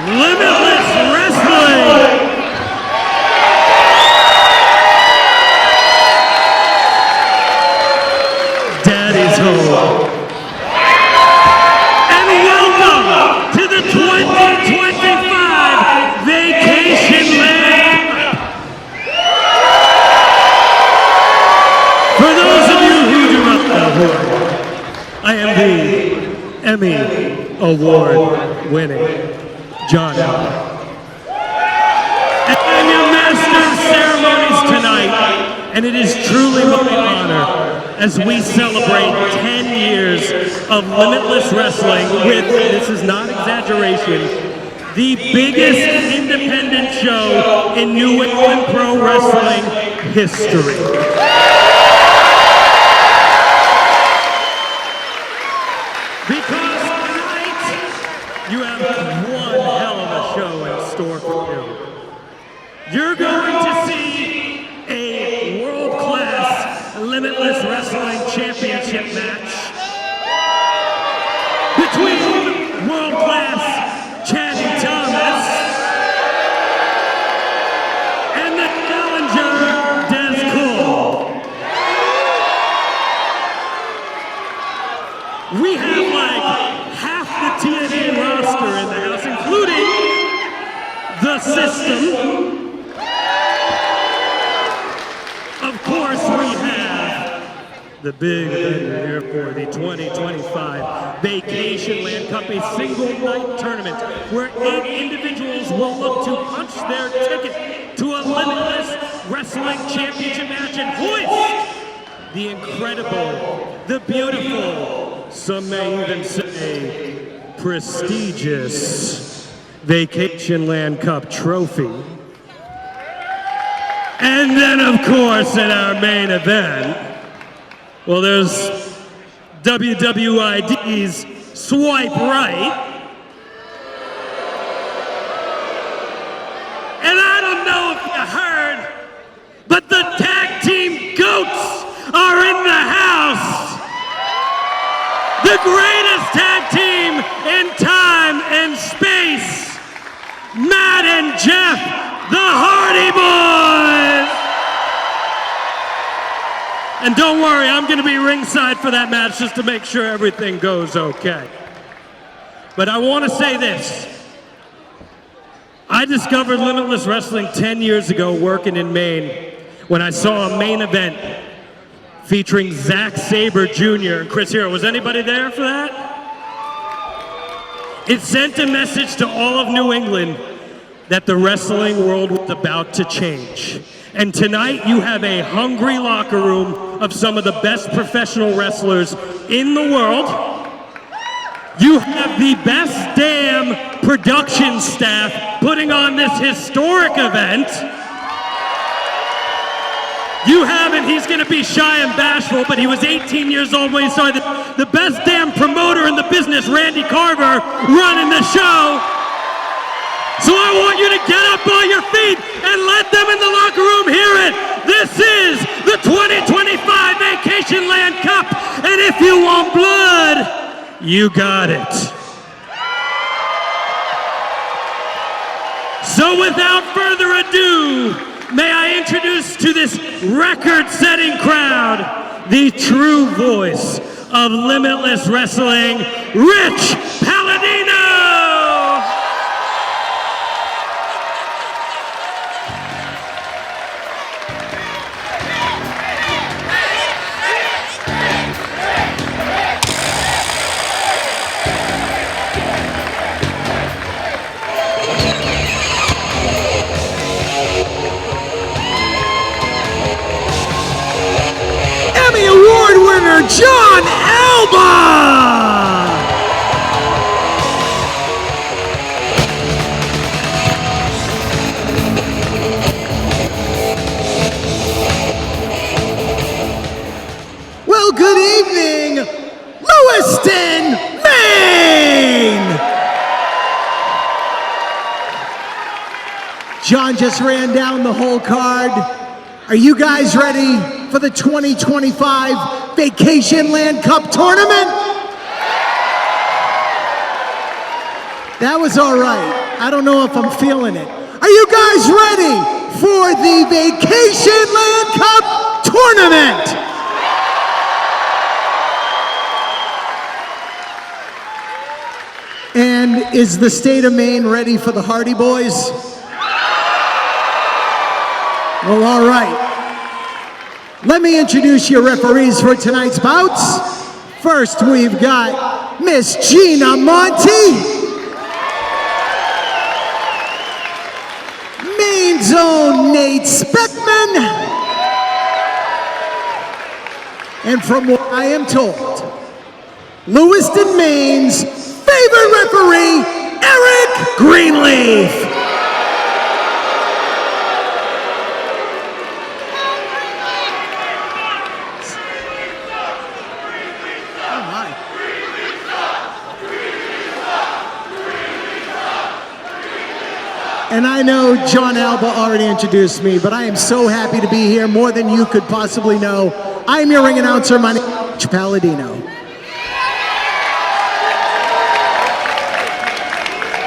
Limitless Wrestling. Daddy's home. And welcome to the 2025 Vacationland. For those of you who do not know who I am the Emmy Award-winning John Allen. And I'm your master of ceremonies tonight, and it is truly my honor as we celebrate 10 years of Limitless Wrestling with, this is not exaggeration, the biggest independent show in New England Pro Wrestling history. Because tonight, you have one hell of a show in store for you. You're going to see a world-class Limitless Wrestling Championship match between world-class Channing Thomas and the challenger Dezmond. We have like half the TNA roster in the house, including the System. Of course, we have the big event here for the 2025 Vacationland Cup, a single night tournament where 8 individuals will look to punch their ticket to a Limitless Wrestling Championship match and hoist the incredible, the beautiful, some may even say prestigious Vacationland Cup trophy. And then, of course, in our main event, well, there's WWID's Swipe Right. And I don't know if you heard, but the tag team GOATs are in the house. The greatest tag team in time and space. Matt and Jeff, the Hardy Boys. And don't worry, I'm going to be ringside for that match just to make sure everything goes okay. But I want to say this. I discovered Limitless Wrestling 10 years ago working in Maine when I saw a main event featuring Zack Sabre Jr. and Chris Hero. Was anybody there for that? It sent a message to all of New England that the wrestling world was about to change. And tonight you have a hungry locker room of some of the best professional wrestlers in the world. You have the best damn production staff putting on this historic event. You have it, he's gonna be shy and bashful, but he was 18 years old when he started the best damn promoter in the business, Randy Carver, running the show. So I want you to get up on your feet and let them in the locker room hear it. This is the 2025 Vacationland Cup, and if you want blood, you got it. So without further ado, may I introduce to this record-setting crowd the true voice of Limitless Wrestling, Rich Palladino! John Alba! Well, good evening, Lewiston, Maine! John just ran down the whole card. Are you guys ready for the 2025 Vacationland Cup tournament? That was all right. I don't know if I'm feeling it. Are you guys ready for the Vacationland Cup Tournament? And is the state of Maine ready for the Hardy Boys? Well, all right. Let me introduce your referees for tonight's bouts. First, we've got Miss Gina Monty. Maine's own Nate Speckman. And from what I am told, Lewiston, Maine's favorite referee, Eric Greenleaf. And I know John Alba already introduced me, but I am so happy to be here, more than you could possibly know. I'm your ring announcer, my name is Rich Palladino.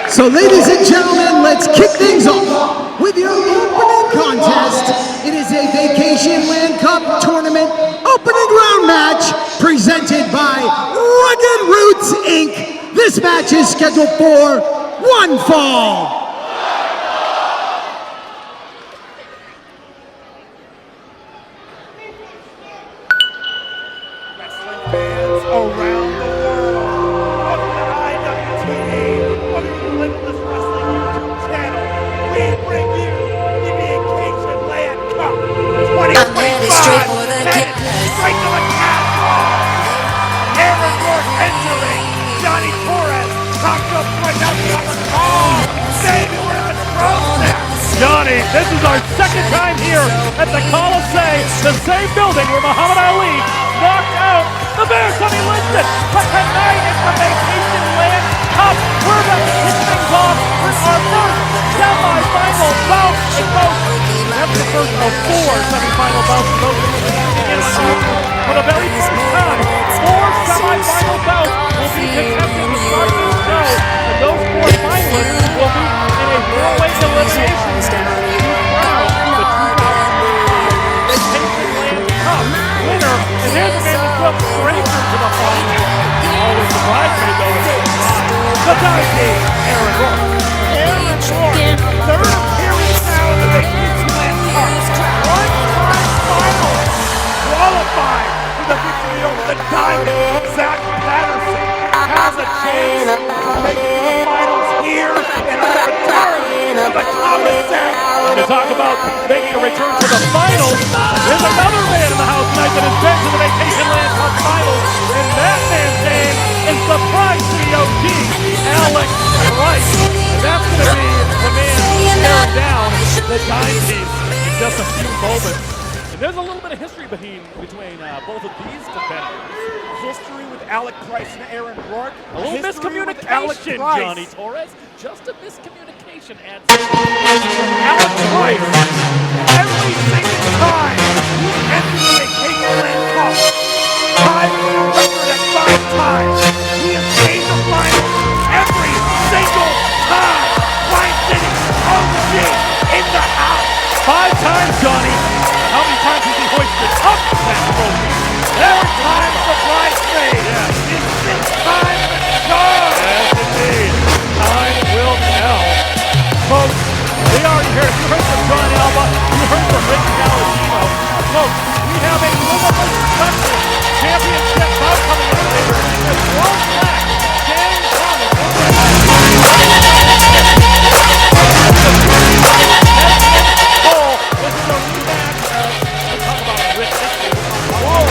So ladies and gentlemen, let's kick things off with your opening contest. It is a Vacationland Cup Tournament opening round match presented by Rugged Roots, Inc. This match is scheduled for one fall. Around the world, welcome to IWTV, welcome to the Limitless Wrestling YouTube channel. We bring you the Vacationland Cup 2025, headed straight to the castle. Aaron Rourke entering, Johnny Torres cocked up right outside the call. Baby, we're in the Bronson. Johnny, this is our second time here at the Colisée, the same building where Muhammad Ali knocked out the Bears on Alisha. But tonight is the Vacationland Cup. We're about to kick things off with our first semi-final bout in both. That's the first of 4 semi-final bouts in both. For the very first time, 4 semi-final bouts will be contested to start this show. And those 4 finalists will be in a 4-way elimination match to crown the 2025 Vacationland Cup winner. And his name is Rourke, stranger to the final. Always surprised me to go with the Dynasty, Aaron Rourke. Aaron Rourke, third appearance now in the Vacationland Cup. One-time finalist, qualified for the victory over the Diamond. Zach Patterson has a chance to make it to the finals here and a return to the Colisée. To talk about making a return to the finals, there's another man in the house tonight that has been to the Vacationland Cup finals, and that man's name is the prize to the OG, Alec. And that's going to be the man staring down the timepiece in just a few moments. And there's a little bit of history between both of these competitors. History with Alec Price and Aaron Rourke. A little miscommunication, Johnny Torres. Just a miscommunication. And Alec Price, every single time he enters the Vacationland Cup, tied for the record at 5 times. He has made the finals every single time. Ryan City, OG in the house. 5 times, Johnny. How many times has he hoisted up that trophy? Every time the bridesmaid is 6 times the charge. Yes, indeed. Time will tell. Folks, we already heard. You heard from John Alba. You heard from Rich Palladino. Folks, we have a Limitless Wrestling Championship bout coming up later. With World Class, Dan Thomas. This is a rematch of, we'll talk about Rich history. Whoa!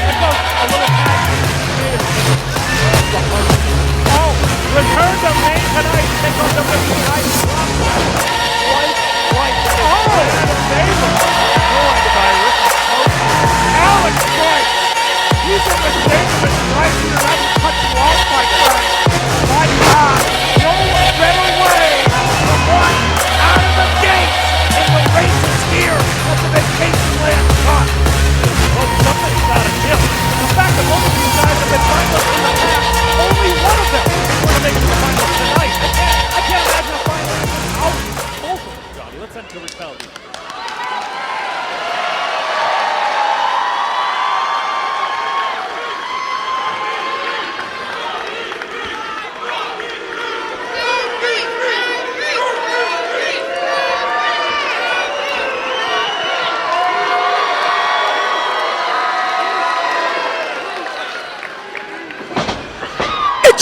And folks, a little passion is return to Maine tonight. Take on the nice white. Joined by Rick Alex Price. He's in the Dezmond right here. That's cut you off, my friend. My God, no better way to walk out of the gate in the races here at the Vacationland Cup. Well, somebody's got a gift. The fact that both of these guys have been finalists in the past, only one of them is going to make the finals tonight. I can't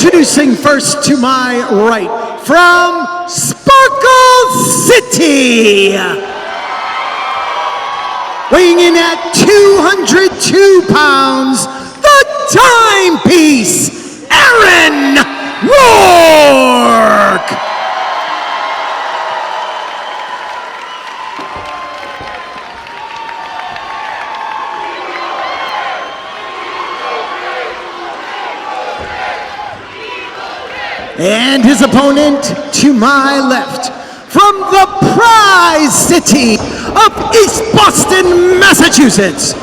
Introducing first to my right, from Sparkle City, weighing in at 202 pounds, the timepiece, Aaron Rourke. And his opponent to my left, from the Prize City of East Boston, Massachusetts,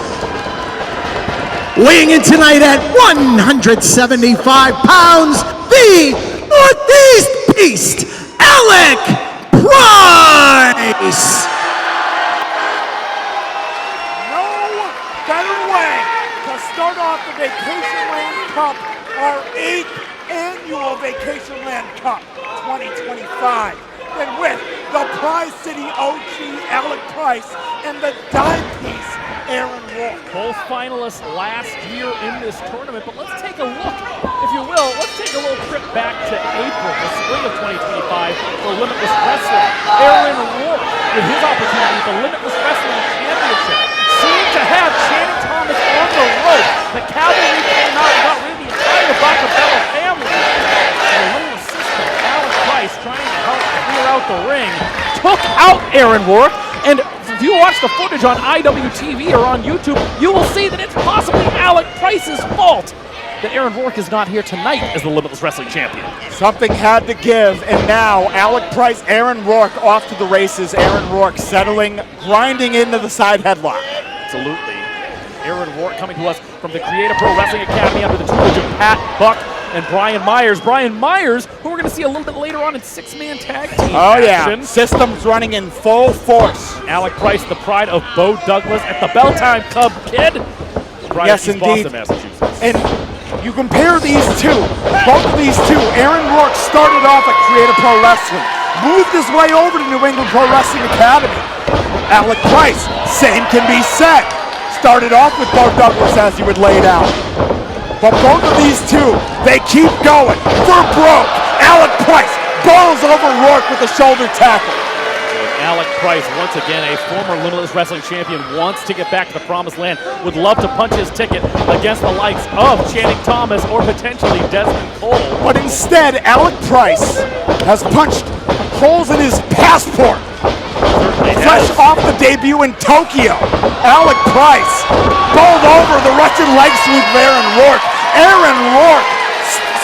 weighing in tonight at 175 pounds, the Northeast Beast, Alec Price. No better way to start off the Vacationland Cup, our 8th annual Vacationland Cup 2025. And with the Prize City OG Alec Price and the dime piece Aaron Rourke. Both finalists last year in this tournament, but let's take a look, if you will, let's take a little trip back to April, the spring of 2025 for Limitless Wrestling. Aaron Rourke, with his opportunity at the Limitless Wrestling Championship, seemed to have Channing Thomas on the rope. The cavalry came out and got rid of the entire Bakabella family. And a little assistant, Alec Price, trying to help clear out the ring, took out Aaron Rourke. And if you watch the footage on IWTV or on YouTube, you will see that it's possibly Alec Price's fault that Aaron Rourke is not here tonight as the Limitless Wrestling Champion. Something had to give, and now Alec Price, Aaron Rourke off to the races. Aaron Rourke settling, grinding into the side headlock. Absolutely. Aaron Rourke coming to us from the Creative Pro Wrestling Academy under the tutelage of Pat Buck and Brian Myers. Brian Myers, who we're going to see a little bit later on in 6-man tag team action. Yeah, systems running in full force. Alec Price, the pride of Bo Douglas at the Belltime Cub Kid. Pride Yes, of East indeed. Boston, Massachusetts. And you compare these two, both of these two. Aaron Rourke started off at Creative Pro Wrestling, moved his way over to New England Pro Wrestling Academy. Alec Price, same can be said. Started off with Bo Douglas as you would lay it out. But both of these two, they keep going for broke. Alec Price balls over Rourke with a shoulder tackle. Alec Price, once again, a former Limitless Wrestling champion, wants to get back to the promised land, would love to punch his ticket against the likes of Channing Thomas or potentially Dezmond Cole. But instead, Alec Price has punched holes in his passport. Fresh off the debut in Tokyo, Alec Price bowled over the Russian leg sweep of Aaron Rourke. Aaron Rourke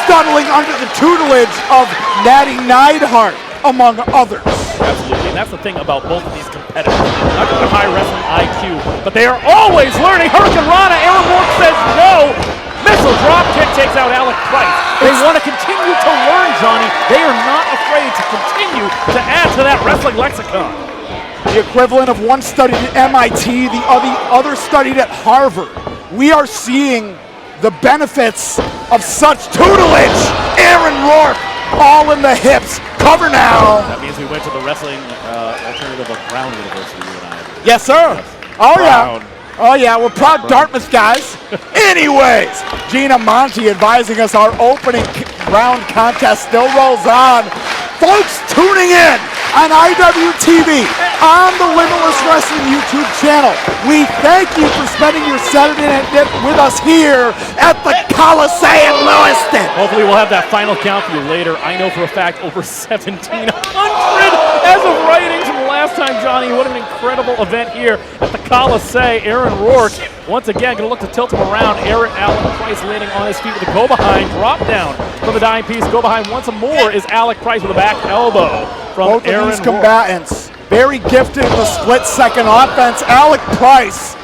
stumbling under the tutelage of Natty Neidhart, among others. Absolutely, and that's the thing about both of these competitors. Not just a high wrestling IQ, but they are always learning. Hurricane Rana, Aaron Rourke says no. Missile drop kick takes out Alec Price. They want to continue to learn, Johnny. They are not afraid to continue to add to that wrestling lexicon. The equivalent of one studied at MIT, the other studied at Harvard. We are seeing the benefits of such tutelage. Aaron Rourke, all in the hips. Cover now. That means we went to the wrestling alternative of Brown University, you and I. Yes, sir. Oh, Brown. yeah. Oh, yeah, we're proud Dartmouth guys. Anyways, Gina Monty advising us our opening round contest still rolls on. Folks tuning in on IWTV, on the Limitless Wrestling YouTube channel, we thank you for spending your Saturday night with us here at the Colisée in Lewiston. Hopefully we'll have that final count for you later. I know for a fact over 1,700 as of writings from the last time, Johnny. What an incredible event here at the Colisée. Aaron Rourke, once again, going to look to tilt him around. Alec Price landing on his feet with a go-behind, drop down from the dime piece. Go-behind once more is Alec Price with a back elbow from Both Aaron of these Rourke. combatants, very gifted in the split-second offense. Alec Price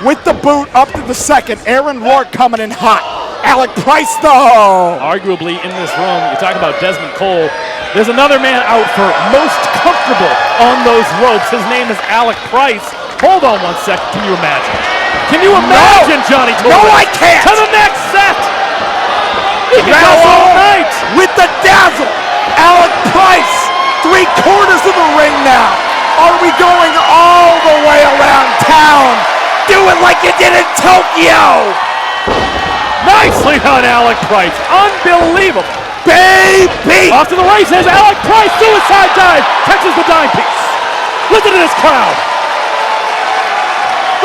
with the boot up to the second. Aaron Rourke coming in hot. Alec Price, though. Arguably in this room, you talk about Dezmond Cole. There's another man out for most comfortable on those ropes. His name is Alec Price. Hold on one second. Can you imagine? Can you imagine, Johnny Torres? No, I can't. To the next set. He can go all night. With the dazzle. Alec Price, 3/4 of the ring now. Are we going all the way around town? Do it like you did in Tokyo. Nicely done, Alec Price. Unbelievable. baby! Off to the races, Alec Price, suicide dive, catches the dime piece. Listen to this crowd.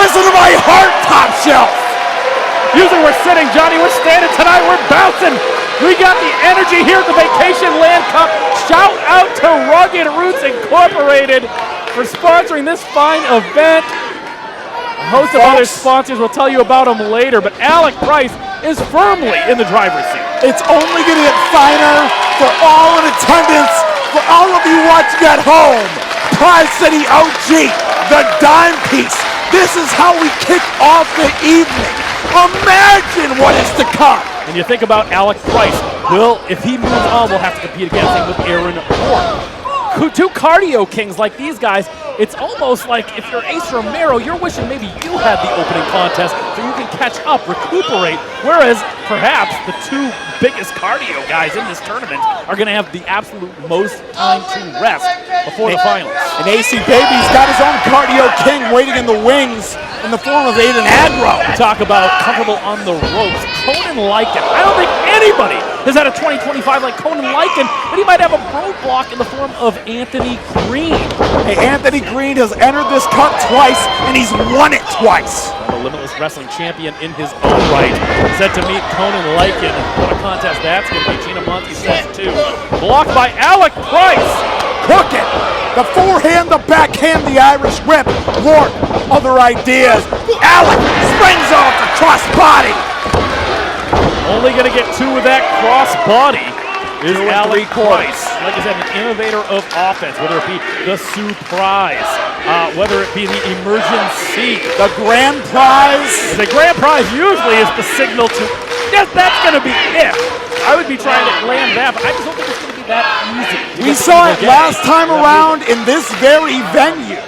Listen to my heart, Top Shelf! Usually we're sitting, Johnny, we're standing tonight, we're bouncing. We got the energy here at the Vacationland Cup. Shout out to Rugged Roots Incorporated for sponsoring this fine event. A host of other sponsors, we'll tell you about them later, but Alec Price is firmly in the driver's seat. It's only going to get finer for all in attendance, for all of you watching at home. Prize City OG, the dime piece. This is how we kick off the evening. Imagine what is to come. And you think about Alec Price. Well, if he moves on, we'll have to compete against him with Aaron Rourke. Two cardio kings like these guys. It's almost like if you're Ace Romero, you're wishing maybe you had the opening contest so you can catch up, recuperate, whereas perhaps the two biggest cardio guys in this tournament are going to have the absolute most time to rest before the finals. And AC Baby's got his own cardio king waiting in the wings in the form of Aiden Aggro. Talk about comfortable on the ropes. Conan Lycan. I don't think anybody has had a 2025 like Conan Lycan, but he might have a roadblock in the form of Anthony Greene. Hey, Anthony Greene has entered this cup twice, and he's won it twice. The Limitless Wrestling Champion in his own right. Set to meet Conan Lycan. What a contest that's going to be. Gina Monty says too. Blocked by Alec Price. Crooked. The forehand, the backhand, the Irish whip. Rourke, other ideas. Alec springs off the cross body. Only going to get two with that cross body is Alec Price. Like I said, an innovator of offense, whether it be the surprise, whether it be the emergency. The grand prize. The grand prize usually is the signal to, yes, that's going to be it. I would be trying to land that, but I just don't think it's going to be that easy. We saw it last time around in this very venue.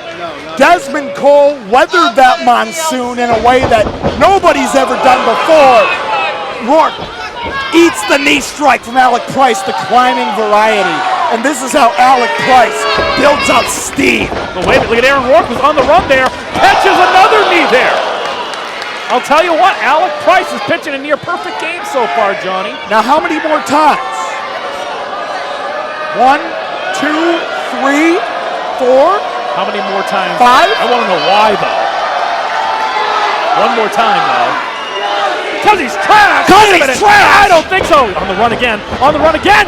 Dezmond Cole weathered that monsoon in a way that nobody's ever done before. Rourke eats the knee strike from Alec Price, the climbing variety. And this is how Alec Price builds up steam. But wait a minute, look at Aaron Rourke who's on the run there, catches another knee there. I'll tell you what, Alec Price is pitching a near perfect game so far, Johnny. Now how many more times? 1, 2, 3, 4. How many more times? 5? I want to know why, though. One more time, though. Because he's trash! Because he's trash! I don't think so! On the run again. On the run again!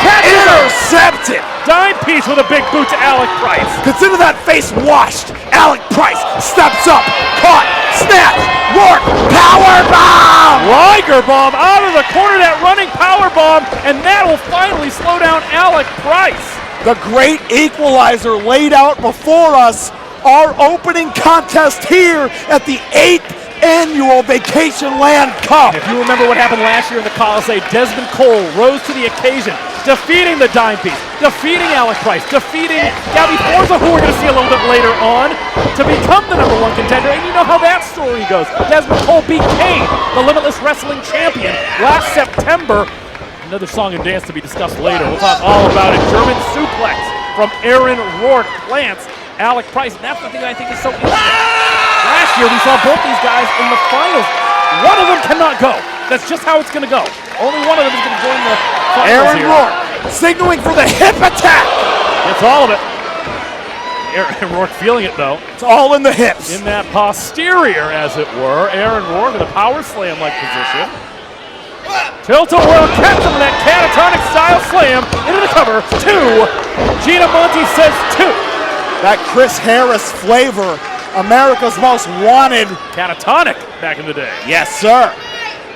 Catches intercepted! Dime piece with a big boot to Alec Price. Consider that face washed. Alec Price steps up, caught, snatched, Rourke, powerbomb! Liger bomb out of the corner, that running powerbomb, and that will finally slow down Alec Price. The great equalizer laid out before us. Our opening contest here at the 8th annual Vacationland Cup. If you remember what happened last year in the Colisée, Dezmond Cole rose to the occasion, defeating the dime piece, defeating Alec Price, defeating Gabby Forza, who we're going to see a little bit later on, to become the #1 contender. And you know how that story goes. Dezmond Cole became the Limitless Wrestling Champion last September. Another song and dance to be discussed later. We'll talk all about it. German suplex from Aaron Rourke plants Alec Price. And that's the thing that I think is so interesting. Last year, we saw both these guys in the finals. One of them cannot go. That's just how it's going to go. Only one of them is going to join the finals Aaron here. Rourke signaling for the hip attack. It's all of it. Aaron Rourke feeling it, though. It's all in the hips. In that posterior, as it were. Aaron Rourke in a power slam-like position. Tilt-a-whirl, catch him in that catatonic style slam into the cover. 2. Gina Monty says 2. That Chris Harris flavor, America's most wanted. Catatonic back in the day. Yes, sir.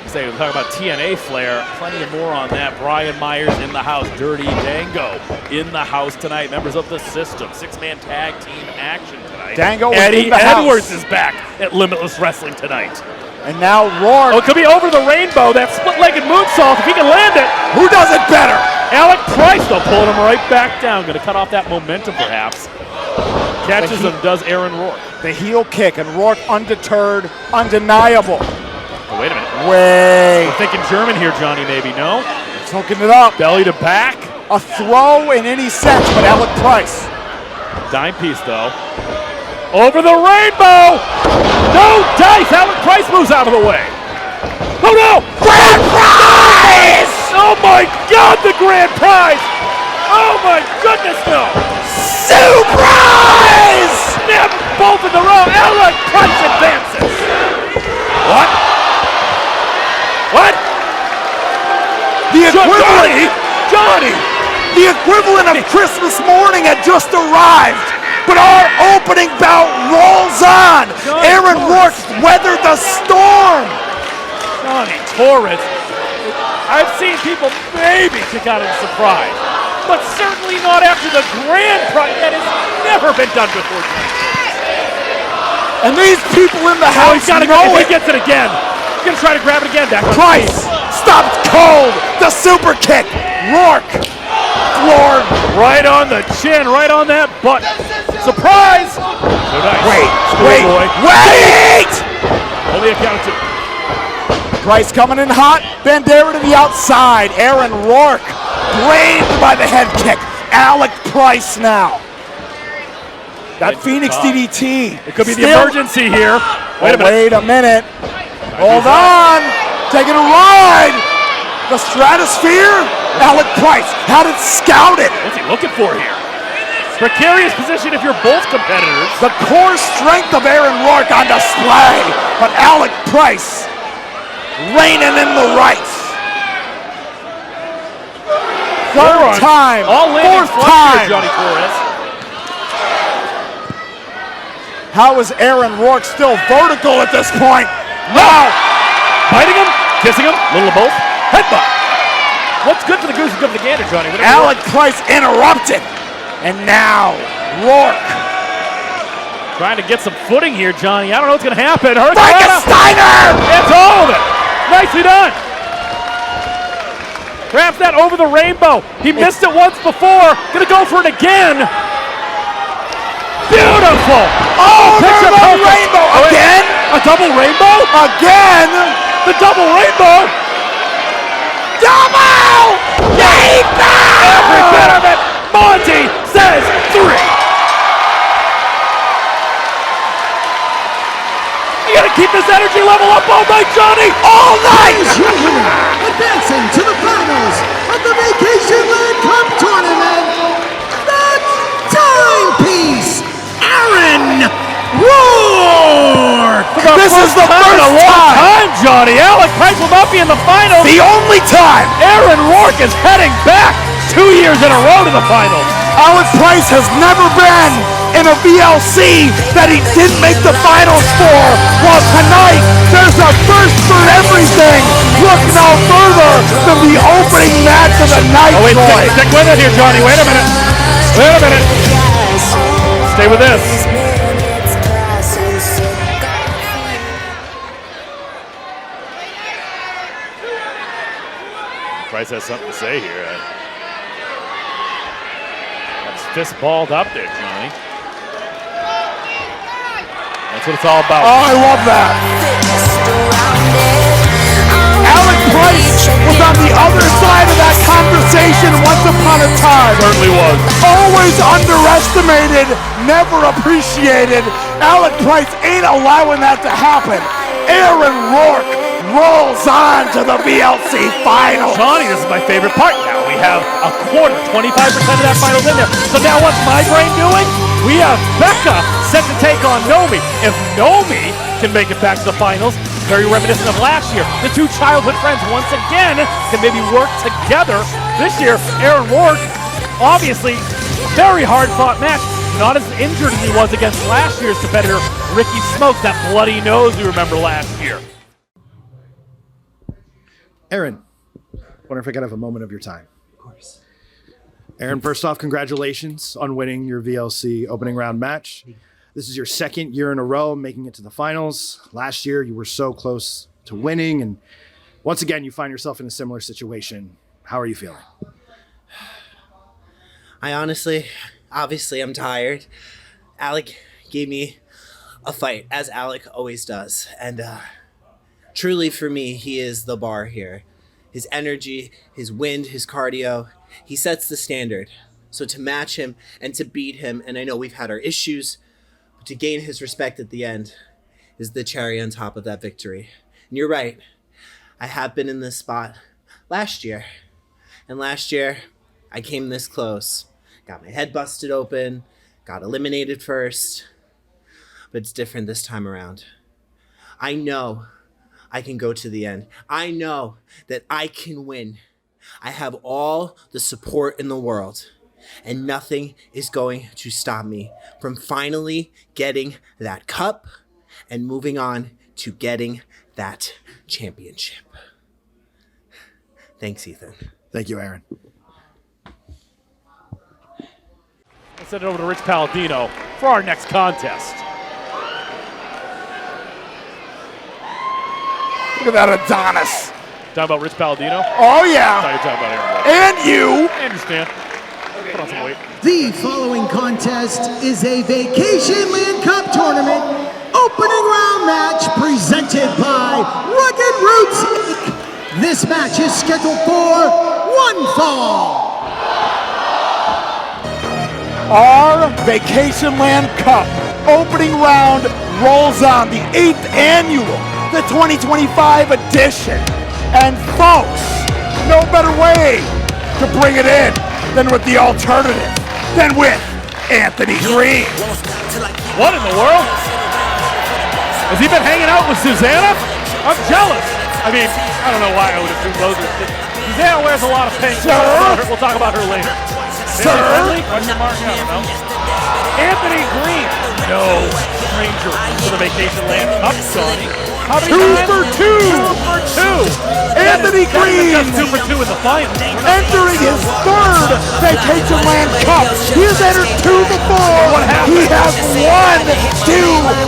Say, we're talking about TNA flair. Plenty of more on that. Brian Myers in the house. Dirty Dango in the house tonight. Members of the system. 6-man tag team action tonight. Dango is Eddie in the Edwards house. is back at Limitless Wrestling tonight. And now Rourke. Oh, it could be over the rainbow. That split-legged moonsault. If he can land it. Who does it better? Alec Price, though, pulling him right back down. Going to cut off that momentum, perhaps. Catches him, does Aaron Rourke. The heel kick, and Rourke undeterred, undeniable. Oh, wait a minute. Way. We're thinking German here, Johnny, maybe, no? He's hooking it up. Belly to back. A throw in any sense, but Alec Price. Dime piece, though. Over the rainbow! No dice! Alec Price moves out of the way. Oh, no! Grand prize! Oh my God, the grand prize! Oh my goodness, no! Surprise! Snap both in the row. Alec Price advances. What? What? The equivalent, Johnny! the equivalent of Christmas morning had just arrived, but our opening bout rolls on. Johnny Aaron Torres. Rourke weathered the storm. Johnny Torres. I've seen people maybe kick out of the surprise, but certainly not after the grand prize. That has never been done before. And these people in the Oh, house he's got to know go. He it. gets it again. He's going to try to grab it again. Back on Price stopped cold. The super kick. Rourke floored. right on the chin, right on that butt. Surprise! So nice. Wait. Only a count of two. Price coming in hot. Bandera to the outside. Aaron Rourke blamed by the head kick. Alec Price now. That Phoenix DDT. It could be the Still- emergency here. Wait a minute. Wait a minute. Hold on. Taking a ride. The stratosphere. Alec Price had it scouted. What's he looking for here? Precarious position if you're both competitors. The core strength of Aaron Rourke on display. But Alec Price reigning in the right. Third time. All landing Fourth flush here, time. Johnny Torres. How is Aaron Rourke still vertical at this point? Now, Biting him, kissing him, little of both. Headbutt. What's good for the goose is good for the gander, Johnny. Whatever Alec Price interrupted. And now, Rourke. Trying to get some footing here, Johnny. I don't know what's going to happen. Frankensteiner! It's all of it. Nicely done. Grabs that over the rainbow. He missed it once before. Gonna go for it again. Beautiful. Over picture the perfect. rainbow. Oh, wait. Again? A double rainbow? Again? The double rainbow. Double! Every bit of it. Monty says 3. You gotta keep this energy level up all night, Johnny. All night! Is your winner, advancing to the finals of the Vacationland Cup Tournament, the timepiece, Aaron Rourke! This is the Time in a first long time. time, Johnny. Alec Price will not be in the finals. The only time Aaron Rourke is heading back 2 years in a row to the finals. Alec Price has never been in a VLC that he didn't make the finals for. Well, tonight, there's a first for everything. Look no further than the opening match of the night. Oh, wait, Troy. stick with it here, Johnny. Wait a minute. Wait a minute. Stay with this. Price has something to say here. That's fist balled up there, Johnny. That's what it's all about. Oh, I love that. Alec Price was on the other side of that conversation once upon a time. Certainly was. Always underestimated, never appreciated. Alec Price ain't allowing that to happen. Aaron Rourke rolls on to the VLC final. Johnny, this is my favorite part now. We have a quarter, 25% of that finals in there. So now what's my brain doing? We have Becca set to take on Nomi. If Nomi can make it back to the finals, very reminiscent of last year. The two childhood friends once again can maybe work together. This year, Aaron Rourke, obviously, very hard fought match. Not as injured as he was against last year's competitor, Ricky Smokes, that bloody nose we remember last year. Aaron, wonder if I could have a moment of your time. Of course. Aaron, first off, congratulations on winning your VLC opening round match. This is your second year in a row making it to the finals. Last year, you were so close to winning, and once again, you find yourself in a similar situation. How are you feeling? Obviously, I'm tired. Alec gave me a fight, as Alec always does. And truly, for me, he is the bar here. His energy, his wind, his cardio, he sets the standard. So to match him and to beat him, and I know we've had our issues, but to gain his respect at the end is the cherry on top of that victory. And you're right, I have been in this spot last year. And last year, I came this close. Got my head busted open, got eliminated first. But it's different this time around. I know I can go to the end. I know that I can win. I have all the support in the world. And nothing is going to stop me from finally getting that cup and moving on to getting that championship. Thanks, Ethan. Thank you, Aaron. Let's send it over to Rich Palladino for our next contest. Look at that Adonis. Talking about Rich Palladino? Oh, yeah. I thought you were talking about Aaron. And you. I understand. Put on some weight. The following contest is a Vacationland Cup Tournament opening round match presented by Rugged Roots Inc. This match is scheduled for one fall. Our Vacationland Cup opening round rolls on, the 8th annual, the 2025 edition. And folks, no better way to bring it in than with the alternative, than with Anthony Greene. What in the world? Has he been hanging out with Susannah? I'm jealous. I mean, I don't know why I would assume those are. Susannah wears a lot of pink. Sir? We'll talk about her later. Sir? Question mark? I don't know. Anthony Greene, no stranger to the Vacationland Cup, Johnny. How many times? 2 for 2. Anthony Greene Just 2 for 2 in the final. entering his 3rd Vacationland Cup. He has entered 2 before. What happened? He has won 2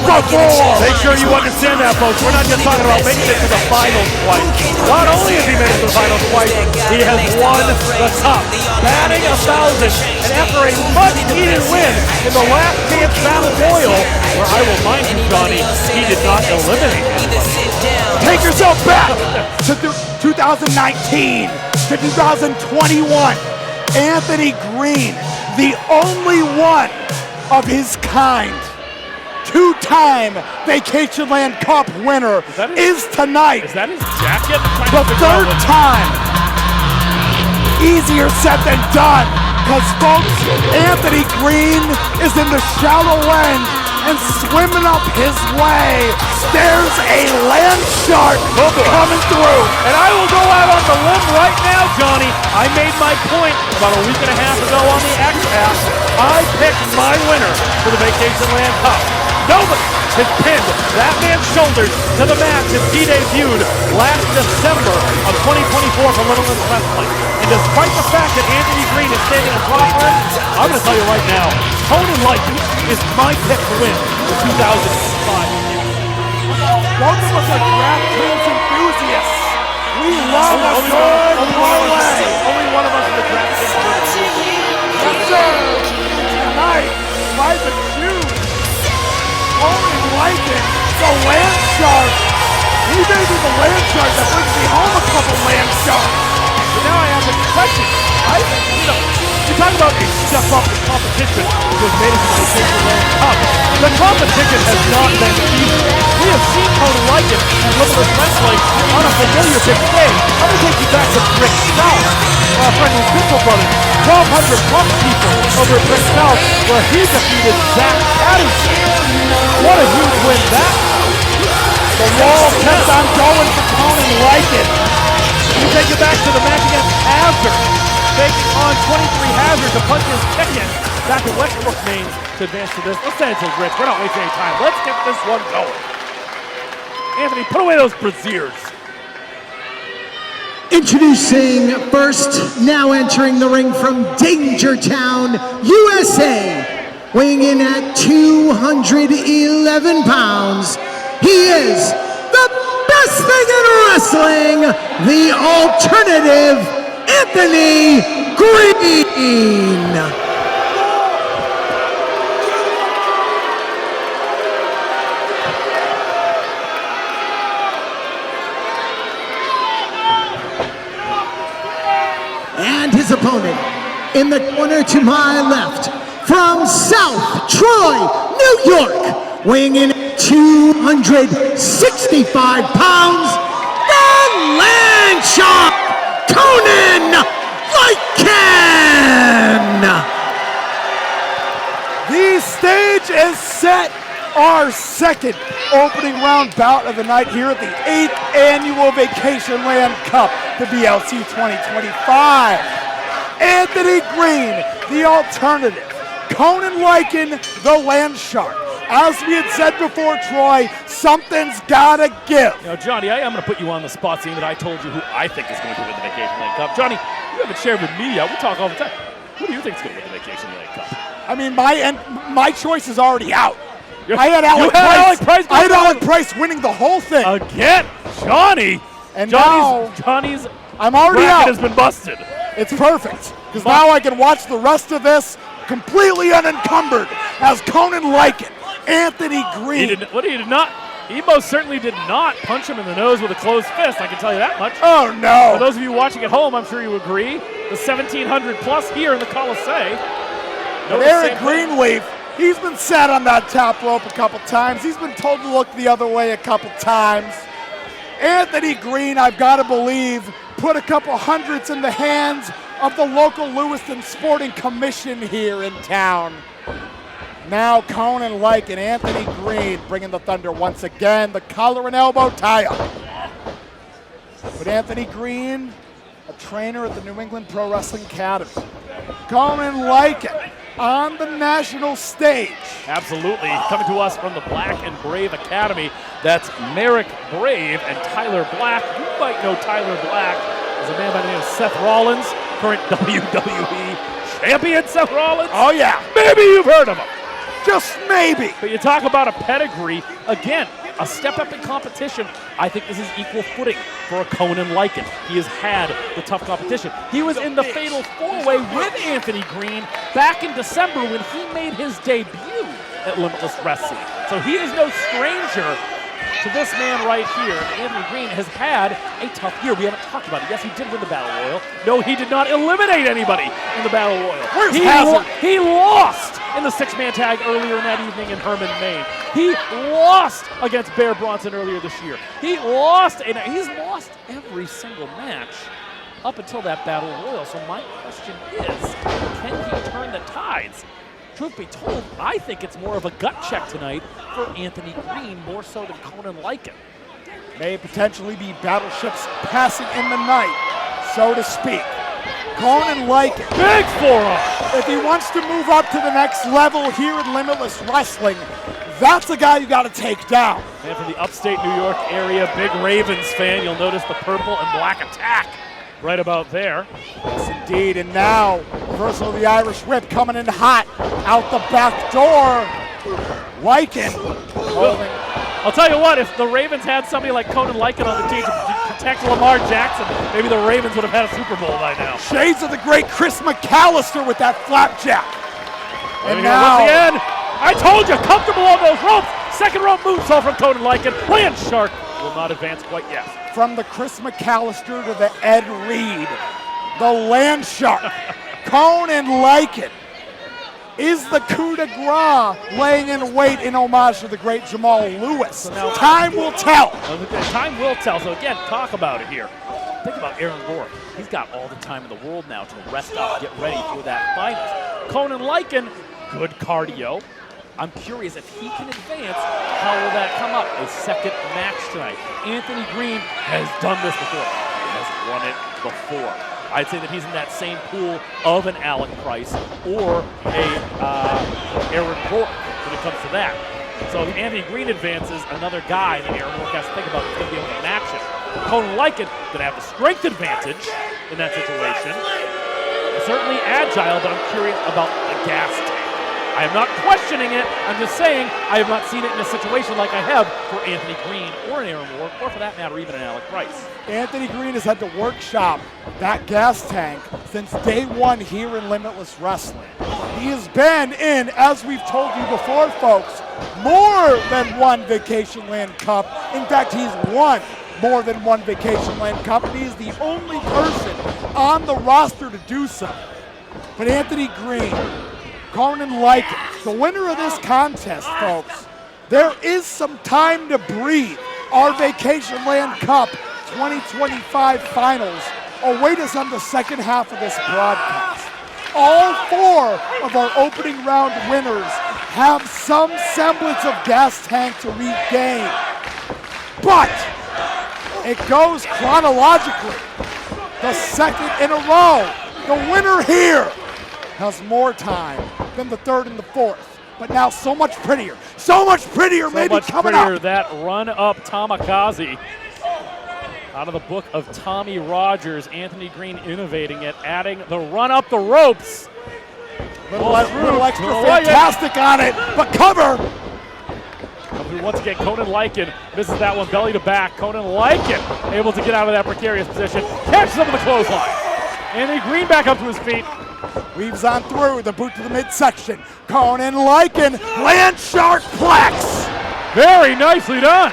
before. Make sure you understand that, folks. We're not just talking about making it to the finals twice. Not only has he made it to the finals twice, he has won the cup, batting 1,000, and after a much-needed win in the last chance battle royal, where I will mind you, Johnny, he did not eliminate anybody. Take yourself back to 2019 to 2021. Anthony Greene, the only one of his kind, 2-time Vacationland Cup winner, is tonight Is that his jacket? the 3rd time. Easier said than done, because folks, Anthony Greene is in the shallow end and swimming up his way. There's a land shark coming through. And I will go out on the limb right now, Johnny. I made my point about a week and a half ago on the X-Pass. I picked my winner for the Vacationland Cup. Nobody has pinned that man's shoulders to the mat since he debuted last December of 2024 for Limitless Wrestling. And despite the fact that Anthony Greene is standing in front of him, I'm going to tell you right now, Conan Lycan is my pick to win the 2005. Welcome to the DraftKings enthusiasts. We love a good parlay. Only one of us in the DraftKings. Yes, sir. Tonight, by the Jews, Conan Lycan, the land shark. He may be the land shark that brings me home a couple land sharks. But now I have the question. You talk about a step up in competition to have made it to the Vacationland Cup. The competition has not been easy. We have seen Conan Lycan and Limitless Wrestling on a familiar big stage. I'm going to take you back to Brick South, our friend with Mitchell Brothers. 1,200 plus people over at Brick South, where he defeated Zach Addison. What a huge win that was. The wall kept on going for Conan Lycan. We take you back to the match against Hazard. Taking on 23 Hazard to punch his ticket back in Westbrook, Maine to advance to this. Let's send it to Rich. We're not wasting any time. Let's get this one going. Anthony, put away those brassieres. Introducing first, now entering the ring from Dangertown, USA, weighing in at 211 pounds. He is the best thing in wrestling, the alternative, Anthony Greene. And his opponent in the corner to my left, from South Troy, New York, weighing in at 265 pounds, the Land Shark, Conan Lycan! The stage is set. Our second opening round bout of the night here at the 8th annual Vacationland Cup, the BLC 2025. Anthony Greene, the alternative. Conan Lycan, the land shark. As we had said before, Troy, something's gotta give. Now, Johnny, I am going to put you on the spot, seeing that I told you who I think is going to win the Vacationland Cup. Johnny, you haven't shared with me yet. We talk all the time. Who do you think is going to win the Vacationland Cup? I mean, my choice is already out. You're- I had you Alec had Price. Alec Price I had going Alec Price winning the whole thing. Again, Johnny. And Johnny's I'm already bracket out. has been busted. It's perfect, because now I can watch the rest of this completely unencumbered as Conan Lycan, Anthony Greene. He most certainly did not punch him in the nose with a closed fist, I can tell you that much. Oh, For no. those of you watching at home, I'm sure you agree. The 1,700 plus here in the Colisée. And Eric Greenleaf, he's been sat on that top rope a couple times. He's been told to look the other way a couple times. Anthony Greene, I've got to believe, put a couple hundreds in the hands of the local Lewiston Sporting Commission here in town. Now Conan Lycan, Anthony Greene bringing the thunder once again. The collar and elbow tie-up. But Anthony Greene, a trainer at the New England Pro Wrestling Academy. Conan Lycan on the national stage. Absolutely. Coming to us from the Black and Brave Academy. That's Merrick Brave and Tyler Black. You might know Tyler Black as a man by the name of Seth Rollins, current WWE champion Seth Rollins. Oh, yeah. Maybe you've heard of him. Just maybe. But you talk about a pedigree. Again, a step up in competition. I think this is equal footing for a Conan Lycan. He has had the tough competition. He was in the Fatal 4-Way with Anthony Greene back in December when he made his debut at Limitless Wrestling. So he is no stranger to this man right here. Anthony Greene has had a tough year. We haven't talked about it. Yes, he did win the Battle Royal. No, he did not eliminate anybody in the Battle Royal. Where's Hazard? He lost in the six-man tag earlier in that evening in Herman, Maine. He lost against Bear Bronson earlier this year. He lost, and he's lost every single match up until that Battle Royal. So my question is, can he turn the tides? Truth be told, I think it's more of a gut check tonight for Anthony Greene, more so than Conan Lycan. May potentially be battleships passing in the night, so to speak. Conan Lycan, Big forearm! if he wants to move up to the next level here in Limitless Wrestling, that's a guy you got to take down. And from the upstate New York area, big Ravens fan, you'll notice the purple and black attack right about there. Yes, indeed. And now, reversal of the Irish whip coming in hot out the back door. Lycan holding. I'll tell you what, if the Ravens had somebody like Conan Lycan on the team to protect Lamar Jackson, maybe the Ravens would have had a Super Bowl by now. Shades of the great Chris McAllister with that flapjack. And Once now, again, I told you, comfortable on those ropes. Second rope moonsault from Conan Lycan. Land Shark will not advance quite yet. from the Chris McAllister to the Ed Reed, the land shark, Conan Lycan is the coup de grace laying in wait in homage to the great Jamal Lewis. So now, time will tell. Time will tell. So again, talk about it here. Think about Aaron Rourke. He's got all the time in the world now to rest up, get ready for that finals. Conan Lycan, good cardio. I'm curious if he can advance, how will that come up? A second match tonight. Anthony Greene has done this before. He has won it before. I'd say that he's in that same pool of an Alec Price or a Aaron Rourke when it comes to that. So if Anthony Greene advances, another guy that Aaron Rourke has to think about is going to be able to match him. Conan Lycan going to have the strength advantage in that situation. Certainly agile, but I'm curious about the gas tank. I am not questioning it. I'm just saying I have not seen it in a situation like I have for Anthony Greene or an Aaron Rourke, or for that matter, even an Alec Price. Anthony Greene has had to workshop that gas tank since day one here in Limitless Wrestling. He has been in, as we've told you before, folks, more than one Vacationland Cup. In fact, he's won more than one Vacationland Cup, and he is the only person on the roster to do so. But Anthony Greene, Conan Lycan, the winner of this contest, folks, there is some time to breathe. Our Vacationland Cup 2025 finals await us on the second half of this broadcast. All 4 of our opening round winners have some semblance of gas tank to regain. But it goes chronologically. The second in a row. The winner here has more time than the third and the fourth. But now so much prettier maybe coming up. That run-up Tamikaze out of the book of Tommy Rogers. Anthony Greene innovating it, adding the run up the ropes. Little extra fantastic on it, but cover. Once again, Conan Lycan misses that one, belly to back. Conan Lycan able to get out of that precarious position, catches up with the clothesline. Anthony Greene back up to his feet. Weaves on through the boot to the midsection. Conan Lycan, land shark plex. Very nicely done.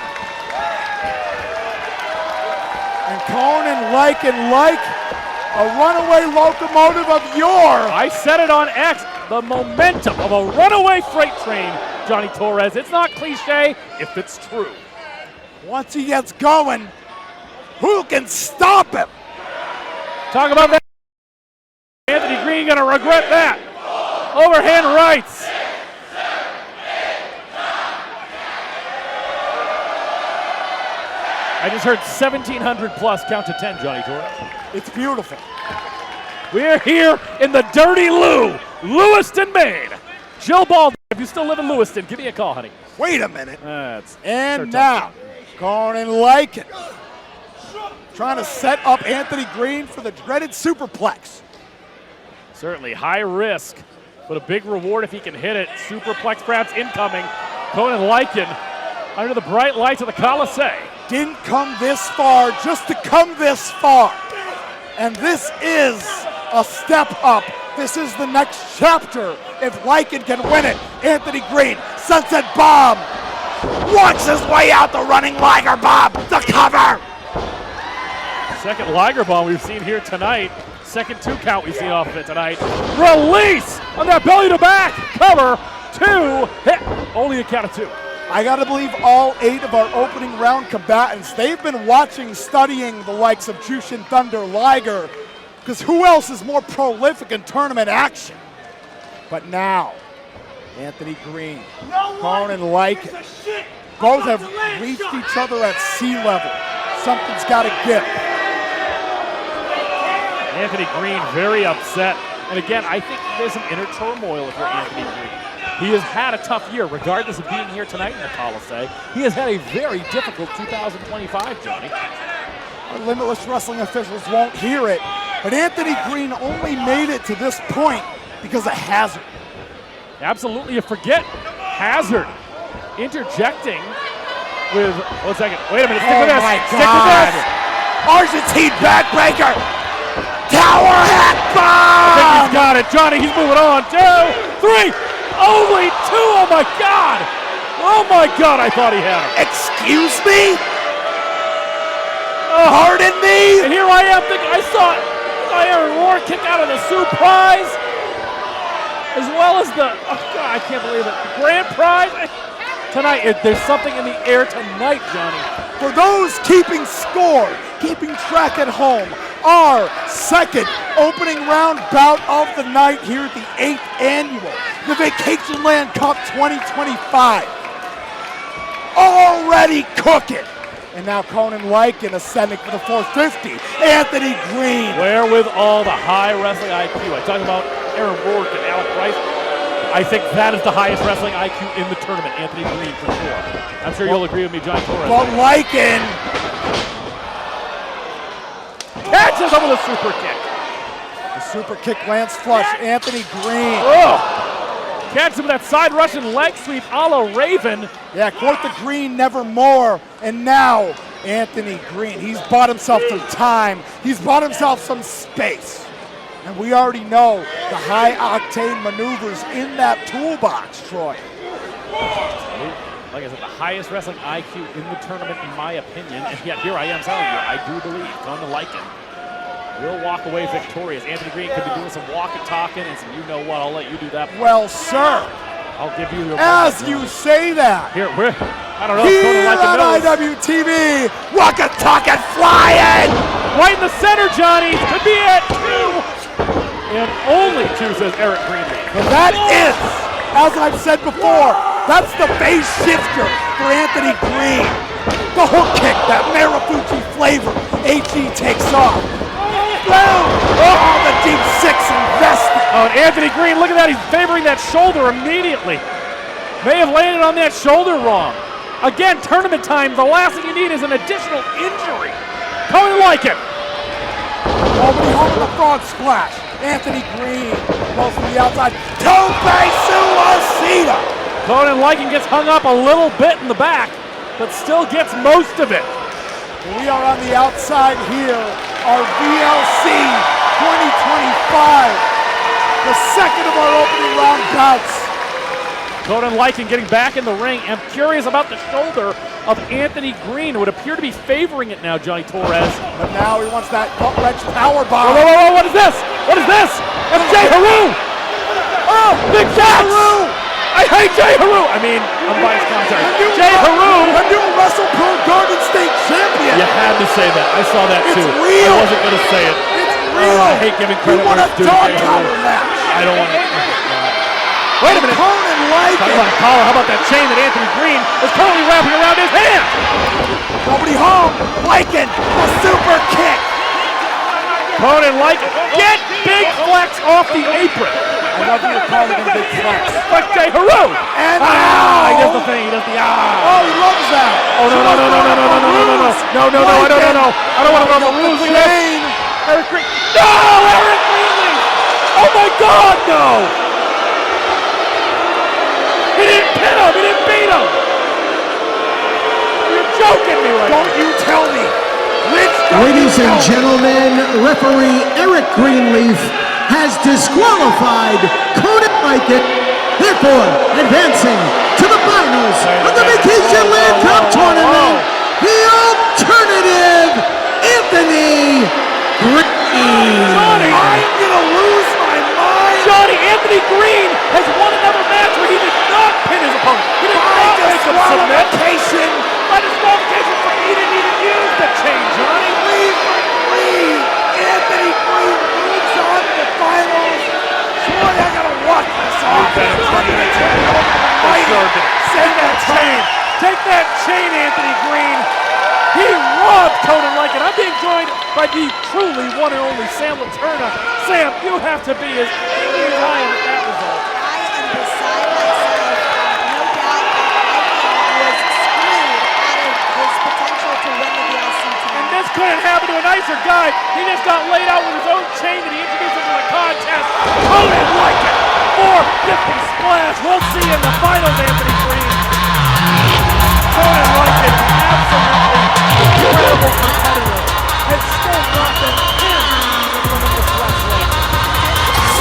And Conan Lycan, like a runaway locomotive of yore. I said it on X, the momentum of a runaway freight train, Johnny Torres. It's not cliche if it's true. Once he gets going, who can stop him? Talk about that. Anthony Greene gonna regret that. Overhand rights. I just heard 1,700 plus, count to 10, Johnny Torres. It's beautiful. We're here in the Dirty Lou, Lewiston, Maine. Jill Baldwin, if you still live in Lewiston, give me a call, honey. Wait a minute. And sure now, Conan Lycan trying to set up Anthony Greene for the dreaded superplex. Certainly high risk, but a big reward if he can hit it. Superplex perhaps incoming. Conan Lycan under the bright lights of the Colisée. Didn't come this far just to come this far. And this is a step up. This is the next chapter if Lycan can win it. Anthony Greene, sunset bomb. Works his way out the running Liger bomb. The cover. Second Liger bomb we've seen here tonight. Second 2 count we've seen off of it tonight. Release on that belly to back. Cover 2. Hit. Only a count of 2. I gotta believe all 8 of our opening round combatants, they've been watching, studying the likes of Jushin Thunder Liger, because who else is more prolific in tournament action? But now, Anthony Greene, Conan Lycan, both have reached each other at sea level. Something's gotta give. Anthony Greene very upset. And again, I think there's some inner turmoil for Anthony Greene. He has had a tough year, regardless of being here tonight in the Colisée. He has had a very difficult 2025, Johnny. Our Limitless Wrestling officials won't hear it, but Anthony Greene only made it to this point because of Hazard. Absolutely, you forget Hazard interjecting with, 1 second, wait a minute, stick with this, stick with this. Argentine backbreaker, tower hack bomb! I think he's got it, Johnny, he's moving on, 2, 3, only 2, oh my God! Oh my God, I thought he had him. Excuse me? Pardon me? And here I am thinking, I saw Aaron Rourke kick out of the surprise, as well as the, oh God, I can't believe it, grand prize. Tonight, there's something in the air tonight, Johnny. For those keeping score, keeping track at home, our second opening round bout of the night here at the 8th annual, the Vacationland Cup 2025. Already cooking. And now Conan Lycan ascending for the 450. Anthony Greene. Where with all the high wrestling IQ? I talk about Aaron Rourke and Alec Price. I think that is the highest wrestling IQ in the tournament, Anthony Greene for sure. I'm sure you'll agree with me, Johnny Torres. But Lycan catches him with a super kick. The super kick lands flush. Anthony Greene. Oh. Catches him with that side Russian leg sweep a la Raven. Yeah, quote the Greene nevermore. And now Anthony Greene. He's bought himself some time. He's bought himself some space. And we already know the high-octane maneuvers in that toolbox, Troy. Like I said, the highest wrestling IQ in the tournament, in my opinion. And yet here I am telling you, I do believe Conan Lycan will walk away victorious. Anthony Greene could be doing some walking, talking, and some you know what. I'll let you do that. Well, sir, I'll give you the As you say that, here. I don't know. If here Conan on knows. IWTV, Waka Talkin' flying! Right in the center, Johnny. Could be it. 2. And only 2, says Eric Greene. But that is, as I've said before, that's the base shifter for Anthony Greene. The hook kick, that Marufuji flavor, HE takes off. Boom! Oh, the deep 6 invested. Oh, and Anthony Greene, look at that. He's favoring that shoulder immediately. May have landed on that shoulder wrong. Again, tournament time, the last thing you need is an additional injury. Conan Lycan. Nobody home the frog splash. Anthony Greene goes from the outside. Tope Suicida. Conan Lycan gets hung up a little bit in the back, but still gets most of it. We are on the outside here. Our VLC 2025. The second of our opening round bouts. Conan Lycan getting back in the ring. I'm curious about the shoulder of Anthony Greene. It would appear to be favoring it now, Johnny Torres. But now he wants that butt wrench power bomb. Whoa, what is this? What is this? That's J-Heru! Oh, big J-Heru! I hate J-Heru! I mean, unbiased commentary. J-Heru! The new Wrestle Pro Garden State champion! You had to say that. I saw that It's too. real. I wasn't going to say it. It's real! I hate giving credit We want where a it's due. dog J-Heru. collar match! I don't want to. Wait a minute. Conan Talk Lycan! about a collar. How about that chain that Anthony Greene is currently wrapping around his hand? Nobody home! Lycan! The super kick! Conan Lycan. Get big flex off the apron. I love you calling him Big Flex. Like J-Heru. And He does now... the thing. He does the Oh, he loves that! Oh, no, I don't want to run the rules. Look at that. Chain! Eric Greene. No, Eric Greene. Oh my God, no. He didn't pin him. He didn't beat him. You're joking me right now. Don't you tell me! Rich, Ladies and gentlemen, referee Eric Greenleaf has disqualified Conan Lycan, therefore advancing to the finals of the Vacationland Cup tournament, the alternative Anthony Greene. Johnny, I'm gonna lose my mind! Johnny, Anthony Greene has won another match where he did not pin his opponent. He did not make him submit. Disqualification! By disqualification, he didn't even use the chain, Johnny. Anthony Greene moves on to the finals. Boy, I gotta watch this off. Send that chain. Take that chain, Anthony Greene. He robbed Conan Lycan. I'm being joined by the truly one and only Sam Laterna. Sam, you have to be as angry as I am at that result. I am beside myself. No doubt that Lycan was screwed out of his potential to win the VLC And tournament. this couldn't happen to a nicer guy. He just got laid out with his own chain that he introduced into the contest. Conan Lycan, 450 splash. We'll see in the finals, Anthony Greene. Conan Lycan, absolutely incredible competitor, has still not been in Limitless Wrestling.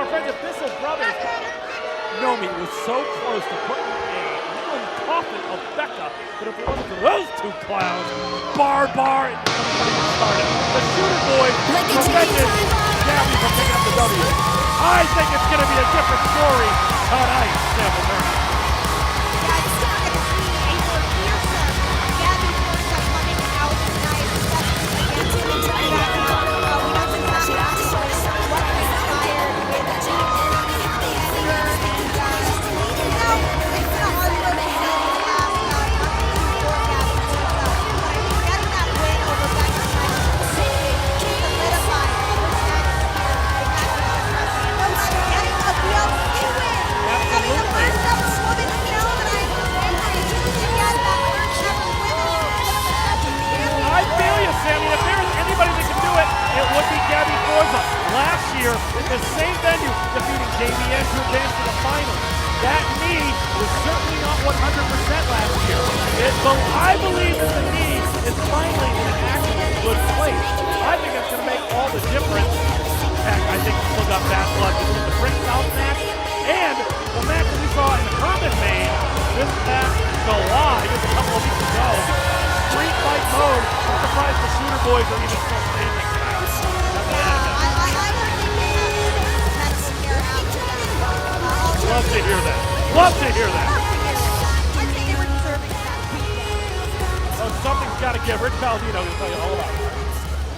our friends at Bissell Brothers. Nomi was so close to putting a little coffin of Becca, but if it wasn't for those two clowns, bar, and started. The Shooter Boys prevented Gabby from picking up the W. I think it's going to be a different story tonight, Sam Romero. Yeah, I think we're going to see a more fearsome Gabby Forza coming out tonight, especially against Becca. We know Susannah actually what inspired with the team and now it's been a hard road to hill the last month for Gabby Forza. Getting that win over Becca tonight solidified her status here in Maine Wrestling. Getting a VLC win, having the first ever woman galvanized to get that first ever women's championship. I feel you, Sammy. If there is anybody that can do it, it would be Gabby Forza. Last year, in the same venue, defeating JVN to advance to the final. That knee was certainly not 100% last year. I believe that the knee is finally in an actual good place. I think that's going to make all the difference. Heck, I think we still got bad blood between the Brick South match and the match that we saw in Herman, Maine this past July, just a couple of weeks ago. Street fight mode. I'm surprised the Shooter Boys are even still standing. Love to hear that. Love to hear that. I think they were deserving of that weekend. Oh, something's got to give. Rich Palladino will tell you all about it.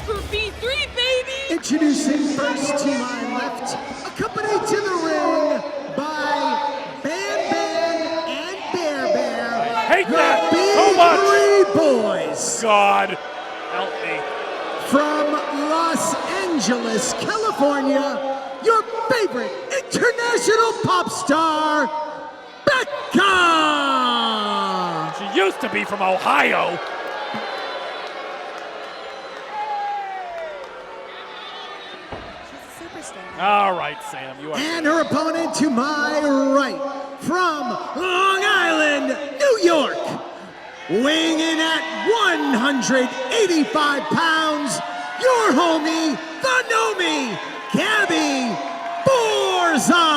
For B3, baby! Introducing first to my left, accompanied to the ring by Bam and Bear. I hate the that so much. B3 Boys. God, help me. From Los Angeles, California, your favorite international pop star, Becca! She used to be from Ohio. She's a superstar. All right, Sam, you are. And her opponent to my right, from Long Island, New York, weighing in at 185 pounds, your homie, the Nomi, Gabby Forza!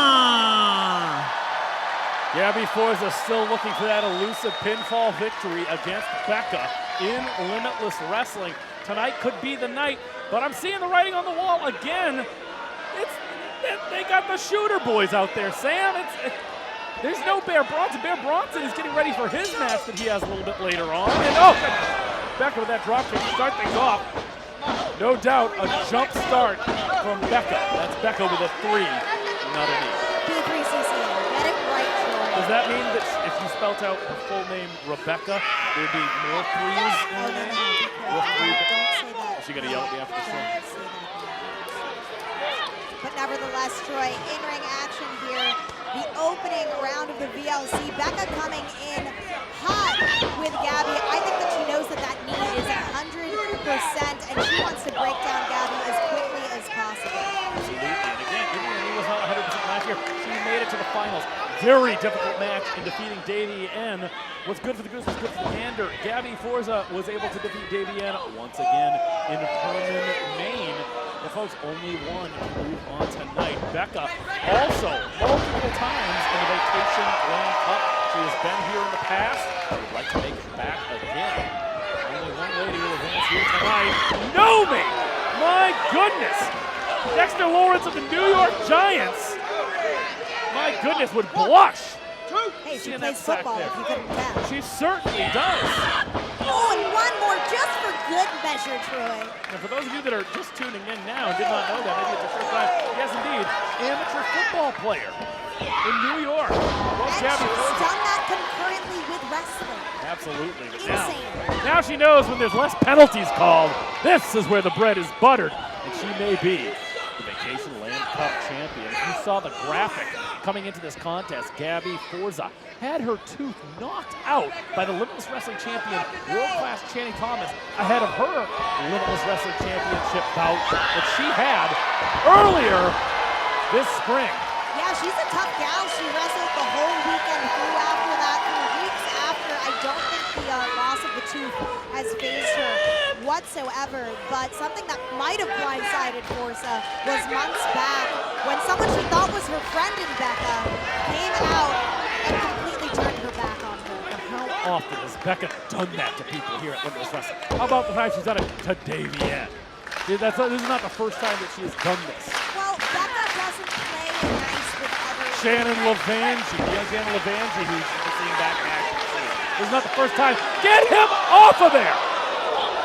Gabby Forza still looking for that elusive pinfall victory against Becca in Limitless Wrestling. Tonight could be the night, but I'm seeing the writing on the wall again. They got the Shooter Boys out there, Sam. There's no Bear Bronson. Bear Bronson is getting ready for his match that he has a little bit later on. And Becca with that drop kick to start things off. No doubt a jump start from Becca. That's Becca with a 3, not a knee. B3CCA, get it right, Troy. Does that mean that if you spelt out her full name Rebecca, there'd be more 3s in her name? Don't say that. Is she gonna yell at me after this one? Don't say that. But nevertheless, Troy, in-ring action here. The opening round of the VLC. Becca coming in hot with Gabby. I think that she knows that that knee is 100%, and she wants to break down Gabby as quickly as possible. Absolutely. And again, even when he was not 100% last year, she made it to the finals. Very difficult match in defeating Davey N. What's good for the goose was good for the gander. Gabby Forza was able to defeat Davey N once again in Herman, Maine. The folks only one to move on tonight. Becca also multiple times in the Vacationland Cup. She has been here in the past. I would like to make it back again. Only one lady will advance here tonight. Nomi! My goodness! Dexter Lawrence of the New York Giants. My goodness, would blush. Hey, she Seeing plays that sack football, there. if you couldn't tell. She certainly does. Oh, and one more just for good measure, Troy. And for those of you that are just tuning in now and did not know that, maybe it's your first time, yes indeed, amateur football player in New York. Well, And Gabby she's Forza. done that concurrently with wrestling. Absolutely. But Insane. now she knows when there's less penalties called, this is where the bread is buttered, and she may be the Vacationland Cup champion. If you saw the graphic coming into this contest, Gabby Forza had her tooth knocked out by the Limitless Wrestling champion, world-class Channing Thomas, ahead of her Limitless Wrestling championship bout that she had earlier this spring. Yeah, she's a tough gal. She wrestled the whole weekend through after that. 3 weeks after, I don't think the loss of the tooth has phased her whatsoever, but something that might have blindsided Forza was months back when someone she thought was her friend in Becca came out and completely turned her back on her. How often has Becca done that to people here at Limitless Wrestling? How about the time she's done it to Davienne? This is not the first time that she has done this. Well, Becca doesn't play nice with others. Shannon Levangie, young Shannon Levangie, who's seeing back in action. This is not the first time. Get him off of there!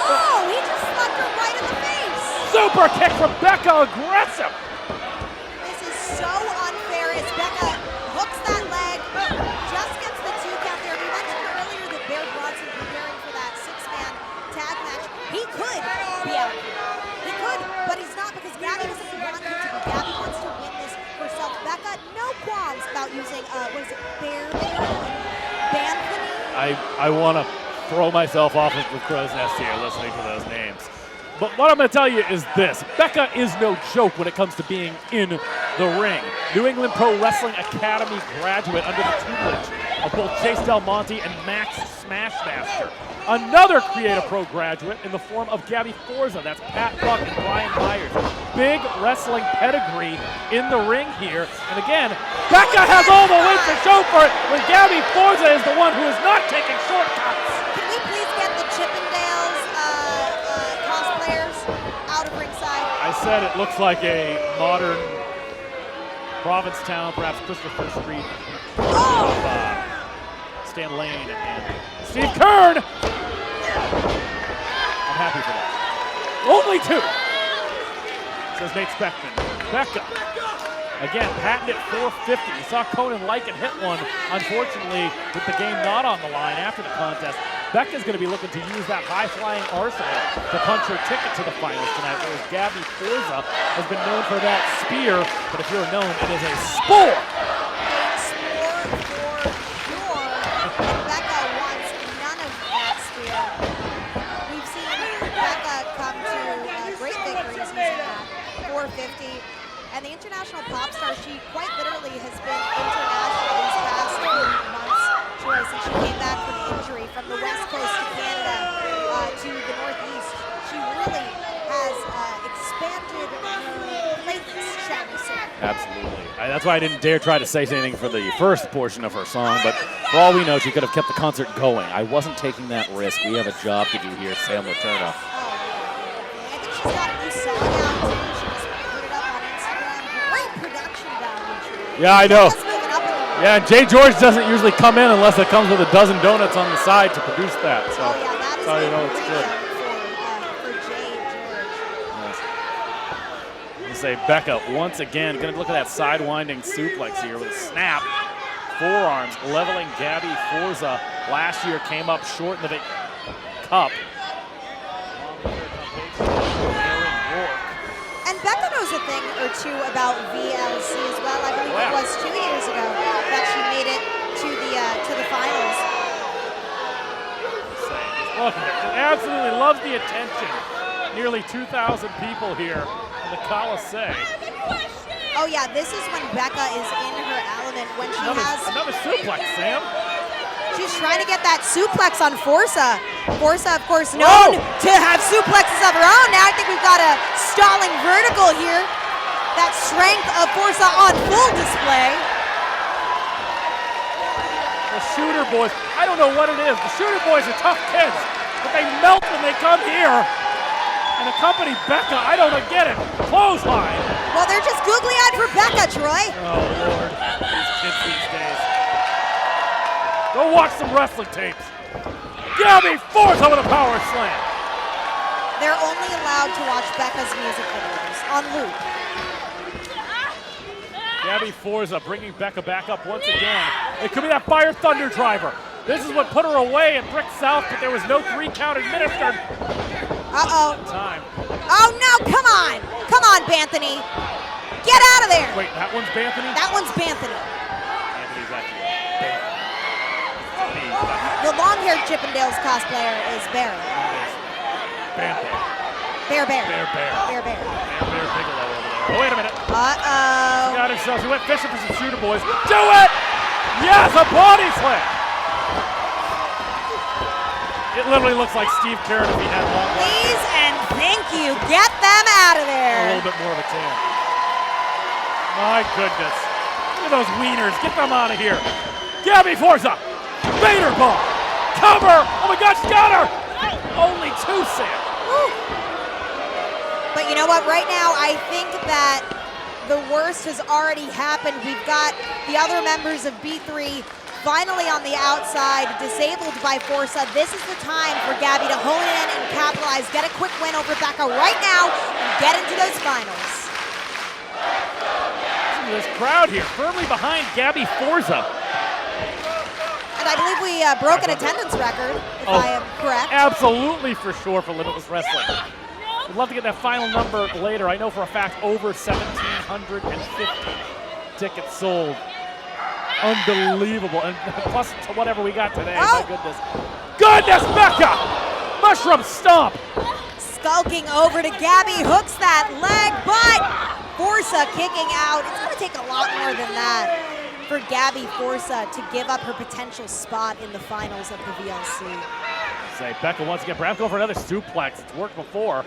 Oh, he just slugged her right in the face. Super kick from Becca, aggressive. This is so unfair as Becca hooks that leg, just gets the 2 count there. We mentioned earlier that Bronson preparing for that 6-man tag match. He could be out here. He could, but he's not because Gabby doesn't want him to be. Gabby wants to win this herself. Becca, no qualms about using, what is it, Banthony? I want to throw myself off of the crow's nest here listening to those names. But what I'm going to tell you is this. Becca is no joke when it comes to being in the ring. New England Pro Wrestling Academy graduate under the tutelage of both Chase Del Monte and Max Smashmaster. Another Creative Pro graduate in the form of Gabby Forza. That's Pat Buck and Brian Myers. Big wrestling pedigree in the ring here. And again, Becca has all the weight to show for it when Gabby Forza is the one who is not taking shortcuts. Can we please get the Chippendales cosplayers out of ringside? I said it looks like a modern Provincetown, perhaps Christopher Street, of Stan Lane and Steve Kern. I'm happy for that. Only 2, says Nate Speckman. Becca, again, patented 450. You saw Conan Lycan hit one, unfortunately, with the game not on the line after the contest. Becca's going to be looking to use that high-flying arsenal to punch her ticket to the finals tonight, whereas Gabby Forza has been known for that spear, but if you're known, it is a spore. Spore for sure. Becca wants none of that spear. We've seen Becca come to great victories using that 450. And the international pop star, she quite literally has been international these past few months, Troy, since she came back from injury from the West Coast to Canada to the Northeast. She really has expanded her playlists, shall we say. Absolutely. That's why I didn't dare try to say anything for the first portion of her song, but for all we know, she could have kept the concert going. I wasn't taking that risk. We have a job to do here, Sam Laterna. Oh, I think she's got a new song out, too. She just put it up on Instagram. Great production value, Troy. Yeah, I know. Let's move it up a little. Yeah, and Jay George doesn't usually come in unless it comes with a dozen donuts on the side to produce that. So Oh, yeah, that is how the you know it's good. for Jay George. You say Becca once again going to look at that sidewinding suplex here with a snap, forearms leveling Gabby Forza. Last year came up short in the cup. And Becca knows a thing or two about VLC as well. I believe it was 2 years ago that she made it to the finals. Look at it. Absolutely loves the attention. Nearly 2,000 people here in the Colisée. Oh yeah, this is when Becca is in her element, when she has... Another suplex, Sam. She's trying to get that suplex on Forza. Forza, of course, known to have suplexes of her own. Now I think we've got a stalling vertical here. That strength of Forza on full display. The Shooter Boys, I don't know what it is. The Shooter Boys are tough kids, but they melt when they come here and accompany Becca. I don't get it. Clothesline. Well, they're just googly-eyed for Becca, Troy. Oh, Lord. These kids these days. Go watch some wrestling tapes. Gabby Forza with a power slam. They're only allowed to watch Becca's music videos on loop. Gabby Forza bringing Becca back up once again. It could be that Fire Thunder driver. This is what put her away at Brick South, but there was no 3 count administered. Uh-oh. Time. Oh, no, come on. Come on, Banthony. Get out of there. Wait, that one's Banthony? That one's Banthony. Anthony's actually The long-haired Chippendales cosplayer is Barry. Banthony. Bear. Bear. Bear. Bear Bigelow over there. Oh, wait a minute. Uh-oh. Got himself. He went fishing for some Shooter Boys. Do it! Yes, a body slam. It literally looks like Steve Carrot if he had long legs. Ladies little bit more of a tan. My goodness. Look at those wieners. Get them out of here. Gabby Forza. Baylor ball. Cover. Oh my God, she's got her. Only 2, Sam. Woo. But you know what? Right now, I think that the worst has already happened. We've got the other members of B3 finally on the outside, disabled by Forza. This is the time for Gabby to hone in and capitalize, get a quick win over Becca right now, and get into those finals. Listen to this crowd here, firmly behind Gabby Forza. And I believe we broke an attendance record, if I am correct. Absolutely, for sure, for Limitless Wrestling. We'd love to get that final number later. I know for a fact over 1,750 tickets sold. Unbelievable. And plus to whatever we got today. Oh. My goodness. Goodness, Becca! Mushroom stomp! Skulking over to Gabby, hooks that leg, but Forza kicking out. It's going to take a lot more than that for Gabby Forza to give up her potential spot in the finals of the VLC. Say Becca once again, perhaps go for another suplex. It's worked before.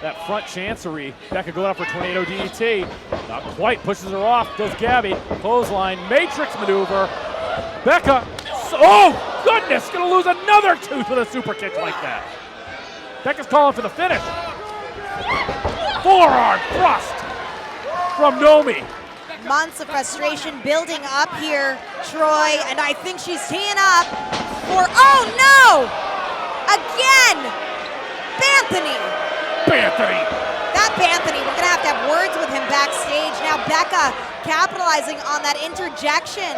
That front chancery. Becca going up for tornado DDT. Not quite, pushes her off. Goes Gabby. Clothesline, matrix maneuver. Becca, oh goodness, gonna lose another tooth with a super kick like that. Becca's calling for the finish. Forearm thrust from Nomi. Months of frustration building up here, Troy, and I think she's teeing up for, oh no! Again! Banthony! That Banthony, we're gonna have words with him backstage. Now Becca capitalizing on that interjection.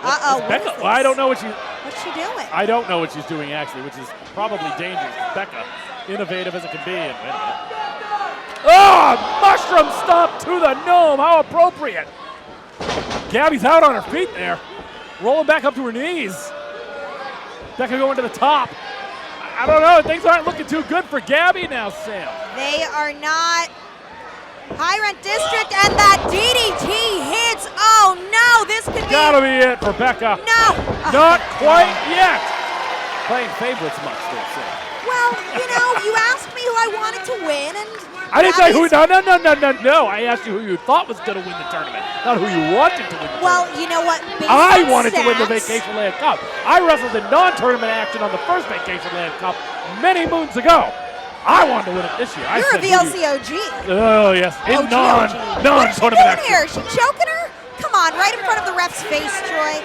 Uh-oh, what is this? I don't know what What's she doing? I don't know what she's doing actually, which is probably dangerous. Becca, innovative as it can be. Mushroom stomp to the gnome, how appropriate. Gabby's out on her feet there, rolling back up to her knees. Becca going to the top. I don't know, things aren't looking too good for Gabby now, Sam. They are not. High Rent District, and that DDT hits. Oh no, this could be. Gotta be it for Becca. No. Not quite yet. Playing favorites much there, Sam. Well, you asked me who I wanted to win, and I didn't say who. No. I asked you who you thought was going to win the tournament, not who you wanted to win the tournament. Well, you know what? I wanted to win the Vacationland Cup. I wrestled in non-tournament action on the first Vacationland Cup many moons ago. I wanted to win it this year. You're a VLC OG. Oh, yes. In non-tournament action. Here? Is she choking her? Come on, right in front of the ref's face, Troy.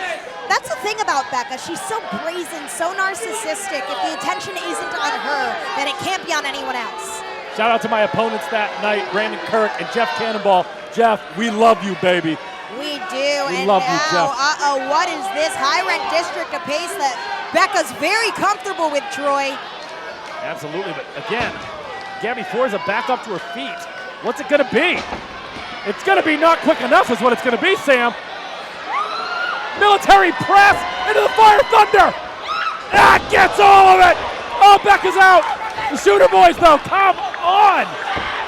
That's the thing about Becca. She's so brazen, so narcissistic. If the attention isn't on her, then it can't be on anyone else. Shout out to my opponents that night, Brandon Kirk and Jeff Cannonball. Jeff, we love you, baby. We do. We and love now, you, Jeff. what is this? High Rent District, a pace that Becca's very comfortable with, Troy. Absolutely, but again, Gabby Forza back up to her feet. What's it gonna be? It's gonna be not quick enough is what it's gonna be, Sam. Military press into the Fire Thunder. That gets all of it. Oh, Becca's out. The Shooter Boys, though, come on.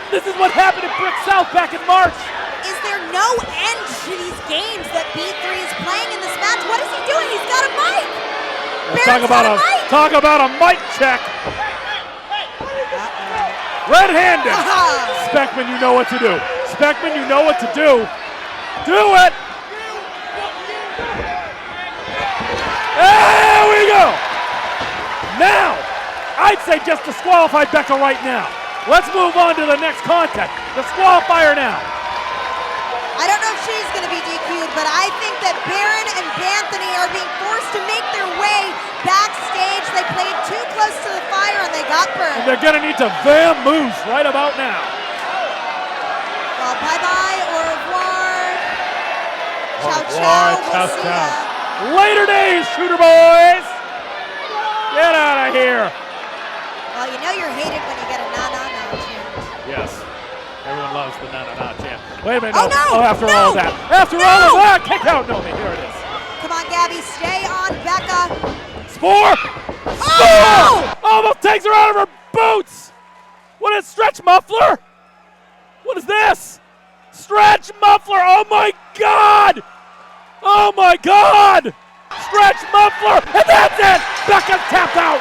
This is what happened in Brick South back in March. Is there no end to these games that B3 is playing in this match? What is he doing? He's got a mic. Talk about a mic check. Red-handed. Speckman, you know what to do. Speckman, you know what to do. Do it. There we go. Now, I'd say just disqualify Becca right now. Let's move on to the next contest. Disqualify her now. I don't know if she's going to be DQ'd, but I think that Baron and Banthony are being forced to make their way backstage. They played too close to the fire and they got burned. And they're going to need to vamoose right about now. Well, bye-bye, au revoir. Ciao, ciao. We'll see ya. Later days, Shooter Boys. Get out of here. Well, you know you're hated when you get a na-na-na chant. Yes. Everyone loves the na-na-na chant. Wait a minute. Oh, no. After all of that. After all of that. Kick out. No, here it is. Come on, Gabby. Stay on Becca. Spore. Oh! Almost takes her out of her boots. What is stretch muffler? What is this? Stretch muffler. Oh, my God. Oh, my God. Stretch muffler. And that's it. Becca's tapped out.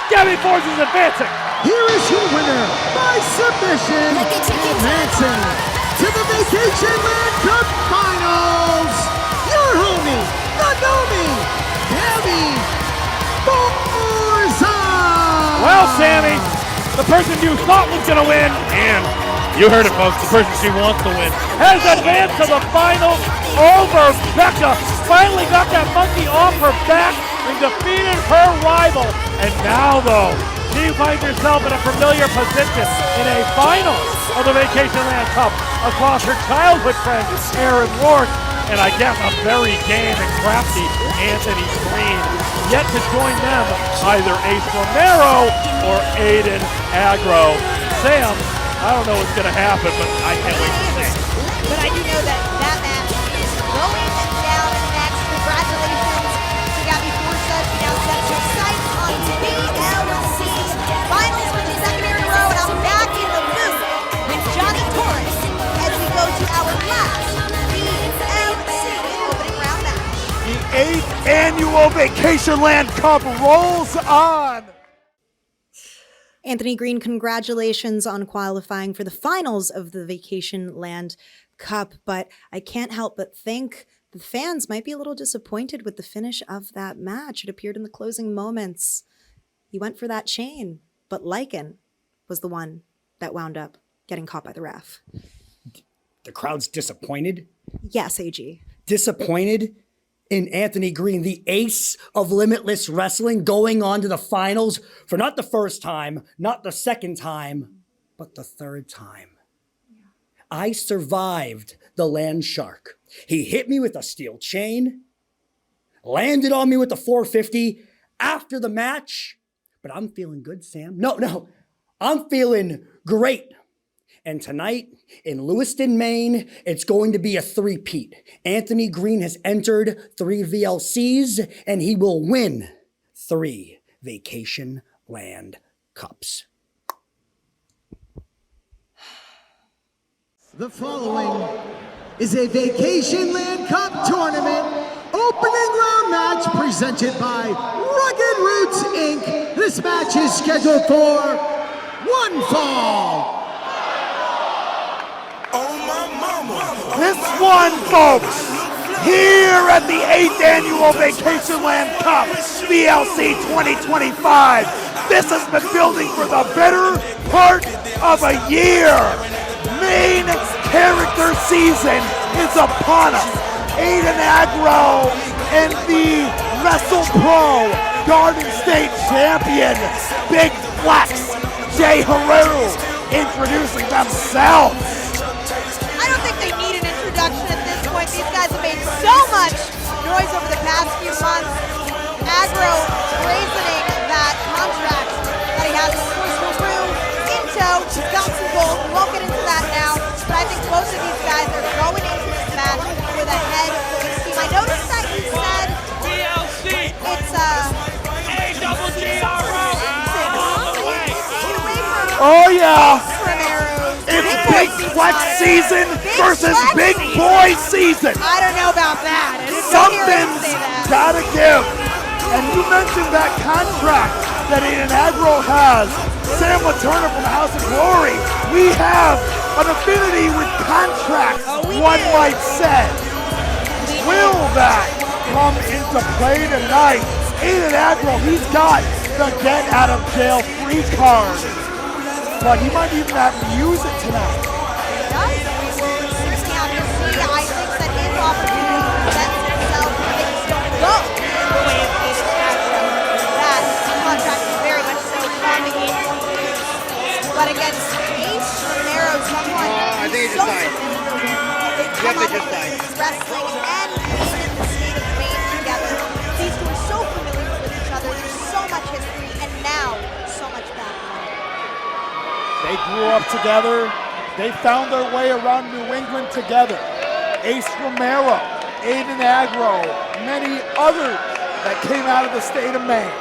Gabby Forza is advancing. here is your winner by submission, advancing to the Vacationland Cup Finals, your homie, the Nomi, Gabby Forza! Well, Sammy, the person you thought was going to win, and you heard it, folks, the person she wants to win, has advanced to the finals over Becca. Finally got that monkey off her back and defeated her rival. And now, though, she finds herself in a familiar position in a final of the Vacationland Cup across her childhood friend, Rourke, and I guess a very game and crafty Anthony Greene. Yet to join them, either Ace Romero or Aiden Aggro. Sam, I don't know what's going to happen, but I can't wait to see. But I do know that that match is going down next. Congratulations to Gabby Forza. She now sets her sights on BLC finals for the second year in a row, and I'm back in the booth with Johnny Torres as we go to our last BLC opening round match. The 8th annual Vacationland Cup rolls on. Anthony Greene, congratulations on qualifying for the finals of the Vacationland Cup, but I can't help but think the fans might be a little disappointed with the finish of that match. It appeared in the closing moments. You went for that chain, but Lycan was the one that wound up getting caught by the ref. The crowd's disappointed? Yes, AG. Disappointed in Anthony Greene, the ace of Limitless Wrestling, going on to the finals for not the first time, not the second time, but the third time. I survived the land shark. He hit me with a steel chain, landed on me with the 450 after the match, but I'm feeling good, Sam. No, I'm feeling great. And tonight in Lewiston, Maine, it's going to be a three-peat. Anthony Greene has entered 3 VLCs, and he will win 3 Vacationland Cups. The following is a Vacationland Cup Tournament opening round match presented by Rugged Roots, Inc. This match is scheduled for 1 fall. This one, folks, here at the 8th annual Vacationland Cup, VLC 2025. This has been building for the better part of a year. Main character season is upon us. Aiden Aggro and the Wrestle Pro Garden State champion, Big Flex, J-Heru, introducing themselves. I don't think they need an introduction at this point. These guys have made so much noise over the past few months. Aggro brazening that contract that he has with Heru in tow. He's got some gold. We won't get into that now, but I think both of these guys are going into this match for the head of the team. I noticed that you said DLC. it's Oh yeah, Romero. it's Big Flex season versus Big Boy season. I don't know about that. I didn't hear him Something's say that. gotta give. And you mentioned that contract that Aiden Aggro has. Sam Turner from House of Glory. We have an affinity with contracts, one might say. Will that come into play tonight? Aiden Aggro, he's got the get out of jail free card. But he might even have to use it tonight. I think that his opportunity presents itself if things don't go the way of Aiden Aggro. That contract is very much so on the game. But against Ace Romero, someone who's so familiar, they come up with wrestling and being in the state of Maine together. These two are so familiar with each other. There's so much history, and now so much background. They grew up together. They found their way around New England together. Ace Romero, Aiden Aggro, many others that came out of the state of Maine.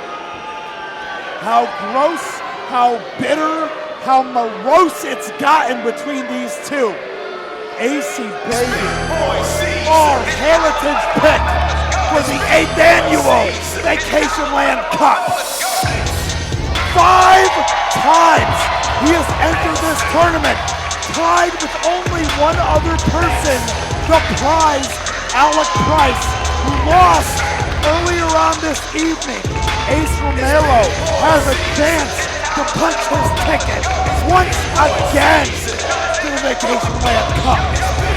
How gross, how bitter, how morose it's gotten between these two. AC baby, our heritage pick for the 8th annual Vacationland Cup. 5 times he has entered this tournament, tied with only one other person, the prize, Alec Price, who lost earlier on this evening. Ace Romero has a chance to punch his ticket once again to the Vacationland Cup.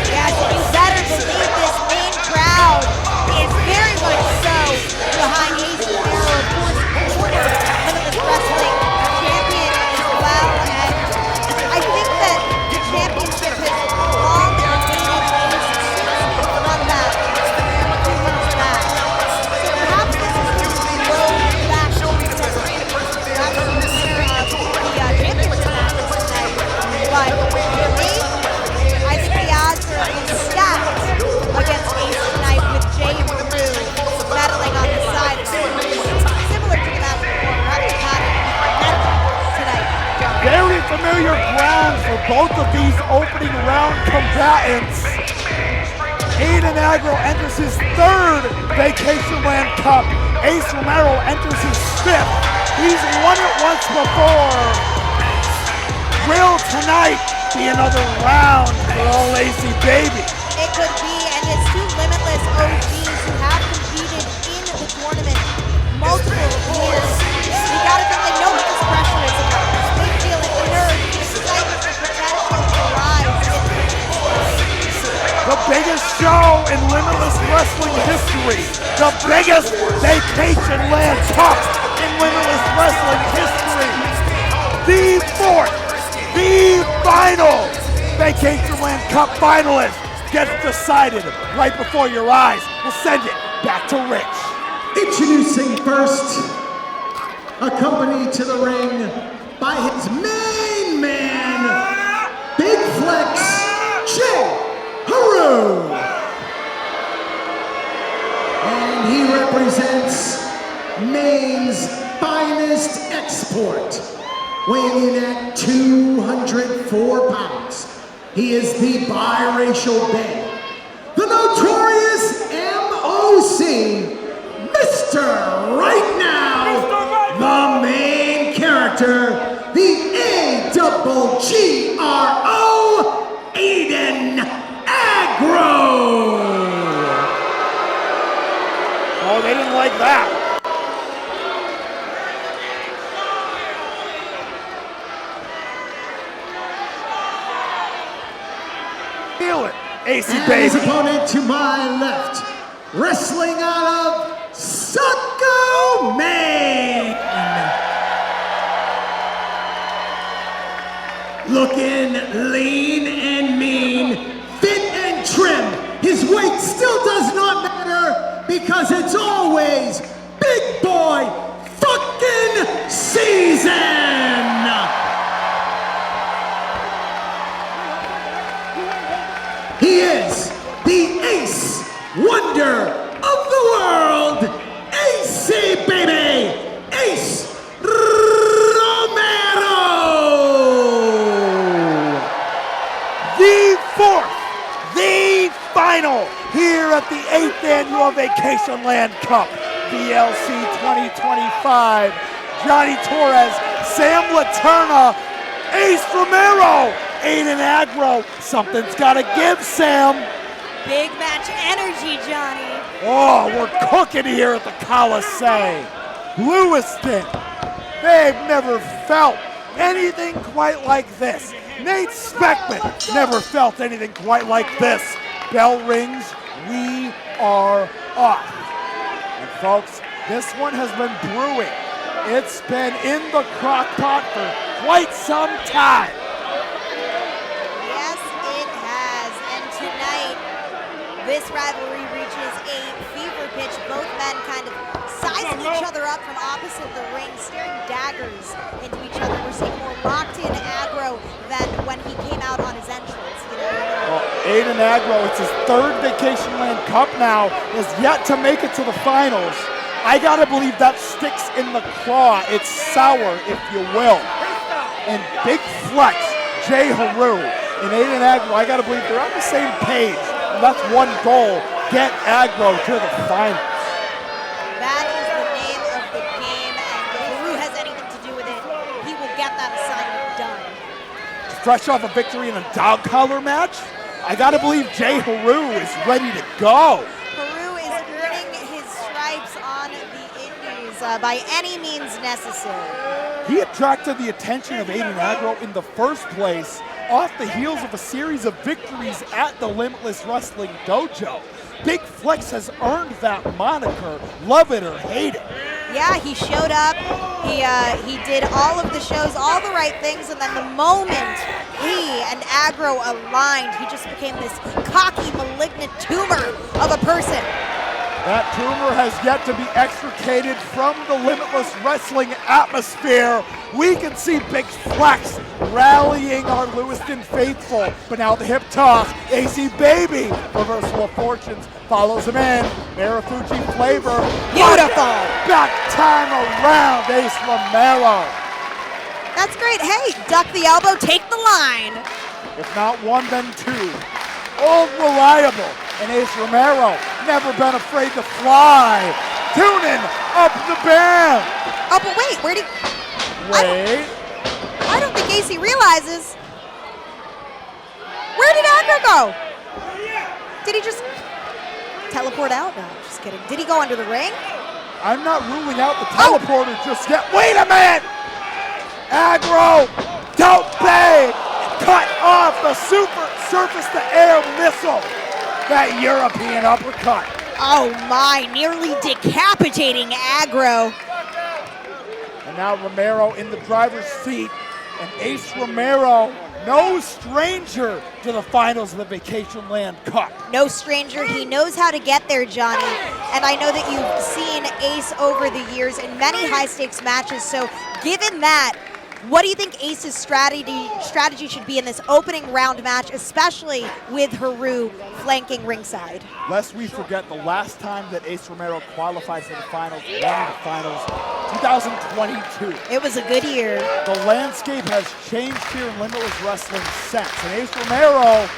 Yes, and you better believe this Maine crowd is very much so behind Ace Romero, of course, former Limitless Wrestling champion as well. And I think that the championship has long evaded Ace since he won that 2 months back. So perhaps this is his road back to the championship matches tonight. But for me, I think the odds are stacked against Ace tonight with J-Heru battling on the side. Similar to the match before, perhaps the pattern tonight. Very familiar ground for both of these opening round combatants. Aiden Aggro enters his 3rd Vacationland Cup. Ace Romero enters his 5th. He's won it once before. Will tonight be another round for old AC Baby? It could be, and his 2 Limitless OGs who have competed in the tournament multiple years. You gotta think they know what this pressure is about. They feel it, the nerve, the excitement, the potential to rise. The biggest show in Limitless Wrestling history. The biggest Vacationland Cup in Limitless Wrestling history. The 4th, the final Vacationland Cup finalist gets decided right before your eyes. We'll send it back to Rich. Introducing first, accompanied to the ring by his main man, Big Flex J-Heru. And he represents Maine's finest export, weighing in at 204 pounds. He is the biracial Bay, the notorious MOC, Mr. Right Now, the main character, the AGGRO, Aiden Aggro. Oh, they didn't like that. Feel it, AC And Baby. his opponent to my left, wrestling out of Saco, Maine. Looking lean and mean, fit and trim. His weight still does not matter because it's always big boy fucking season. He is the Ace Wonder of the world, AC Baby, Ace Romero. The 4th, the final here at the 8th annual Vacationland Cup, VLC 2025. Johnny Torres, Sam Laterna, Ace Romero, Aiden Aggro. Something's gotta give, Sam. Big match energy, Johnny. Oh, we're cooking here at the Colisée. Lewiston, they've never felt anything quite like this. Nate Speckman never felt anything quite like this. Bell rings, we are off. And folks, this one has been brewing. It's been in the crock pot for quite some time. Yes, it has. And tonight, this rivalry reaches a fever pitch. Both men kind of sizing each other up from opposite the ring, staring daggers into each other. We're seeing more locked-in aggro than when he came out on his entrance. Well, Aiden Aggro, it's his 3rd Vacationland Cup now, is yet to make it to the finals. I gotta believe that sticks in the claw. It's sour, if you will. And Big Flex, J-Heru, and Aiden Aggro, I gotta believe they're on the same page. And that's one goal, get Aggro to the finals. That is the name of the game, and if Heru has anything to do with it, he will get that assignment done. Fresh off a victory in a dog collar match, I gotta believe J-Heru is ready to go. Heru is earning his stripes on the Indies by any means necessary. He attracted the attention of Aiden Aggro in the first place off the heels of a series of victories at the Limitless Wrestling Dojo. Big Flex has earned that moniker, love it or hate it. Yeah, he showed up. He did all of the shows, all the right things, and then the moment he and Aggro aligned, he just became this cocky, malignant tumor of a person. That tumor has yet to be extricated from the Limitless Wrestling atmosphere. We can see Big Flex rallying our Lewiston faithful, but now the hip toss, AC Baby, reversal of fortunes, follows him in. Marafuji flavor. Beautiful. Back time around, Ace Romero. That's great. Hey, duck the elbow, take the line. If not one, then two. Old reliable. And Ace Romero, never been afraid to fly. Tuning up the band. Oh, but wait, where'd he... Wait. I don't think AC realizes. Where did Aggro go? Did he just teleport out? No, just kidding. Did he go under the ring? I'm not ruling out the teleporter just yet. Wait a minute! Aggro, don't bang! Cut off the super surface-to-air missile. That European uppercut. Oh my, nearly decapitating Aggro. And now Romero in the driver's seat. And Ace Romero, no stranger to the finals of the Vacationland Cup. No stranger, he knows how to get there, Johnny. And I know that you've seen Ace over the years in many high-stakes matches, so given that, what do you think Ace's strategy should be in this opening round match, especially with Heru flanking ringside? Lest we forget, the last time that Ace Romero qualified for the finals, won the finals, 2022. It was a good year. The landscape has changed here in Limitless Wrestling since. And Ace Romero,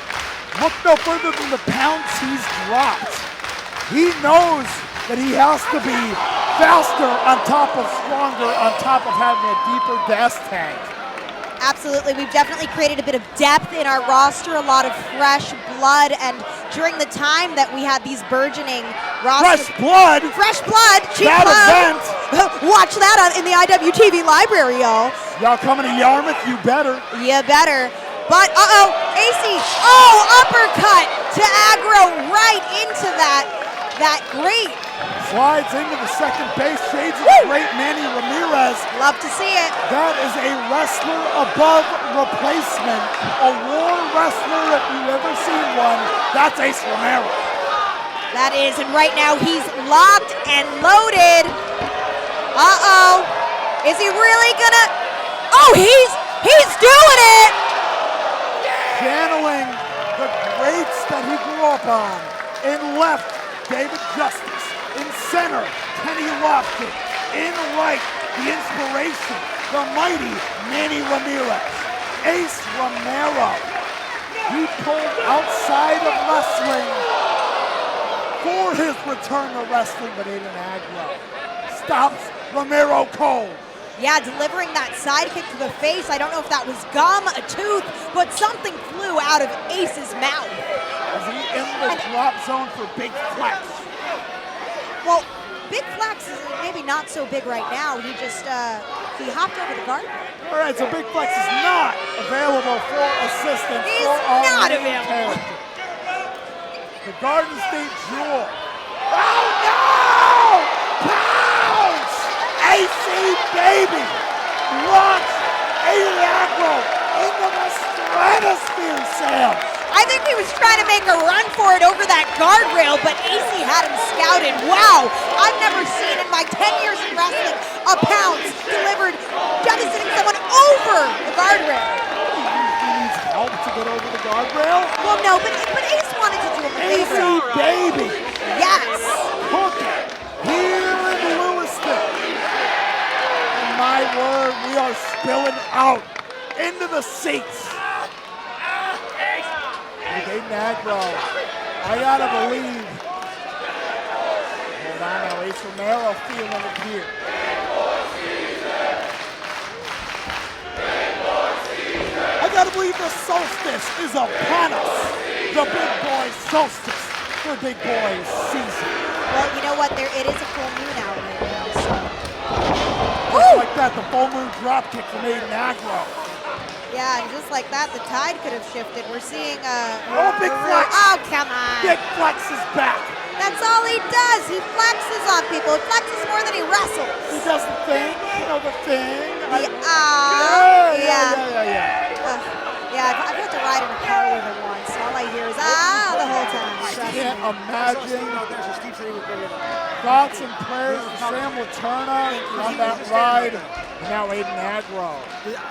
look no further than the pounds he's dropped. He knows that he has to be faster on top of stronger, on top of having a deeper gas tank. Absolutely, we've definitely created a bit of depth in our roster, a lot of fresh blood, and during the time that we had these burgeoning rosters. Fresh blood, cheap that blood. Event. Watch that in the IWTV library, y'all. Y'all coming to Yarmouth? You better. You better. But, AC, uppercut to Aggro right into that great. Slides into the second base, shades of great Manny Ramirez. Love to see it. That is a wrestler above replacement. A war wrestler, if you've ever seen one, that's Ace Romero. That is, and right now he's locked and loaded. Is he really gonna? Oh, he's doing it! Channeling the greats that he grew up on. In left, David Justice. In center, Kenny Lofton. In right, the inspiration, the mighty Manny Ramirez. Ace Romero. He pulled outside of wrestling for his return to wrestling, but Aiden Aggro stops Romero cold. Yeah, delivering that side kick to the face. I don't know if that was gum, a tooth, but something flew out of Ace's mouth. Is he in the drop zone for Big Flex? Well, Big Flex is maybe not so big right now. He just, he hopped over the guard. All right, so Big Flex is not available for assistance. He's for our not main available. character. The Garden State Jewel. Oh no! Pounce! AC Baby! Launch Aiden Aggro into the stratosphere, Sam! I think he was trying to make a run for it over that guardrail, but AC had him scouted. Wow, I've never seen in my 10 years in wrestling a Pounce delivered jettisoning someone over the guardrail. He needs help to get over the guardrail? Well, no, but Ace wanted to do him a AC favor. Baby! Yes. Hook here in Lewiston. And my word, we are spilling out into the seats. Aiden Aggro, I gotta believe. Hold on now, Ace Romero feeling it here. the solstice is upon us. The big boy solstice. The big boy season. Well, you know what? It is a full moon out right now, so. Just like that, the full moon drop kick from Aiden Aggro. Yeah, and just like that, the tide could have shifted. We're seeing big flex. Oh, come on. Big Flex is back. That's all he does. He flexes on people. He flexes more than he wrestles. He does the thing, you know, the thing. Yeah. Yeah. I've had to ride in a car with him once. All I hear is the whole time. I can't imagine. Thoughts and prayers for Sam Laterna on that ride. And now Aiden Aggro.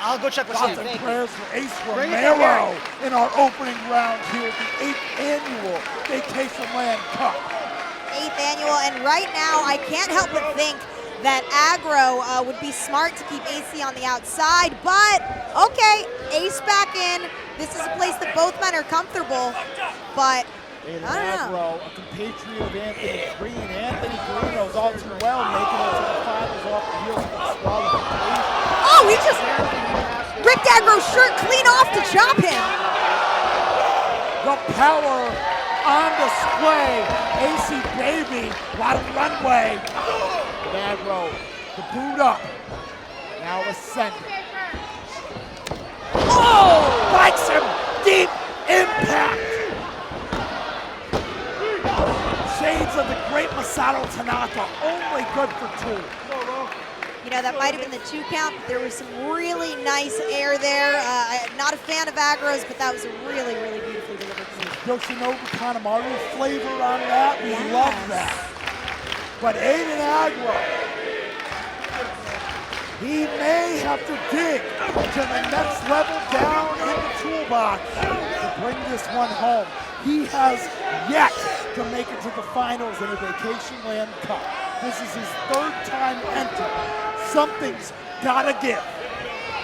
I'll go check for Thoughts and prayers for Ace Romero in our opening round here at the 8th annual Vacationland Cup. 8th annual, and right now I can't help but think that Aggro would be smart to keep AC on the outside, but okay, Ace back in. This is a place that both men are comfortable, but Aiden I don't know. Aggro, a compatriot of Anthony Greene. Anthony Greene knows all too well, making it to the finals off the heels of disqualification. Oh, he just ripped Aggro's shirt clean off to chop him. The power on display. AC Baby, lot of runway. Aggro, the boot up. Now ascending. Oh! Bites him! Deep impact! Shades of the great Masato Tanaka, only good for 2. You know, that might have been the 2 count, but there was some really nice air there. I'm not a fan of Aggro's, but that was a really, really beautifully delivered move. Yoshinobu Kanemaru flavor on that. We love that. But Aiden Aggro, he may have to dig to the next level down in the toolbox to bring this one home. He has yet to make it to the finals in a Vacationland Cup. This is his 3rd time entering. Something's gotta give.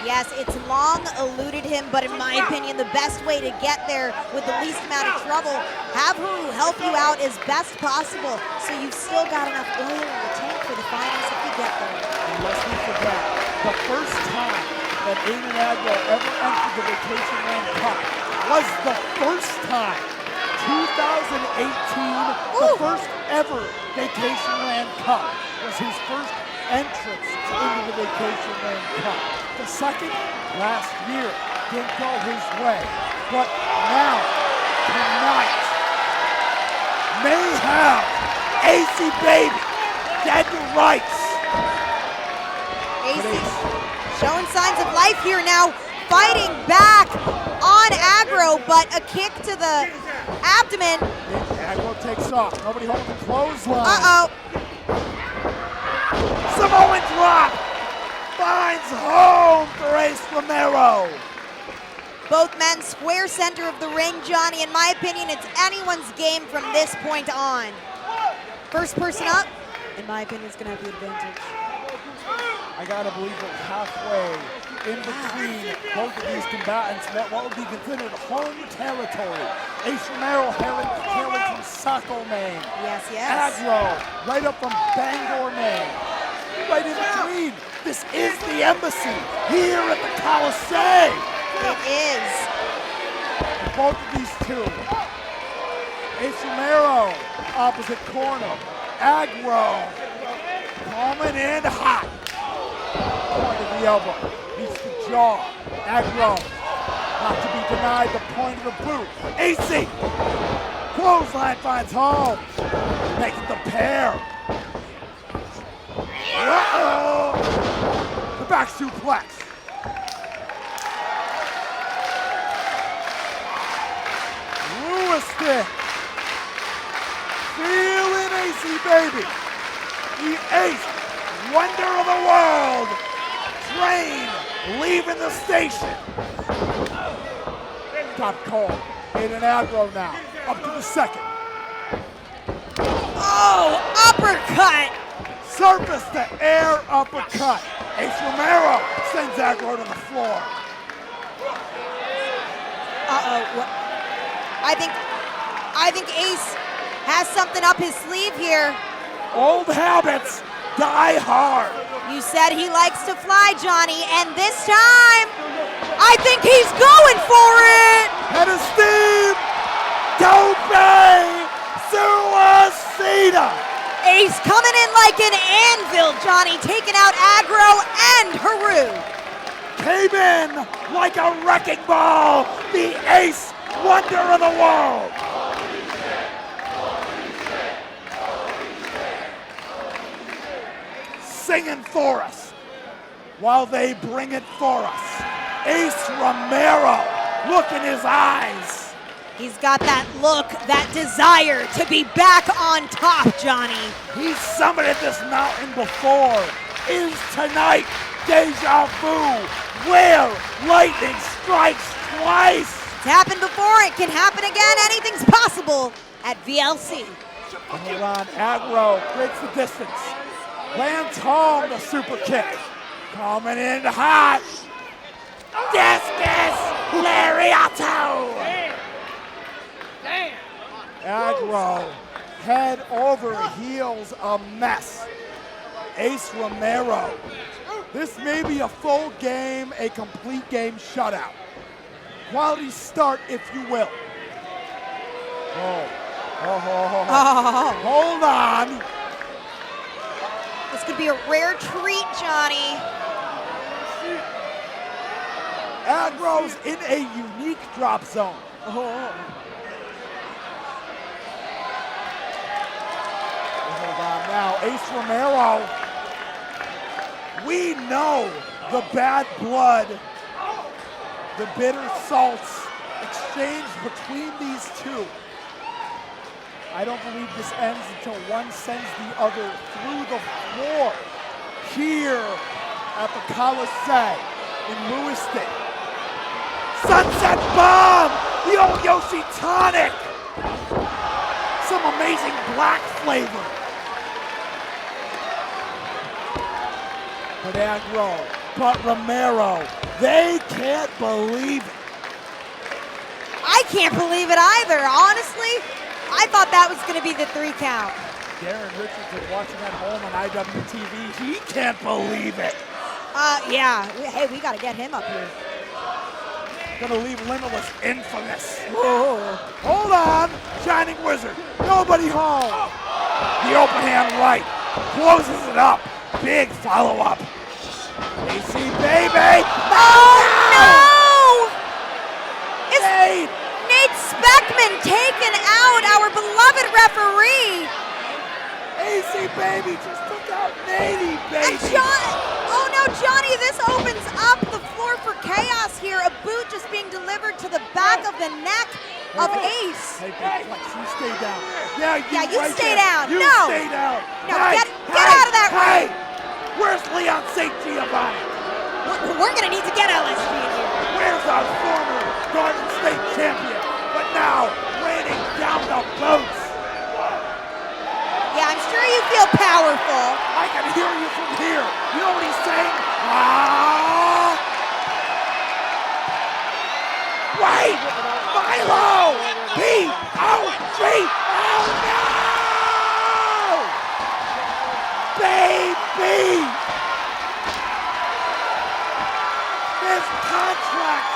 Yes, it's long eluded him, but in my opinion, the best way to get there with the least amount of trouble, have Heru help you out as best possible, so you've still got enough oil in the tank for the finals if you get there. And lest we forget, the first time that Aiden Aggro ever entered the Vacationland Cup was the first time. 2018, the first ever Vacationland Cup was his first entrance into the Vacationland Cup. The second, last year, didn't go his way. But now, tonight, may have AC Baby dead to rights. AC showing signs of life here now, fighting back on Aggro, but a kick to the abdomen. Aggro takes off. Nobody holding the clothesline. Uh-oh. Samoan drop finds home for Ace Romero. Both men square center of the ring, Johnny. In my opinion, it's anyone's game from this point on. First person up, in my opinion, is going to have the advantage. I gotta believe we're halfway in between both of these combatants. What would be considered home territory? Ace Romero hailing from Saco, Maine. Yes. Aggro, right up from Bangor, Maine. Right in between. This is the embassy here at the Colisée. It is. And both of these two. Ace Romero, opposite corner. Aggro, coming in hot. Point of the elbow, meets the jaw. Aggro, not to be denied the point of the boot. AC, clothesline finds home. Making the pair. Uh-oh. The back suplex. Lewiston. Feeling AC, baby. The ace, wonder of the world. Train leaving the station. Top call. Aiden Aggro now. Up to the second. Oh, uppercut. Surface to air uppercut. Ace Romero sends Aggro to the floor. Uh-oh. I think Ace has something up his sleeve here. Old habits die hard. You said he likes to fly, Johnny, and this time, I think he's going for like an anvil, Johnny, taking out Aggro and Heru. Came in like a wrecking ball, the ace wonder of the world. Singing for us while they bring it for us. Ace Romero, look in his eyes. He's got that look, that desire to be back on top, Johnny. He's summited this mountain before. Is tonight deja vu, where lightning strikes twice. It's happened before, it can happen again. Anything's possible at VLC. Hold on, Aggro breaks the distance. Lands home the super kick. Coming in hot. Discus Lariato. Aggro, head over heels, a mess. Ace Romero. This may be a full game, a complete game shutout. Quality start, if you will. Hold on. This could be a rare treat, Johnny. Aggro's in a unique drop zone. Hold on now, Ace Romero. We know the bad blood, the bitter salts exchanged between these two. I don't believe this ends until one sends the other through the floor here at the Colisée in Lewiston. Sunset Bomb! The old Yoshi Tonic! Some amazing black flavor. But Aggro, but Romero, they can't believe it. I can't believe it either, honestly. I thought that was going to be the 3 count. Darren Richardson watching at home on IWTV. He can't believe it. Yeah. Hey, we got to get him up here. Gonna leave Limitless infamous. Whoa. Hold on, Shining Wizard. Nobody home. The open hand right. Closes it up. Big follow-up. AC baby. Oh, no! Is Nate. Nate Speckman taken out, our beloved referee. AC baby just took out Nate baby. Oh no, Johnny, this opens up the floor for chaos here. A boot just being delivered to the back of the neck of Ace. Hey, Big Flex, you stay down. Yeah, you right stay there. down. You No. stay down. No, Hey, get out of that hey. ring. Where's Leon St. Giovanni? We're gonna need to get LSG in here. Where's our former Garden State champion, but now raining down the boots? Yeah, I'm sure you feel powerful. I can hear you from here. You know what he's saying? Ah! Wait! Milo! P-O-G! Oh no! Baby! This contract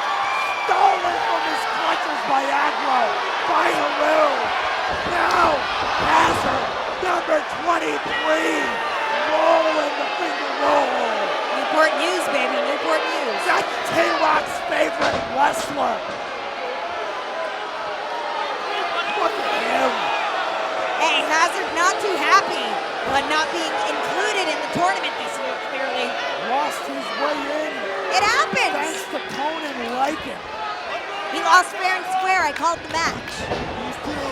stolen from his clutches by Aggro, by Heru. Now, Hazard, number 23, rolling the finger roll. Newport News, baby, Newport News. That's Tay-Rock's favorite wrestler. Look at him. Hey, Hazard not too happy, but not being included in the tournament this year, clearly. Lost his way in. It happens. Thanks to Conan Lycan. He lost fair and square. I called the match. These two.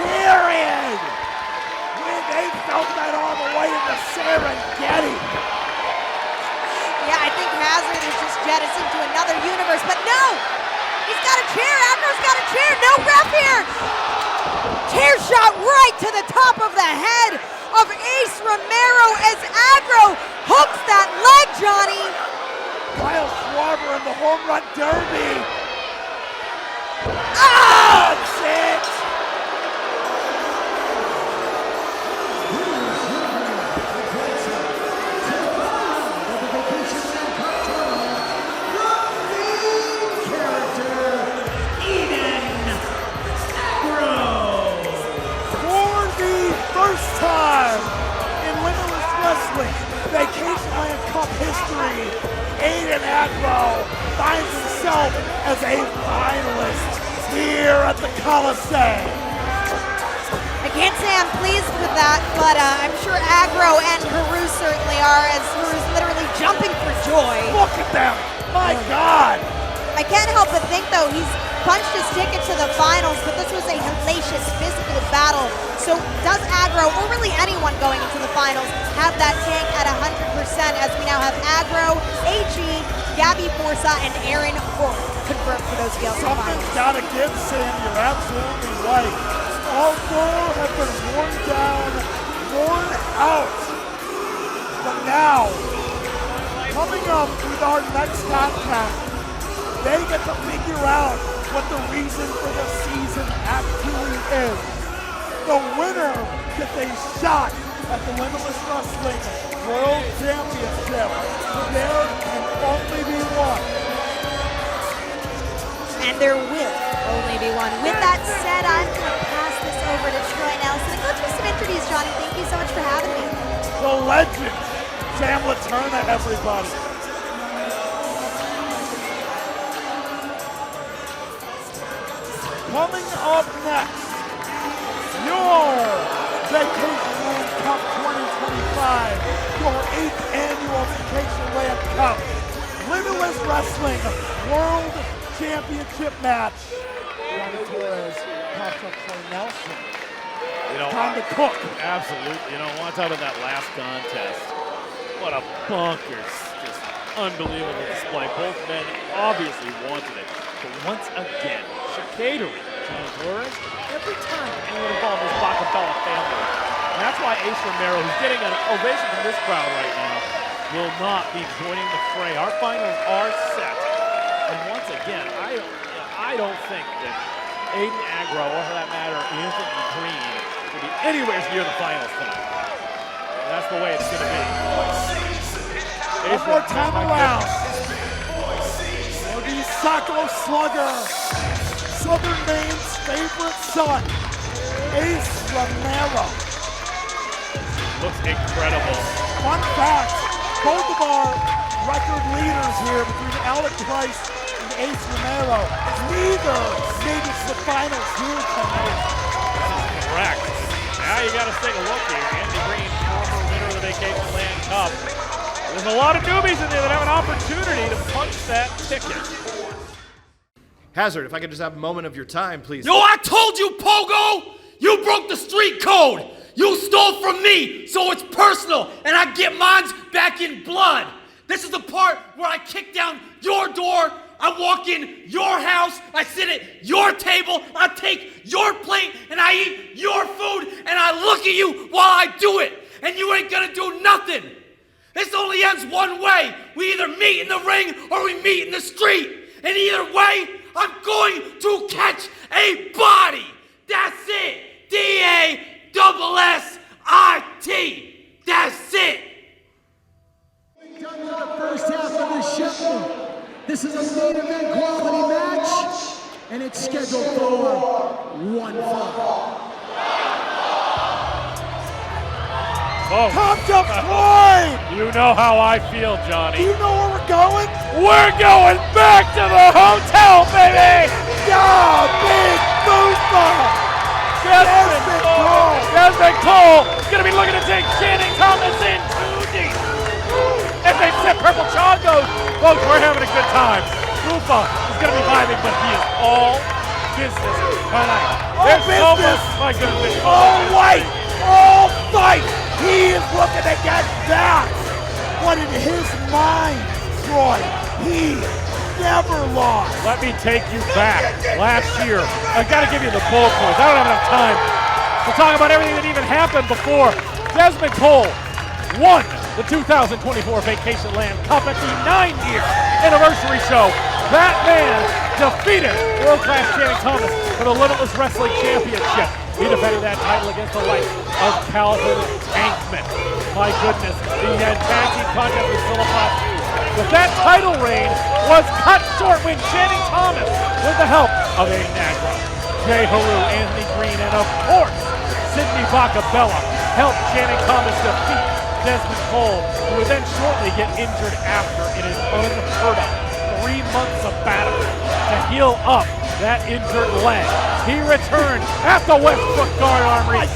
Period. When they felt that all the way in the Serengeti. Yeah, I think Hazard is just jettisoned to another universe, but no! He's got a chair. Aggro's got a chair. No ref here. Chair shot right to the top of the head of Ace Romero as Aggro hooks that leg, Johnny. Kyle Schwarber in the home run derby. Oh! That's it. For the victory, Aiden Aggro finds himself as a finalist here at the Colisée. I can't say I'm pleased with that, but I'm sure Aggro and Heru certainly are, as Heru's literally jumping for joy. Look at them! My God! I can't help but think, though, he's punched his ticket to the finals, but this was a hellacious physical battle. So does Aggro, or really anyone going into the finals, have that tank at 100%, as we now have Aggro, AG, Gabby Forza, and Aaron Rourke confirmed for those DLC finals. Something's gotta give, Sam. You're absolutely right. All four have been worn down, worn out. But now, coming up with our next contest, they get to figure out what the reason for the season actually is. The winner gets a shot at the Limitless Wrestling World Championship. There can only be one. And there will only be one. With that said, I'm going to pass this over to Troy Nelson. And go through some interviews, Johnny. Thank you so much for having me. The legend, Sam Laterna, everybody. Coming up next, your Vacationland Cup 2025, your 8th annual Vacationland Cup Limitless Wrestling World Championship match. Johnny Torres, Pastor Troy Nelson. You know, Time to cook. Absolutely. You know, want to talk about that last contest. What a bonkers, just unbelievable display. Both men obviously wanted it. But once again, chicanery, Johnny Torres, every time anyone involved in this Bakabella family. And that's why Ace Romero, who's getting an ovation from this crowd right now, will not be joining the fray. Our finals are set. And once again, I don't think that Aiden Aggro, or for that matter, Anthony Greene, will be anywhere near the finals tonight. And that's the way it's going to be. One more time around. The Saco Slugger, Southern Maine's favorite son, Ace Romero. Looks incredible. Fun fact, both of our record leaders here between Alec Price and Ace Romero, neither made it to the finals here tonight. Correct. Now you got to take a look here. Andy Greene, former winner of the Vacationland Cup. There's a lot of newbies in there that have an opportunity to punch that ticket. Hazard, if I could just have a moment of your time, please. Yo, I told you, Pogo! You broke the street code! You stole from me, so it's personal, and I get mines back in blood! This is the part where I kick down your door, I walk in your house, I sit at your table, I take your plate, and I eat your food, and I look at you while I do it! And you ain't gonna do nothing! This only ends one way! We either meet in the ring, or we meet in the street! And either way, I'm going to catch a body. That's it. D-A-S-S-I-T. That's it. Done with the first half of the show. This is a main event quality match, and it's scheduled for one fall. Oh. Pumped up Troy! You know how I feel, Johnny. Do you know where we're going? We're going back to the hotel, baby! Yeah, big Boofa! Dezmond Cole is going to be looking to take Channing Thomas in too deep. If they set Purple Chongos, folks, we're having a good time. Rufa is going to be vibing, but he is all business tonight. There's so much, my goodness. All white, all fight. He is looking to get that. What in his mind, Troy? He never lost. Let me take you back. Last year, I got to give you the bullet points. I don't have enough time to talk about everything that even happened before. Dezmond Cole won the 2024 Vacationland Cup at the 9-year anniversary show. That man defeated world-class Channing Thomas for the Limitless Wrestling Championship. He defended that title against the likes of Calvin Tankman. My goodness, he had tag team contest with Philippa. But that title reign was cut short when Channing Thomas, with the help of Aiden Aggro, J-Heru, Anthony Greene, and of course, Sidney Bakabella, helped Channing Thomas defeat Dezmond Cole, who would then shortly get injured after in an unheard of 3-month sabbatical to heal up that injured leg. He returned at the Westbrook Guard Armory in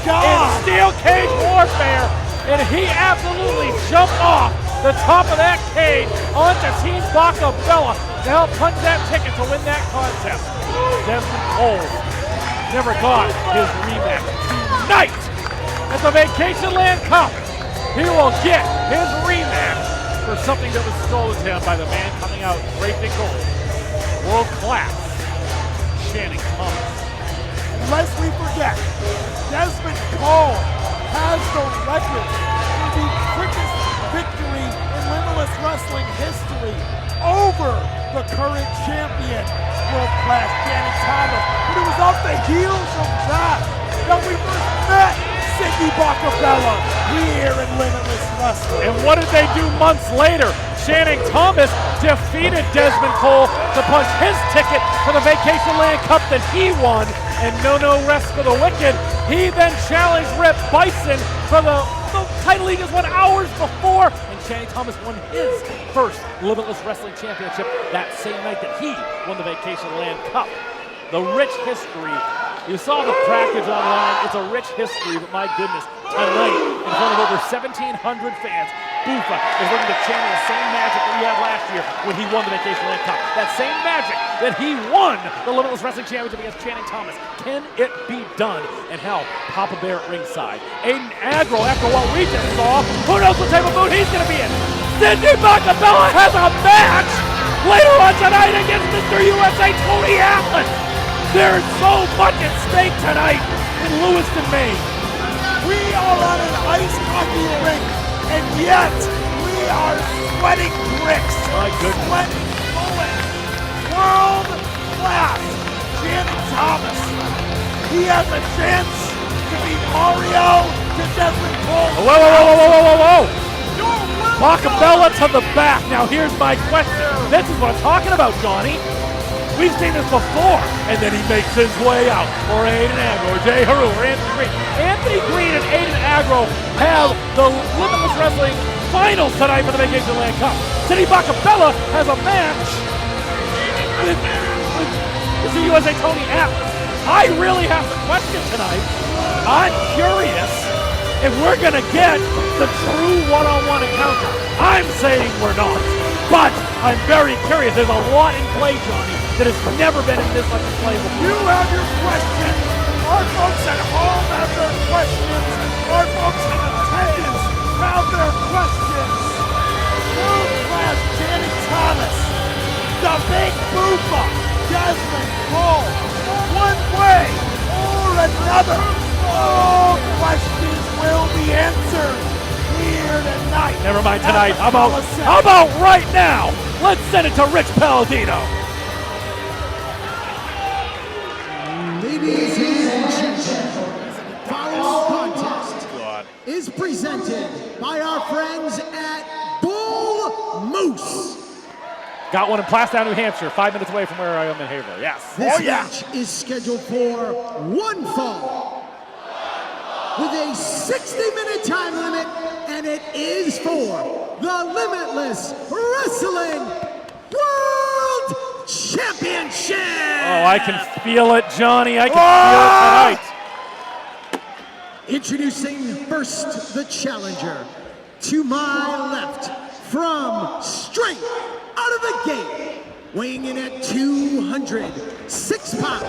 steel cage warfare, and he absolutely jumped off the top of that cage onto Team Bakabella to help punch that ticket to win that contest. Dezmond Cole never got his rematch. Tonight at the Vacationland Cup, he will get his rematch for something that was stolen to him by the man coming out draped in gold. World class, Channing Thomas. Lest we forget, Dezmond Cole has the record for the quickest victory in Limitless Wrestling history over the current champion, world class Channing Thomas. But it was off the heels of that we first met Sidney Bakabella here in Limitless Wrestling. And what did they do months later? Channing Thomas defeated Dezmond Cole to punch his ticket for the Vacationland Cup that he won, and no rest for the wicked. He then challenged Rip Bison for the title he just won hours before, and Channing Thomas won his first Limitless Wrestling Championship that same night that he won the Vacationland Cup. The rich history. You saw the package online. It's a rich history, but my goodness, tonight in front of over 1,700 fans, Bufa is looking to channel the same magic that he had last year when he won the Vacationland Cup. That same magic that he won the Limitless Wrestling Championship against Channing Thomas. Can it be done? And hell, Papa Bear at ringside. Aiden Aggro, after what we just saw, who knows what type of mood he's going to be in. Sidney Bakabella has a match later on tonight against Mr. USA Tony Atlas. There's so much at stake tonight in Lewiston, Maine. We are on an ice hockey rink, and yet we are sweating bricks. My goodness. Sweating bullets. World class Channing Thomas. He has a chance to beat Mario to Dezmond Cole. Whoa. Bakabella to the back. Now here's my question. This is what I'm talking about, Johnny. We've seen this before, and then he makes his way out, or Aiden Aggro, or J-Heru, or Anthony Greene. Anthony Greene and Aiden Aggro have the Limitless Wrestling Finals tonight for the Vacationland Cup. Sidney Bakabella has a match with Mr. USA Tony Atlas. I really have to question tonight. I'm curious if we're going to get the true one-on-one encounter. I'm saying we're not, but I'm very curious. There's a lot in play, Johnny, that has never been in this much play before. You have your questions. Our folks at home have their questions. Our folks in attendance have their questions. World-class Channing Thomas, the Big Bufa, Dezmond Cole, one way or another, all questions will be answered here tonight. Never mind tonight. How about right now? Let's send it to Rich Palladino. Ladies and gentlemen, the following contest is presented by our friends at Bull Moose. Got one in Plastown, New Hampshire, 5 minutes away from where I am in Haverhill. Yes. This match is scheduled for one fall with a 60-minute time limit, and it is for the Limitless Wrestling World Championship! Oh, I can feel it, Johnny. I can feel it tonight. Introducing first the challenger. To my left, from straight out of the gate, weighing in at 206 pounds,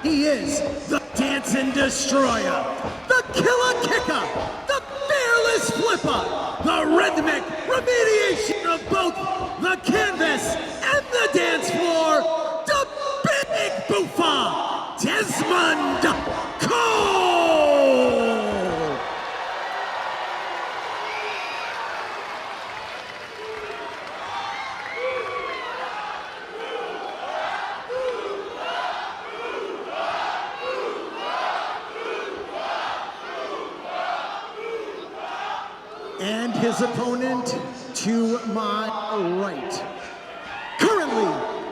he is the Dancing Destroyer, the Killer Kicker, the Fearless Flipper, the Rhythmic Remediation of both the canvas and the dance floor, the Big Bufa, Dezmond Cole! And his opponent to my right. Currently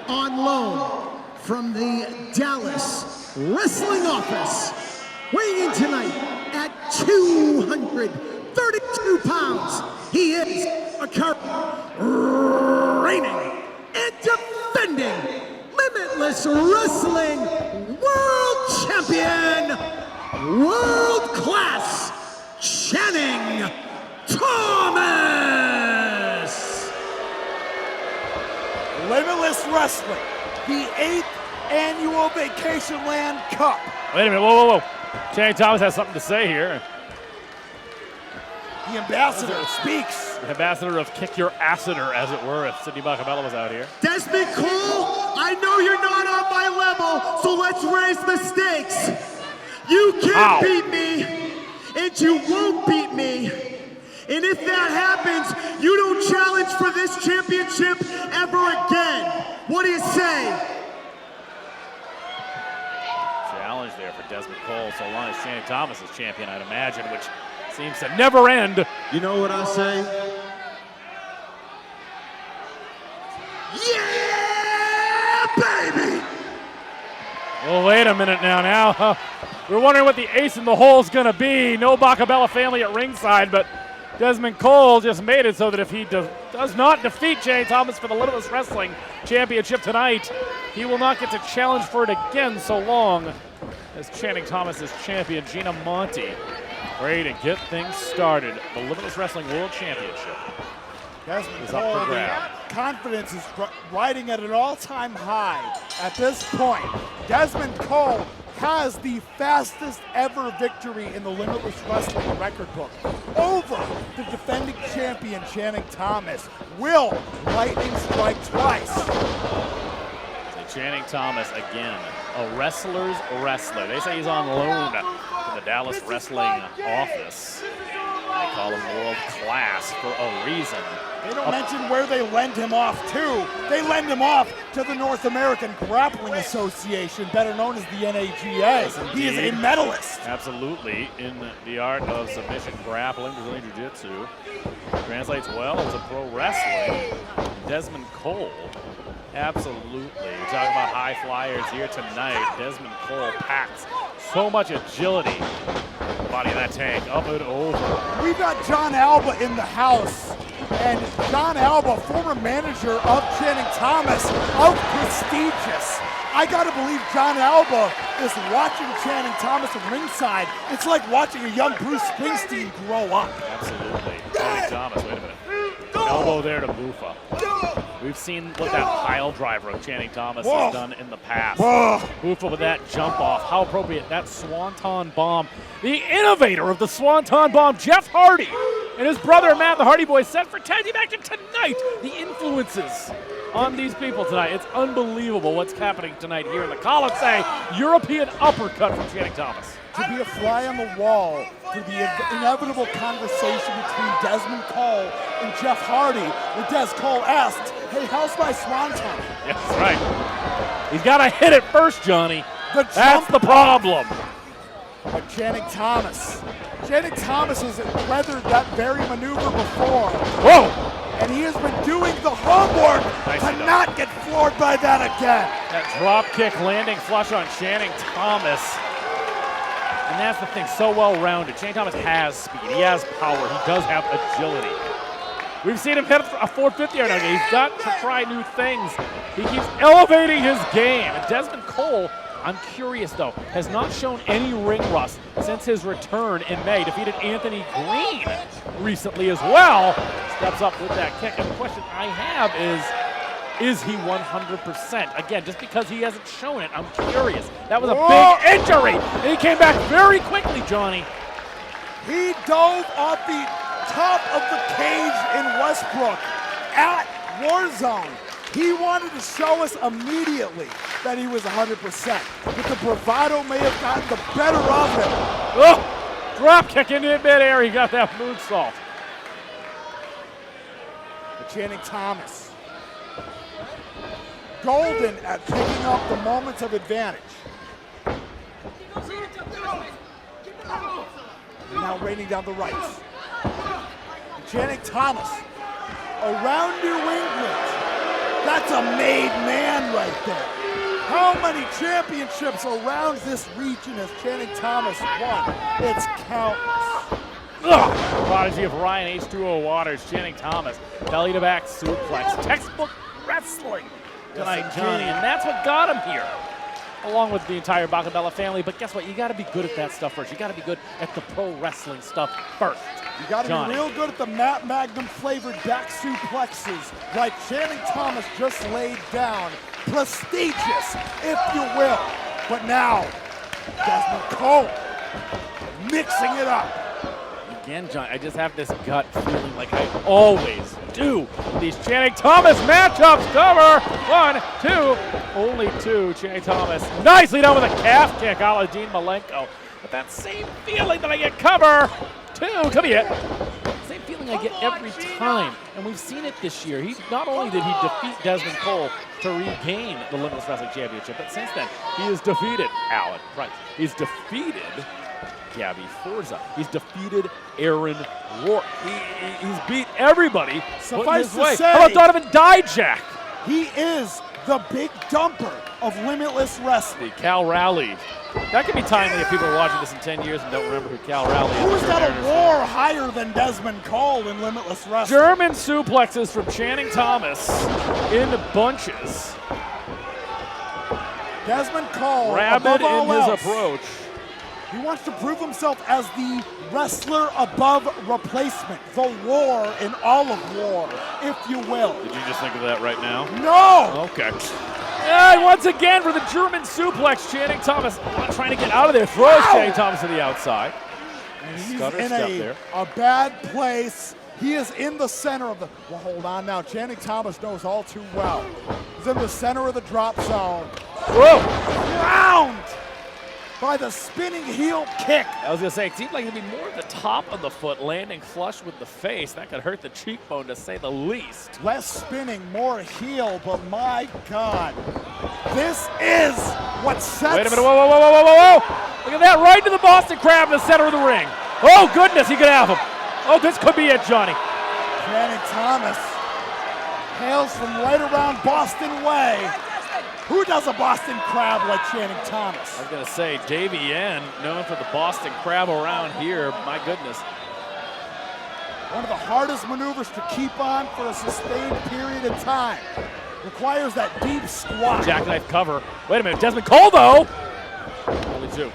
on loan from the Dallas Wrestling Office, weighing in tonight at 232 72 pounds. He is a current reigning and defending Limitless Wrestling World Champion, World Class Channing Thomas. Limitless Wrestling, the 8th annual Vacationland Cup. Wait a minute, whoa. Channing Thomas has something to say here. The ambassador speaks. The ambassador of Kick Your Asseter, as it were, if Sidney Bakabella was out here. Dezmond Cole, I know you're not on my level, so let's raise the stakes. You can't beat me, and you won't beat me. And if that happens, you don't challenge for this championship ever again. What do you say? Challenge there for Dezmond Cole, so long as Channing Thomas is champion, I'd imagine, which seems to never end. You know what I say? Yeah, baby! Well, wait a minute now. We're wondering what the ace in the hole is going to be. No Bakabella family at ringside, but Dezmond Cole just made it so that if he does not defeat Channing Thomas for the Limitless Wrestling Championship tonight, he will not get to challenge for it again so long as Channing Thomas is champion. Gina Monty ready to get things started. The Limitless Wrestling World Championship Dezmond is up for Cole, grabs. the confidence is riding at an all-time high at this point. Dezmond Cole has the fastest ever victory in the Limitless Wrestling record book over the defending champion Channing Thomas. Will lightning strike twice? Channing Thomas again, a wrestler's wrestler. They say he's on loan to the Dallas Wrestling office. They call him world class for a reason. They don't mention where they lend him off to. They lend him off to the North American Grappling Association, better known as the NAGA. Yes, he is a medalist. Absolutely, in the art of submission grappling, Brazilian Jiu-Jitsu. Translates well to pro wrestling. Dezmond Cole, absolutely. We're talking about high flyers here tonight. Dezmond Cole packs so much agility. Body of that tank, up and over. We've got John Alba in the house. And John Alba, former manager of Channing Thomas of Prestigious. I gotta believe John Alba is watching Channing Thomas at ringside. It's like watching a young Bruce Springsteen grow up. Absolutely. Channing Thomas, wait a minute. Elbow there to Bufa. We've seen what that pile driver of Channing Thomas has done in the past. Bufa with that jump off. How appropriate. That Swanton Bomb. The innovator of the Swanton Bomb, Jeff Hardy, and his brother Matt, the Hardy Boys, set for tag team action tonight. The influences on these people tonight. It's unbelievable what's happening tonight here in the Colisée. European uppercut from Channing Thomas. To be a fly on the wall for the inevitable conversation between Dezmond Cole and Jeff Hardy, when Des Cole asked, "Hey, how's my swanton?" Yes, right. He's got to hit it first, Johnny. That's the problem. But Channing Thomas has weathered that very maneuver before. Whoa! And he has been doing the homework to not get floored by that again. That drop kick landing flush on Channing Thomas. And that's the thing, so well-rounded. Channing Thomas has speed, he has power, he does have agility. We've seen him hit a 450 right now. He's got to try new things. He keeps elevating his game. And Dezmond Cole, I'm curious though, has not shown any ring rust since his return in May. Defeated Anthony Greene recently as well. Steps up with that kick. And the question I have is he 100%? Again, just because he hasn't shown it, I'm curious. That was a big injury, and he came back very quickly, Johnny. He dove off the top of the cage in Westbrook at Warzone. He wanted to show us immediately that he was 100%, but the bravado may have gotten the better of him. Oh, drop kick into midair, he got that moonsault. But Channing Thomas, golden at picking up the moments of advantage. Now raining down the right. Channing Thomas around New England. That's a made man right there. How many championships around this region has Channing Thomas won? It's countless. Prodigy of Ryan, H2O Waters, Channing Thomas, belly to back suplex, textbook wrestling tonight, Johnny, and that's what got him here, along with the entire Bakabella family. But guess what? You got to be good at that stuff first. You got to be good at the pro wrestling stuff first. You got to be real good at the Matt Magnum flavored back suplexes, like Channing Thomas just laid down. Prestigious, if you will. But now, Dezmond Cole mixing it up. Again, John, I just have this gut feeling like I always do. These Channing Thomas matchups. Cover. 1, 2. Only 2. Channing Thomas nicely done with a calf kick a la Dean Malenko. But that same feeling that I get cover 2. Come here. Same feeling I get every time. And we've seen it this year. Not only did he defeat Dezmond Cole to regain the Limitless Wrestling Championship, but since then, he has defeated Alec Price. He's defeated Gabby Forza. He's defeated Aaron Rourke. He's beat everybody. Suffice his to way. say, How about Donovan Dijak? he is the big dumper of Limitless Wrestling. The Cal Raleigh. That could be timely if people are watching this in 10 years and don't remember who Cal Raleigh is. Who's got a war higher than Dezmond Cole in Limitless Wrestling? German suplexes from Channing Thomas in bunches. Dezmond Cole, Rabid above all in his else, approach. he wants to prove himself as the wrestler above replacement, the war in all of war, if you will. Did you just think of that right now? No! Okay. And once again for the German suplex, Channing Thomas trying to get out of there. Throws Channing Thomas to the outside. And he's Stutter in step there. a bad place. He is in the center of the, well, hold on now. Channing Thomas knows all too well. He's in the center of the drop zone. Whoa! Ground by the spinning heel kick. I was going to say, it seemed like it'd be more at the top of the foot, landing flush with the face. That could hurt the cheekbone, to say the least. Less spinning, more heel, but my God. This is what sets... Wait a minute, whoa, whoa, whoa, whoa, whoa, whoa! Look at that, right to the Boston Crab in the center of the ring. Oh, goodness, he could have him. Oh, this could be it, Johnny. Channing Thomas hails from right around Boston Way. Who does a Boston Crab like Channing Thomas? I was going to say, Davey N, known for the Boston Crab around here. My goodness. One of the hardest maneuvers to keep on for a sustained period of time. Requires that deep squat. Jackknife cover. Wait a minute, Dezmond Cole, though. Only 2.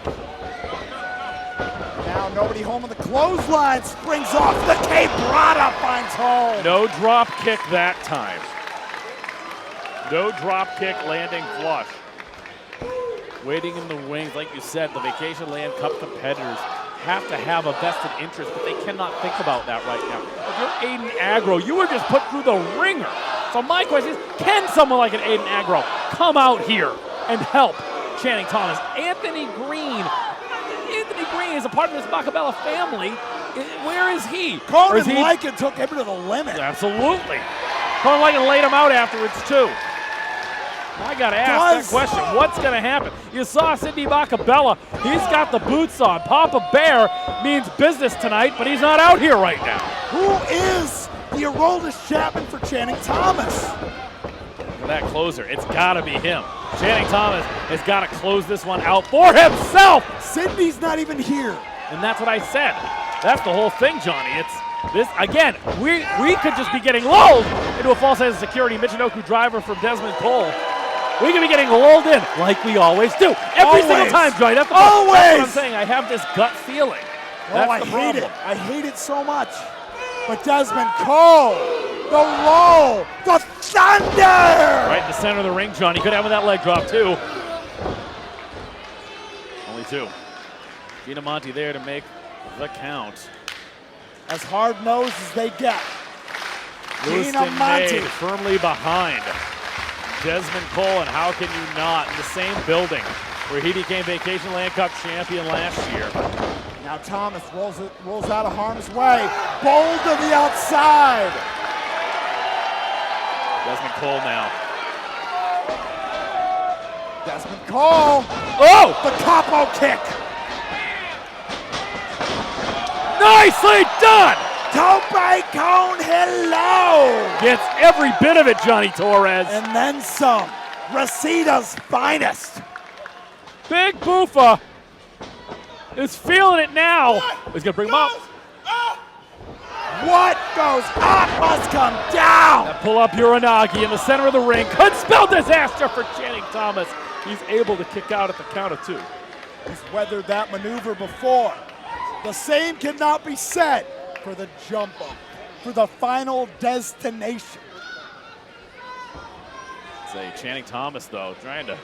Now nobody home on the clothesline. Springs off. The K-Brada finds home. No drop kick that time. No drop kick, landing flush. Waiting in the wings, like you said, the Vacationland Cup competitors have to have a vested interest, but they cannot think about that right now. If you're Aiden Aggro, you were just put through the ringer. So my question is, can someone like an Aiden Aggro come out here and help Channing Thomas? Anthony Greene is a part of this Bakabella family. Where is he? Conan Lycan took him to the limit. Absolutely. Conan Lycan laid him out afterwards, too. I got to ask that question. What's going to happen? You saw Sidney Bakabella. He's got the boots on. Papa Bear means business tonight, but he's not out here right now. Who is the oldest Chapman for Channing Thomas? For that closer, it's got to be him. Channing Thomas has got to close this one out for himself. Sidney's not even here. And that's what I said. That's the whole thing, Johnny. It's this, again, we could just be getting lulled into a false sense of security. Michinoku driver from Dezmond Cole. We could be getting lulled in like we always do. Every single time, Johnny. That's what I'm saying. I have this gut feeling. Oh, I hate it. I hate it so much. But Dezmond Cole, the roll, the thunder! Right in the center of the ring, Johnny. Could have with that leg drop, too. Only 2. Gina Monty there to make the count. As hard-nosed as they get. Lewiston Monty firmly behind Dezmond Cole, and how can you not, in the same building where he became Vacationland Cup champion last year. Now Thomas rolls out of harm's way. Bold to the outside. Dezmond Cole now. Dezmond Cole. Oh! The capo kick. Nicely done! Tope Cone, hello! Gets every bit of it, Johnny Torres. And then some. Rasida's finest. Big Boofa is feeling it now. He's going to bring him up. What goes up must come down. Pull up Uranagi in the center of the ring. Could spell disaster for Channing Thomas. He's able to kick out at the count of 2. He's weathered that maneuver before. The same cannot be said for the jump up, for the final destination. Say Channing Thomas, though, trying to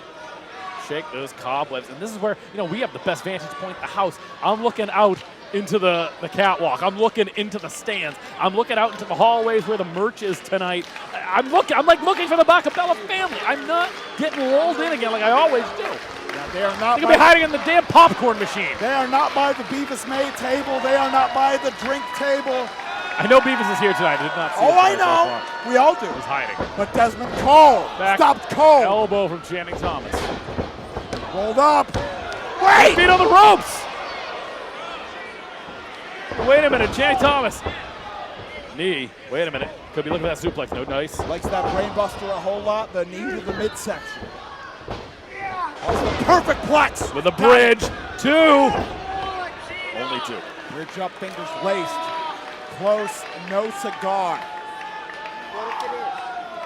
shake those cobwebs. And this is where, we have the best vantage point in the house. I'm looking out into the catwalk. I'm looking into the stands. I'm looking out into the hallways where the merch is tonight. I'm looking for the Bakabella family. I'm not getting lulled in again like I always do. Yeah, they are not. They could be hiding in the damn popcorn machine. They are not by the Beavis May table. They are not by the drink table. I know Beavis is here tonight. I did not see him I so know. far. We all do. He's hiding. But Dezmond Cole stopped Cole. Elbow from Channing Thomas. Rolled up. Wait! Feet on the ropes. Wait a minute, Channing Thomas. Knee. Wait a minute. Could be looking at that suplex. No dice. Likes that brainbuster a whole lot. The knee to the midsection. Also the perfect plex. With a bridge. 2. Only 2. Bridge up, fingers laced. Close, no cigar.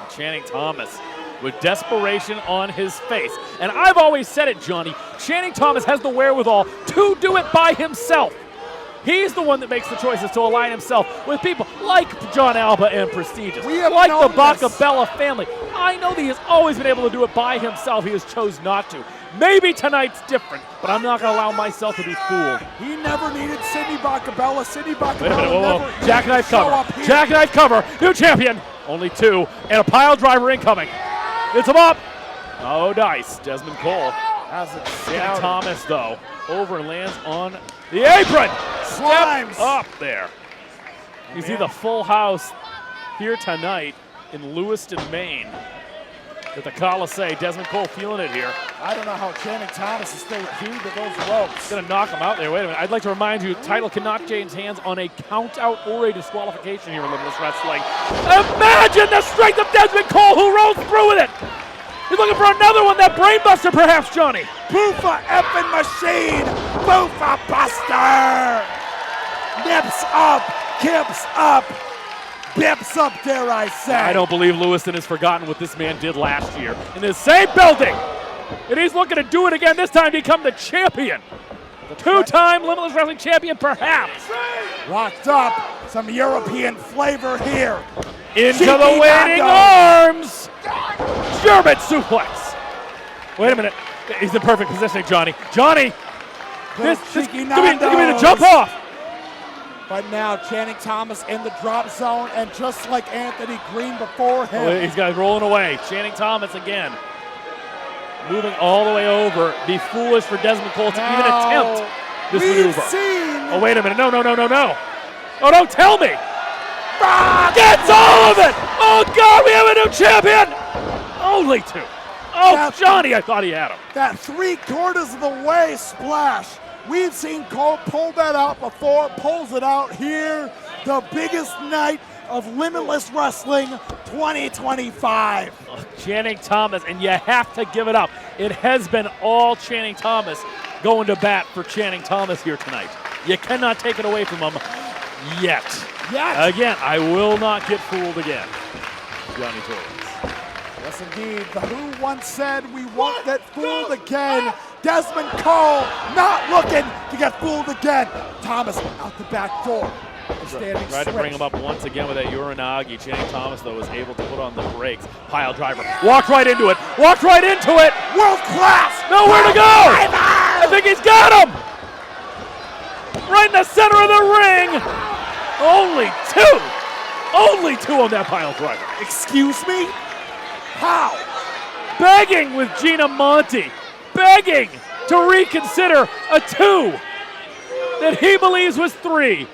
Channing Thomas with desperation on his face. And I've always said it, Johnny. Channing Thomas has the wherewithal to do it by himself. He's the one that makes the choices to align himself with people like John Alba and Prestigious, like the Bakabella family. I know that he has always been able to do it by himself. He has chose not to. Maybe tonight's different, but I'm not going to allow myself to be fooled. He never needed Sidney Bakabella. Sidney Bakabella Wait a minute, never Jackknife cover. Jackknife cover. New champion. Only 2. And a pile driver incoming. It's him up. Oh, dice. Dezmond Cole. Channing Thomas, though, over and lands on the apron. Step up there. You see the full house here tonight in Lewiston, Maine. At the Colisée, Dezmond Cole feeling it here. I don't know how Channing Thomas is still adhered to those ropes. Gonna knock him out there. Wait a minute. I'd like to remind you, title cannot change hands on a count out or a disqualification here in Limitless Wrestling. Imagine the strength of Dezmond Cole, who rolls through with it. He's looking for another one, that brainbuster perhaps, Johnny. Boofa effing machine. Boofa buster. Nips up, kips up, bips up, dare I say. I don't believe Lewiston has forgotten what this man did last year in this same building. And he's looking to do it again, this time to become the champion. The 2-time Limitless Wrestling champion, perhaps. Locked up, some European flavor here. Into the waiting arms. German suplex. Wait a minute. He's in perfect positioning, Johnny. Johnny, give me the jump off. But now Channing Thomas in the drop zone, and just like Anthony Greene before him. He's got rolling away. Channing Thomas again. Moving all the way over. Be foolish for Dezmond Cole to even attempt this maneuver. Oh, wait a minute. No. Oh, don't tell me. Gets all of it. Oh, God, we have a new champion. Only 2. Oh, Johnny, I thought he had him. That 3/4 of the way splash. We've seen Cole pull that out before, pulls it out here. The biggest night of Limitless Wrestling 2025. Channing Thomas, and you have to give it up. It has been all Channing Thomas going to bat for Channing Thomas here tonight. You cannot take it away from him yet. Again, I will not get fooled again. Johnny Torres. Yes, indeed. The Who once said we won't get fooled again. Dezmond Cole not looking to get fooled again. Thomas out the back door. Tried to bring him up once again with that Uranagi. Channing Thomas, though, was able to put on the brakes. Pile driver. Walked right into it. Walked right into it. World class. Nowhere to go. I think he's got him. Right in the center of the ring. Only 2. Only 2 on that pile driver. Excuse me? How? Begging with Gina Monty. Begging to reconsider a 2 that he believes was 3.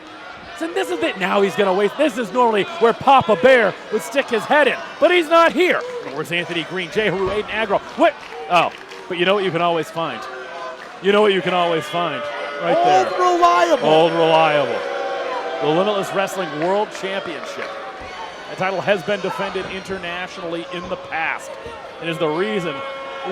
So this is it. Now he's going to waste. This is normally where Papa Bear would stick his head in. But he's not here. Where's Anthony Greene, J-Heru, Aiden, Aggro? What? Oh, but you know what you can always find? You know what you can always find? Right there. Old reliable. Old reliable. The Limitless Wrestling World Championship. The title has been defended internationally in the past. It is the reason,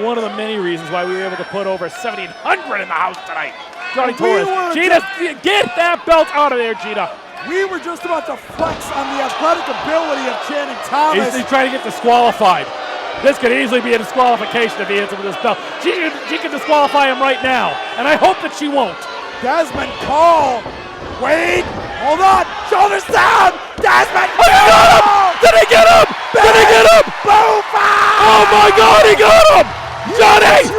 one of the many reasons why we were able to put over 1,700 in the house tonight. Johnny Torres. Gina, get that belt out of there, Gina. We were just about to flex on the athletic ability of Channing Thomas. He's trying to get disqualified. This could easily be a disqualification if he hits him with this belt. She can disqualify him right now, and I hope that she won't. Dezmond Cole. Wait, hold on. Shoulders down. Dezmond Cole. He got him! Did he get him? Did he get him? Boofa! Oh my God, he got him! Johnny!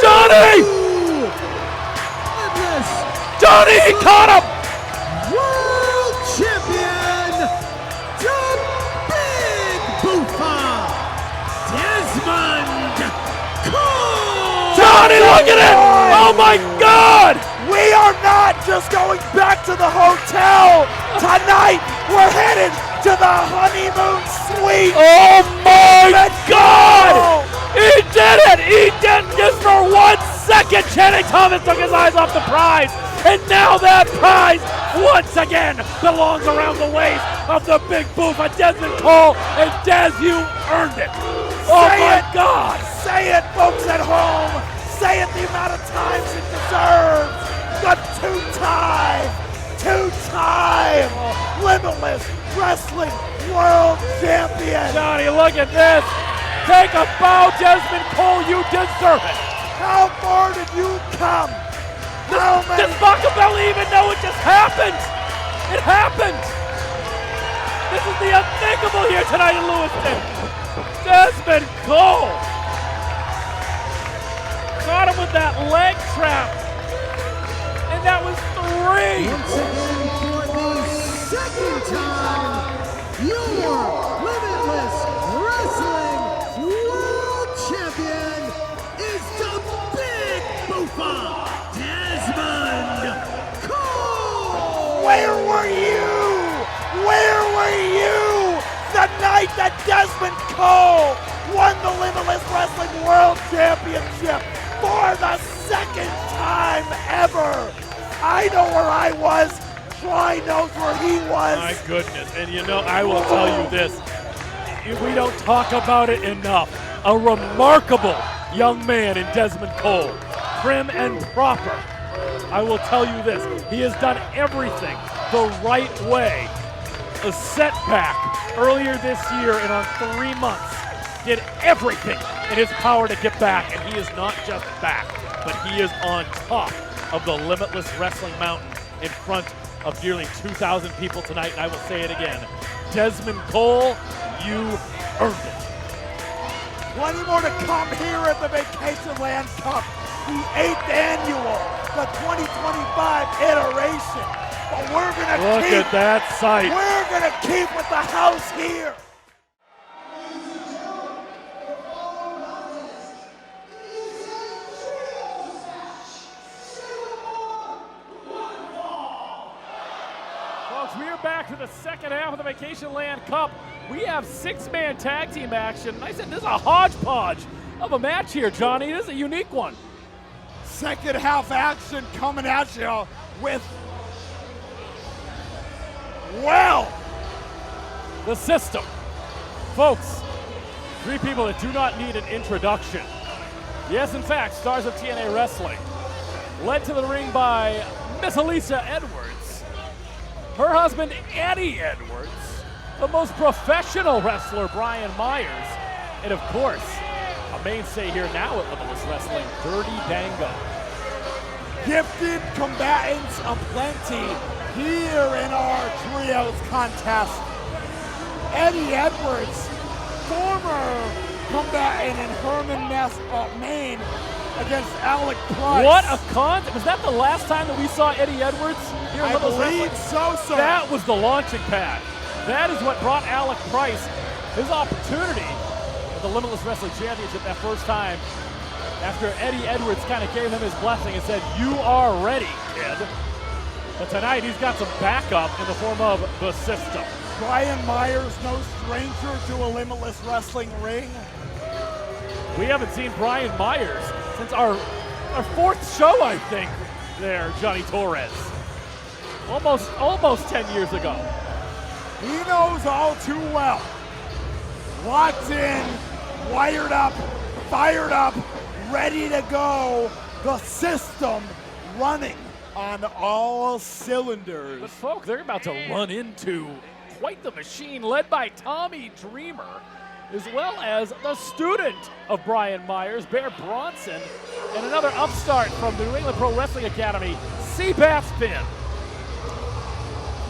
Johnny! Johnny, he caught him! World champion, the Big Boofa, Dezmond Cole! Johnny, look at it! Oh my God! We are not just going back to the hotel. Tonight, we're headed to the honeymoon suite. Oh my God! He did it! He did it just for 1 second! Channing Thomas took his eyes off the prize, and now that prize, once again, belongs around the waist of the Big Boofa, Dezmond Cole, and Dez, you earned it! Oh my God! Say it, folks at home. Say it the amount of times it deserves. The two-time Limitless Wrestling World Champion. Johnny, look at this! Take a bow, Dezmond Cole, you deserve it! How far did you come? How many? Does Bakabella even know it just happened? It happened! This is the unthinkable here tonight in Lewiston. Dezmond Cole caught him with that leg trap, and that was 3. Once again, for the second time, your Limitless Wrestling World Champion is the Big Boofa, Dezmond Cole! Where were you? Where were you the night that Dezmond Cole won the Limitless Wrestling World Championship for the second time ever? I know where I was. Troy knows where he was. My goodness, and you know, I will tell you this. We don't talk about it enough. A remarkable young man in Dezmond Cole. Prim and proper. I will tell you this. He has done everything the right way. A setback earlier this year, and on 3 months, did everything in his power to get back. And he is not just back, but he is on top of the Limitless Wrestling Mountain in front of nearly 2,000 people tonight, and I will say it again. Dezmond Cole, you earned it. Plenty more to come here at the Vacationland Cup, the 8th annual, the 2025 iteration. But we're gonna Look at that sight. We're gonna keep with the house here. We are back to the second half of the Vacationland Cup. We have 6-man tag team action. I said this is a hodgepodge of a match here, Johnny. This is a unique one. Second half action coming at you with, well, the system. Folks, 3 people that do not need an introduction. Yes, in fact, stars of TNA Wrestling. Led to the ring by Miss Alisha Edwards. Her husband, Eddie Edwards, the most professional wrestler, Brian Myers, and of course, a mainstay here now at Limitless Wrestling, Dirty Dango. Gifted combatants aplenty here in our trios contest. Eddie Edwards, former combatant in Herman, Maine, against Alec Price. What a contest! Was that the last time that we saw Eddie Edwards here in I Limitless believe Wrestling? so. That was the launching pad. That is what brought Alec Price his opportunity at the Limitless Wrestling Championship that first time, after Eddie Edwards kind of gave him his blessing and said, "You are ready, kid." But tonight he's got some backup in the form of the system. Brian Myers, no stranger to a Limitless Wrestling ring. We haven't seen Brian Myers since our 4th show, I think, there, Johnny Torres. Almost 10 years ago. He knows all too well. Locked in, wired up, fired up, ready to go. The system running on all cylinders. But folks, they're about to run into quite the machine led by Tommy Dreamer, as well as the student of Brian Myers, Bear Bronson, and another upstart from the New England Pro Wrestling Academy, Seabass Finn.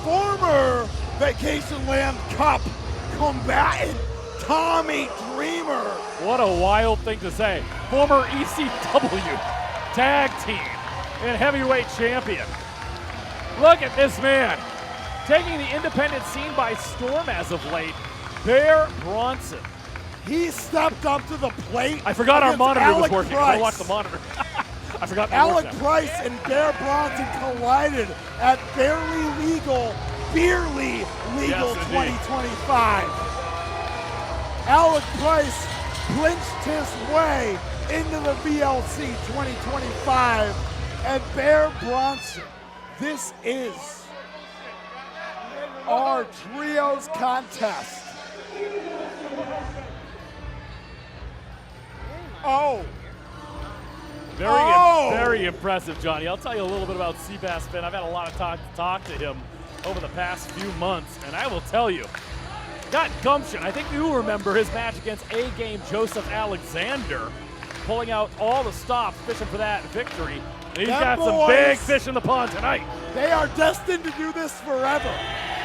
Former Vacationland Cup combatant Tommy Dreamer. What a wild thing to say. Former ECW tag team and heavyweight champion. Look at this man, taking the independent scene by storm as of late, Bear Bronson. He stepped up to the plate. I forgot our monitor was Alec working. Price. I watched the monitor. I forgot to Alec work that. Price and Bear Bronson collided at Barely Legal, Beerly Legal Yes, indeed. 2025. Alec Price clinched his way into the VLC 2025, and Bear Bronson, this is our trios contest. Oh. Very impressive, Johnny. I'll tell you a little bit about Seabass Finn. I've had a lot of talk to him over the past few months, and I will tell you, got gumption. I think you remember his match against A-Game Joseph Alexander, pulling out all the stops, fishing for that victory. And he's got some big fish in the pond tonight. They are destined to do this forever.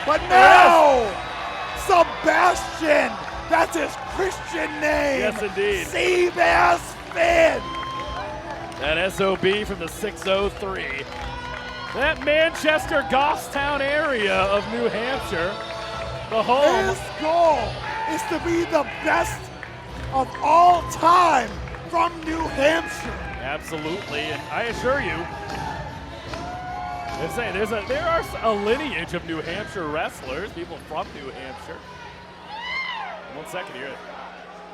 But now, Sebastian, that's his Christian name. Yes, indeed. Seabass Finn. That SOB from the 603. That Manchester Goffstown area of New Hampshire, the home. His goal is to be the best of all time from New Hampshire. Absolutely, and I assure you, there are a lineage of New Hampshire wrestlers, people from New Hampshire. 1 second here.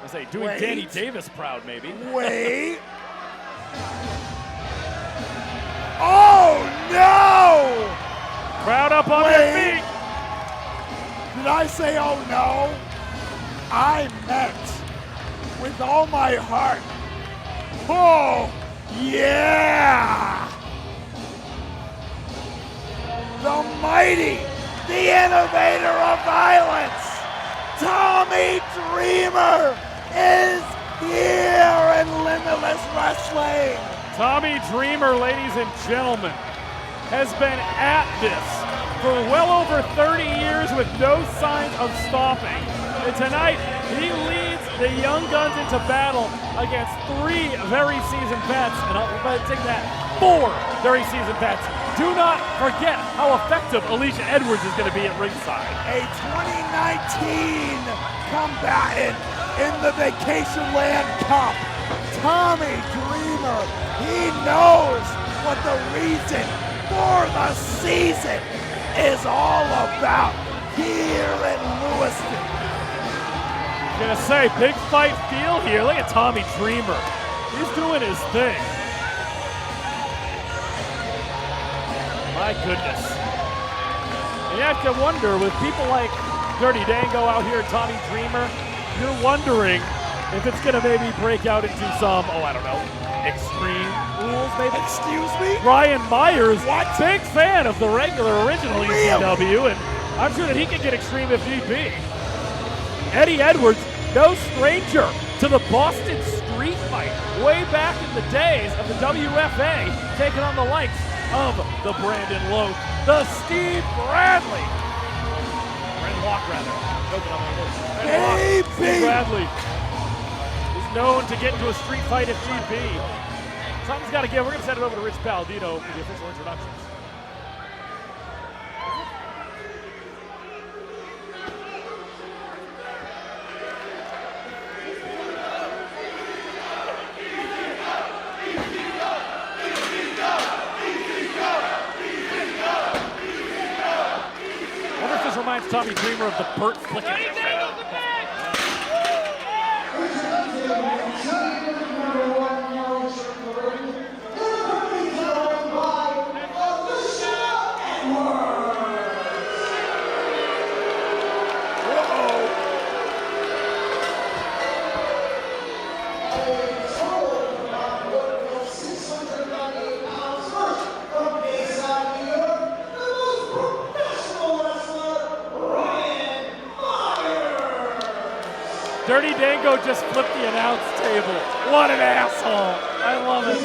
I say, doing Wait. Danny Davis proud, maybe. Wait. Oh no! Crowd up on their Wait. feet. Did I say oh no? I meant with all my heart. Oh yeah! The mighty, the innovator of violence, Tommy Dreamer is here in Limitless Wrestling. Tommy Dreamer, ladies and gentlemen, has been at this for well over 30 years with no signs of stopping. And tonight, he leads the Young Guns into battle against 3 very seasoned vets, and I'll take that, 4 very seasoned vets. Do not forget how effective Alisha Edwards is going to be at ringside. A 2019 combatant in the Vacationland Cup, Tommy Dreamer. He knows what the reason for the season is all about here in Lewiston. Gonna say, big fight feel here. Look at Tommy Dreamer. He's doing his thing. My goodness. And you have to wonder, with people like Dirty Dango out here, Tommy Dreamer, you're wondering if it's gonna maybe break out into some, I don't know, extreme rules maybe? Excuse me? Brian Myers, What? big fan of the regular original Really? ECW, and I'm sure that he can get extreme if need be. Eddie Edwards, no stranger to the Boston Street Fight, way back in the days of the WFA, taking on the likes of the Brandon Lowe, the Steve Bradley. Brandon Locke, rather. Baby! Steve Bradley is known to get into a street fight if need be. Something's got to give. We're going to send it over to Rich Palladino for the official introductions. Reminds Tommy Dreamer of the Burt Flicken. Dirty Dango just flipped the announce table. What an asshole. I love it.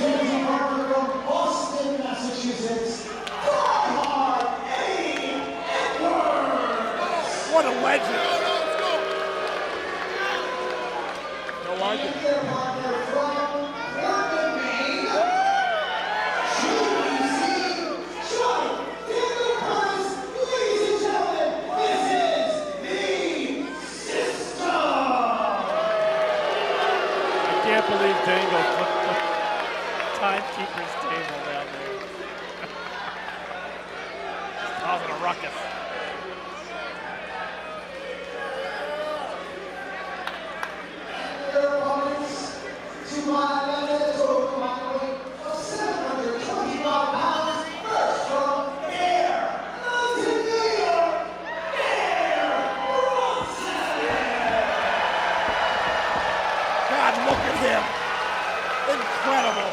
What a legend. No argument. I can't believe Dango flipped the timekeeper's table down there. It's causing a ruckus. Incredible.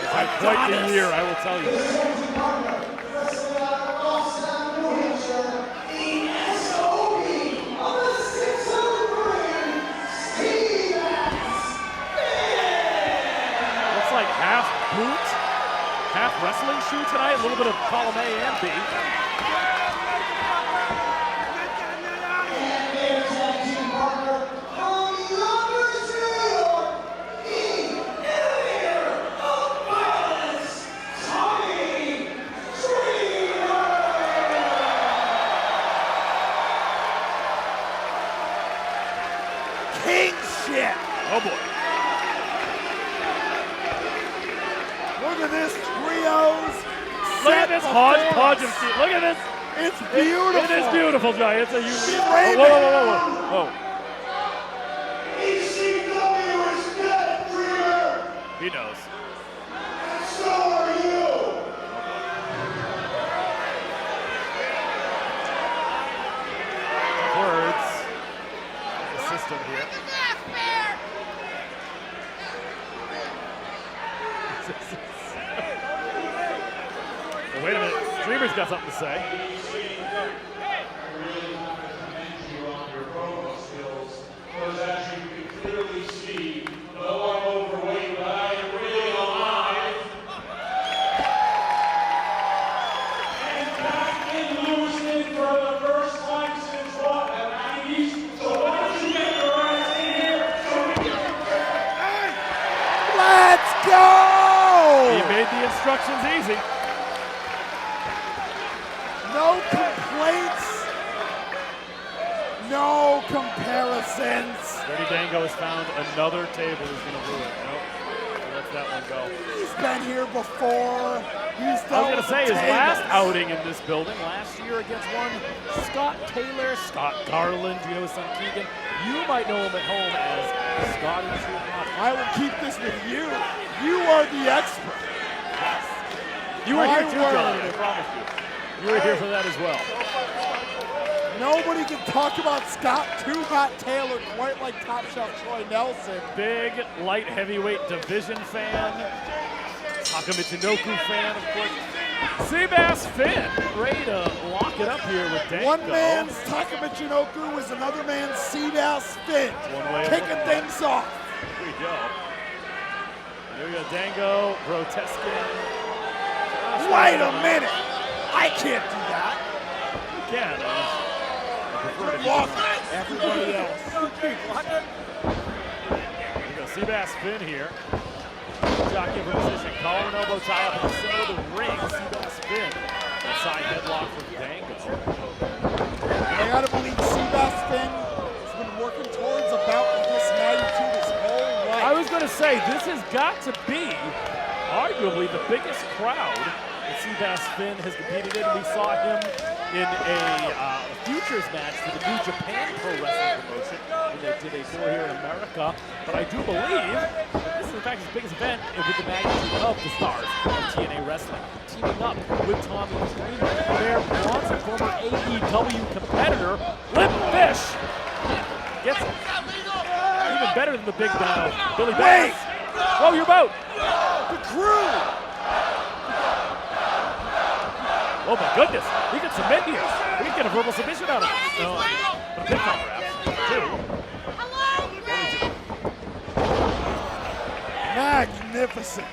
It's had quite the year, I will tell you. Looks like half boot, half wrestling shoe tonight, a little bit of column A and B. Oh boy. Look at this trios. Look at this hodgepodge of steel. Look at this. It's beautiful. It is beautiful, Johnny. It's a unique. Whoa, Whoa. ECW is dead, Dreamer. He knows. And so are you. Words. The system here. Well, wait a minute. Dreamer's got something to say. As you can clearly see, though I'm overweight, but I am really alive. And back in Lewiston for the first time since what, the 90s? So why don't you get your ass in here so we can... Let's go! He made the instructions easy. No complaints. No comparisons. Dirty Dango has found another table he's going to ruin. Nope. He lets that one go. He's been here before. He's I was dealt going to with say, the his last tables. outing in this building, last year against one Scott Taylor, Scott Garland, you know his son Keegan. You might know him at home as Scotty Too Hot. I will keep this with you. You are the expert. Yes. You were here My too, word. Johnny, I promise you. You were here for that as well. Nobody can talk about Scott Too Hot Taylor quite like Top Shelf Troy Nelson. Big light heavyweight division fan. Taka Michinoku fan, of course. Seabass Finn, ready to lock it up here with Dango. One man's Taka Michinoku is another man's Seabass Finn. One way of Kicking looking at it. things off. Here we go. Here we go, Dango, grotesquing. Wait a minute. I can't do that. You can. Walk everybody else. Here we go, Seabass Finn here. Jockey for position, collar and elbow tie up in the center of the ring. Seabass Finn. Side headlock from Dango. I gotta believe Seabass Finn has been working towards a bout with this magnitude his whole life. I was going to say, this has got to be arguably the biggest crowd that Seabass Finn has competed in. We saw him in a futures match for the New Japan Pro Wrestling promotion when they did a tour here in America. But I do believe this is in fact his biggest event with the magnitude of the stars of TNA Wrestling. Teaming up with Tommy Dreamer, their Bronson, former AEW competitor, Limp Fish. Gets it. Even better than the big Billy Bass. Whoa, your boat! The crew! Oh my goodness, he can submit here. We can get a verbal submission out of this. No, but a pin perhaps. Two. magnificent.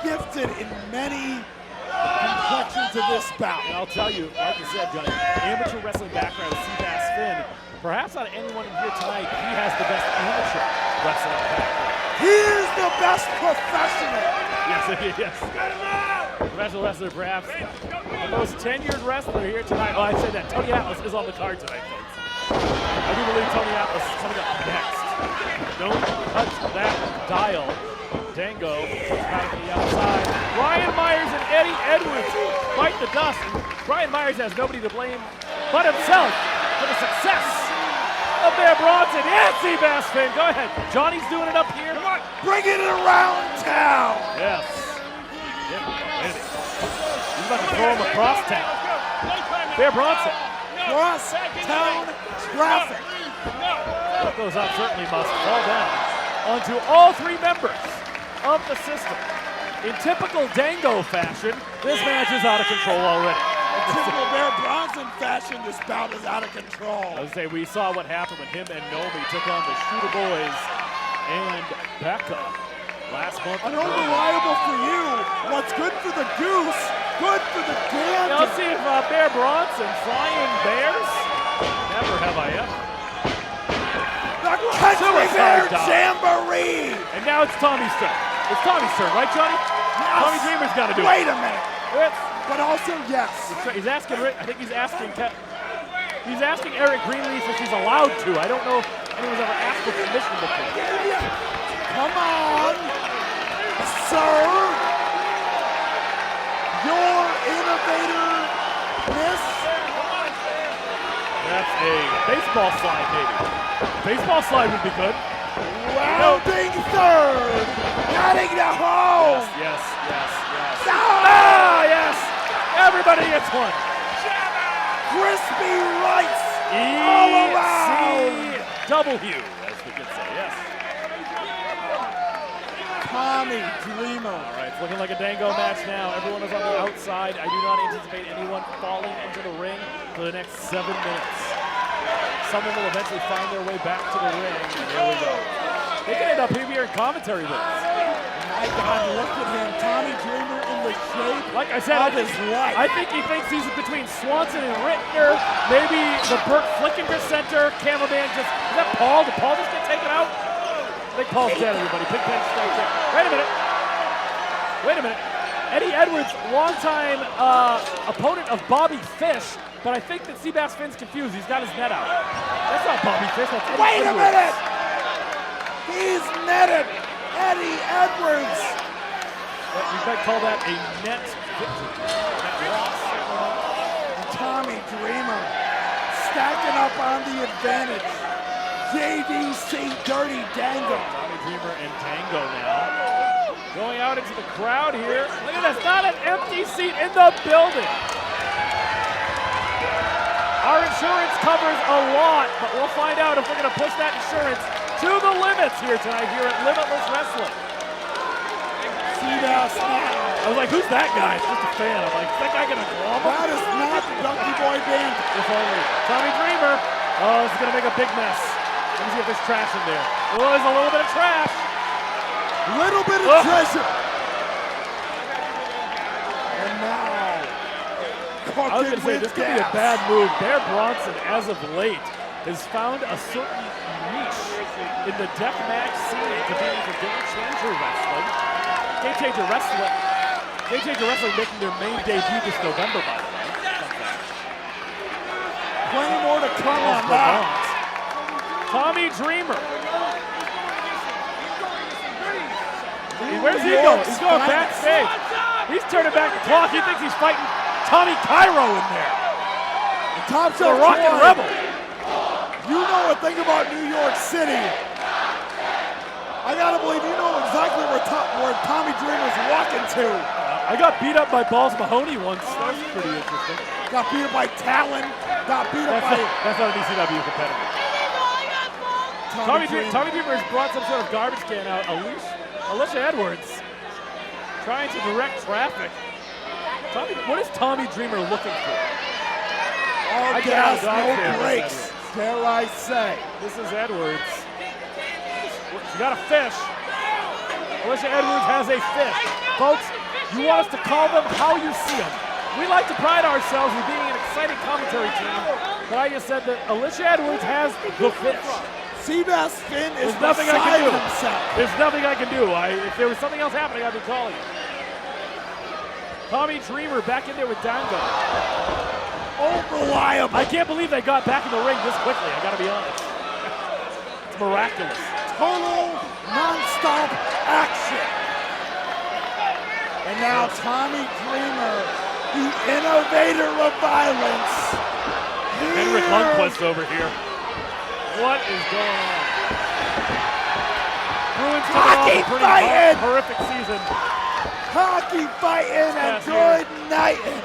Gifted in many complexions of this bout. And I'll tell you, like you said, Johnny, amateur wrestling background of Seabass Finn. Perhaps out of anyone in here tonight, he has the best amateur wrestling background. He is the best professional. Yes, yes. Professional wrestler, perhaps the most tenured wrestler here tonight. Oh, I said that. Tony Atlas is on the card tonight, folks. I do believe Tony Atlas is coming up next. Don't touch that dial. Dango is out on the outside. Brian Myers and Eddie Edwards fight the dust. Brian Myers has nobody to blame but himself for the success of Bear Bronson. Yeah, Seabass Finn. Go ahead. Johnny's doing it up here. Come on, bring it around town. Yes. Yeah, Eddie. He's about to throw him across town. Bear Bronson. Cross town traffic. What goes up certainly must fall down onto all three members of the system. In typical Dango fashion, this match is out of control already. In typical Bear Bronson fashion, this bout is out of control. I was say we saw what happened when him and Nomi took on the Shooter Boys and Becca last month. Unreliable for you. What's good for the goose, good for the gander. Let's see if Bear Bronson flying bears. Never have I ever. The Country Bear Jamboree! And now it's Tommy's turn. It's Tommy's turn, right, Johnny? Yes. Tommy Dreamer's got to do Wait it. a minute. But also, yes. He's asking, I think he's asking Eric Greenleaf if he's allowed to. I don't know if anyone's ever asked for permission before. Come on, sir. Your innovator, miss. That's a baseball slide, maybe. Baseball slide would be good. Rounding third. Getting the home. Yes. Ah, yes. Everybody gets one. Crispy rice all around. ECW, as the kids say, yes. Tommy Dreamer. All right, it's looking like a Dango match now. Everyone is on the outside. I do not anticipate anyone falling into the ring for the next 7 minutes. Someone will eventually find their way back to the ring, and there we go. They can end up here in commentary with us. My God, look at him. Tommy Dreamer in the shape like I said, of his life. I think he thinks he's between Swanson and Rittner. Maybe the Burt Flickinger Center. Cameraman just, is that Paul? Did Paul just get taken out? I think Paul's dead, everybody. Big Pen straight there. Wait a minute. Eddie Edwards, longtime opponent of Bobby Fish, but I think that Seabass Finn's confused. He's got his net out. That's not Bobby Fish, that's Eddie Wait Edwards. a minute! He's netted Eddie Edwards. We might call that a net victory. Net loss. Tommy Dreamer stacking up on the advantage. JDC Dirty Dango. Tommy Dreamer and Tango now. Going out into the crowd here. Look at this, not an empty seat in the building. Our insurance covers a lot, but we'll find out if we're going to push that insurance to the limits here tonight here at Limitless Wrestling. Seabass now. I was like, who's that guy? It's just a fan. I'm like, is that guy going to glom him? That is not the Donkey Boy Band. If only. Tommy Dreamer. Oh, this is going to make a big mess. Let me see if there's trash in there. Oh, there's a little bit of trash. Little bit of treasure. And now, I was going to say, this could be a bad move. Bear Bronson, as of late, has found a certain niche in the deathmatch scene competing for Game Changer Wrestling. Game Changer Wrestling making their main debut this November, by the way. Plenty more to come on that. Tommy Dreamer. Where's he going? He's going backstage. He's turning back the clock. He thinks he's fighting Tommy Cairo in there. The top The Rockin' Rebel. You know a thing about New York City. I gotta believe you know exactly where Tommy Dreamer's walking to. I got beat up by Balls Mahoney once. That was pretty interesting. Got beat up by Talon. Got beat up by... That's not an ECW competitor. Tommy Dreamer has brought some sort of garbage can out. Alisha Edwards trying to direct traffic. What is Tommy Dreamer looking for? All gas, no brakes, dare I say. This is Edwards. She got a fish. Alisha Edwards has a fist. Folks, you want us to call them how you see them. We like to pride ourselves in being an exciting commentary team, but I just said that Alisha Edwards has the fist. Seabass Finn is There's nothing I can do. himself. There's nothing I can do. If there was something else happening, I'd be calling you. Tommy Dreamer back in there with Dango. Unreliable. I can't believe they got back in the ring this quickly, I gotta be honest. It's miraculous. Total non-stop action. And now Tommy Dreamer, the innovator of violence. Henrik Lundqvist over here. What is going on? Bruins coming off a pretty horrific season. Hockey fighting and good nighting.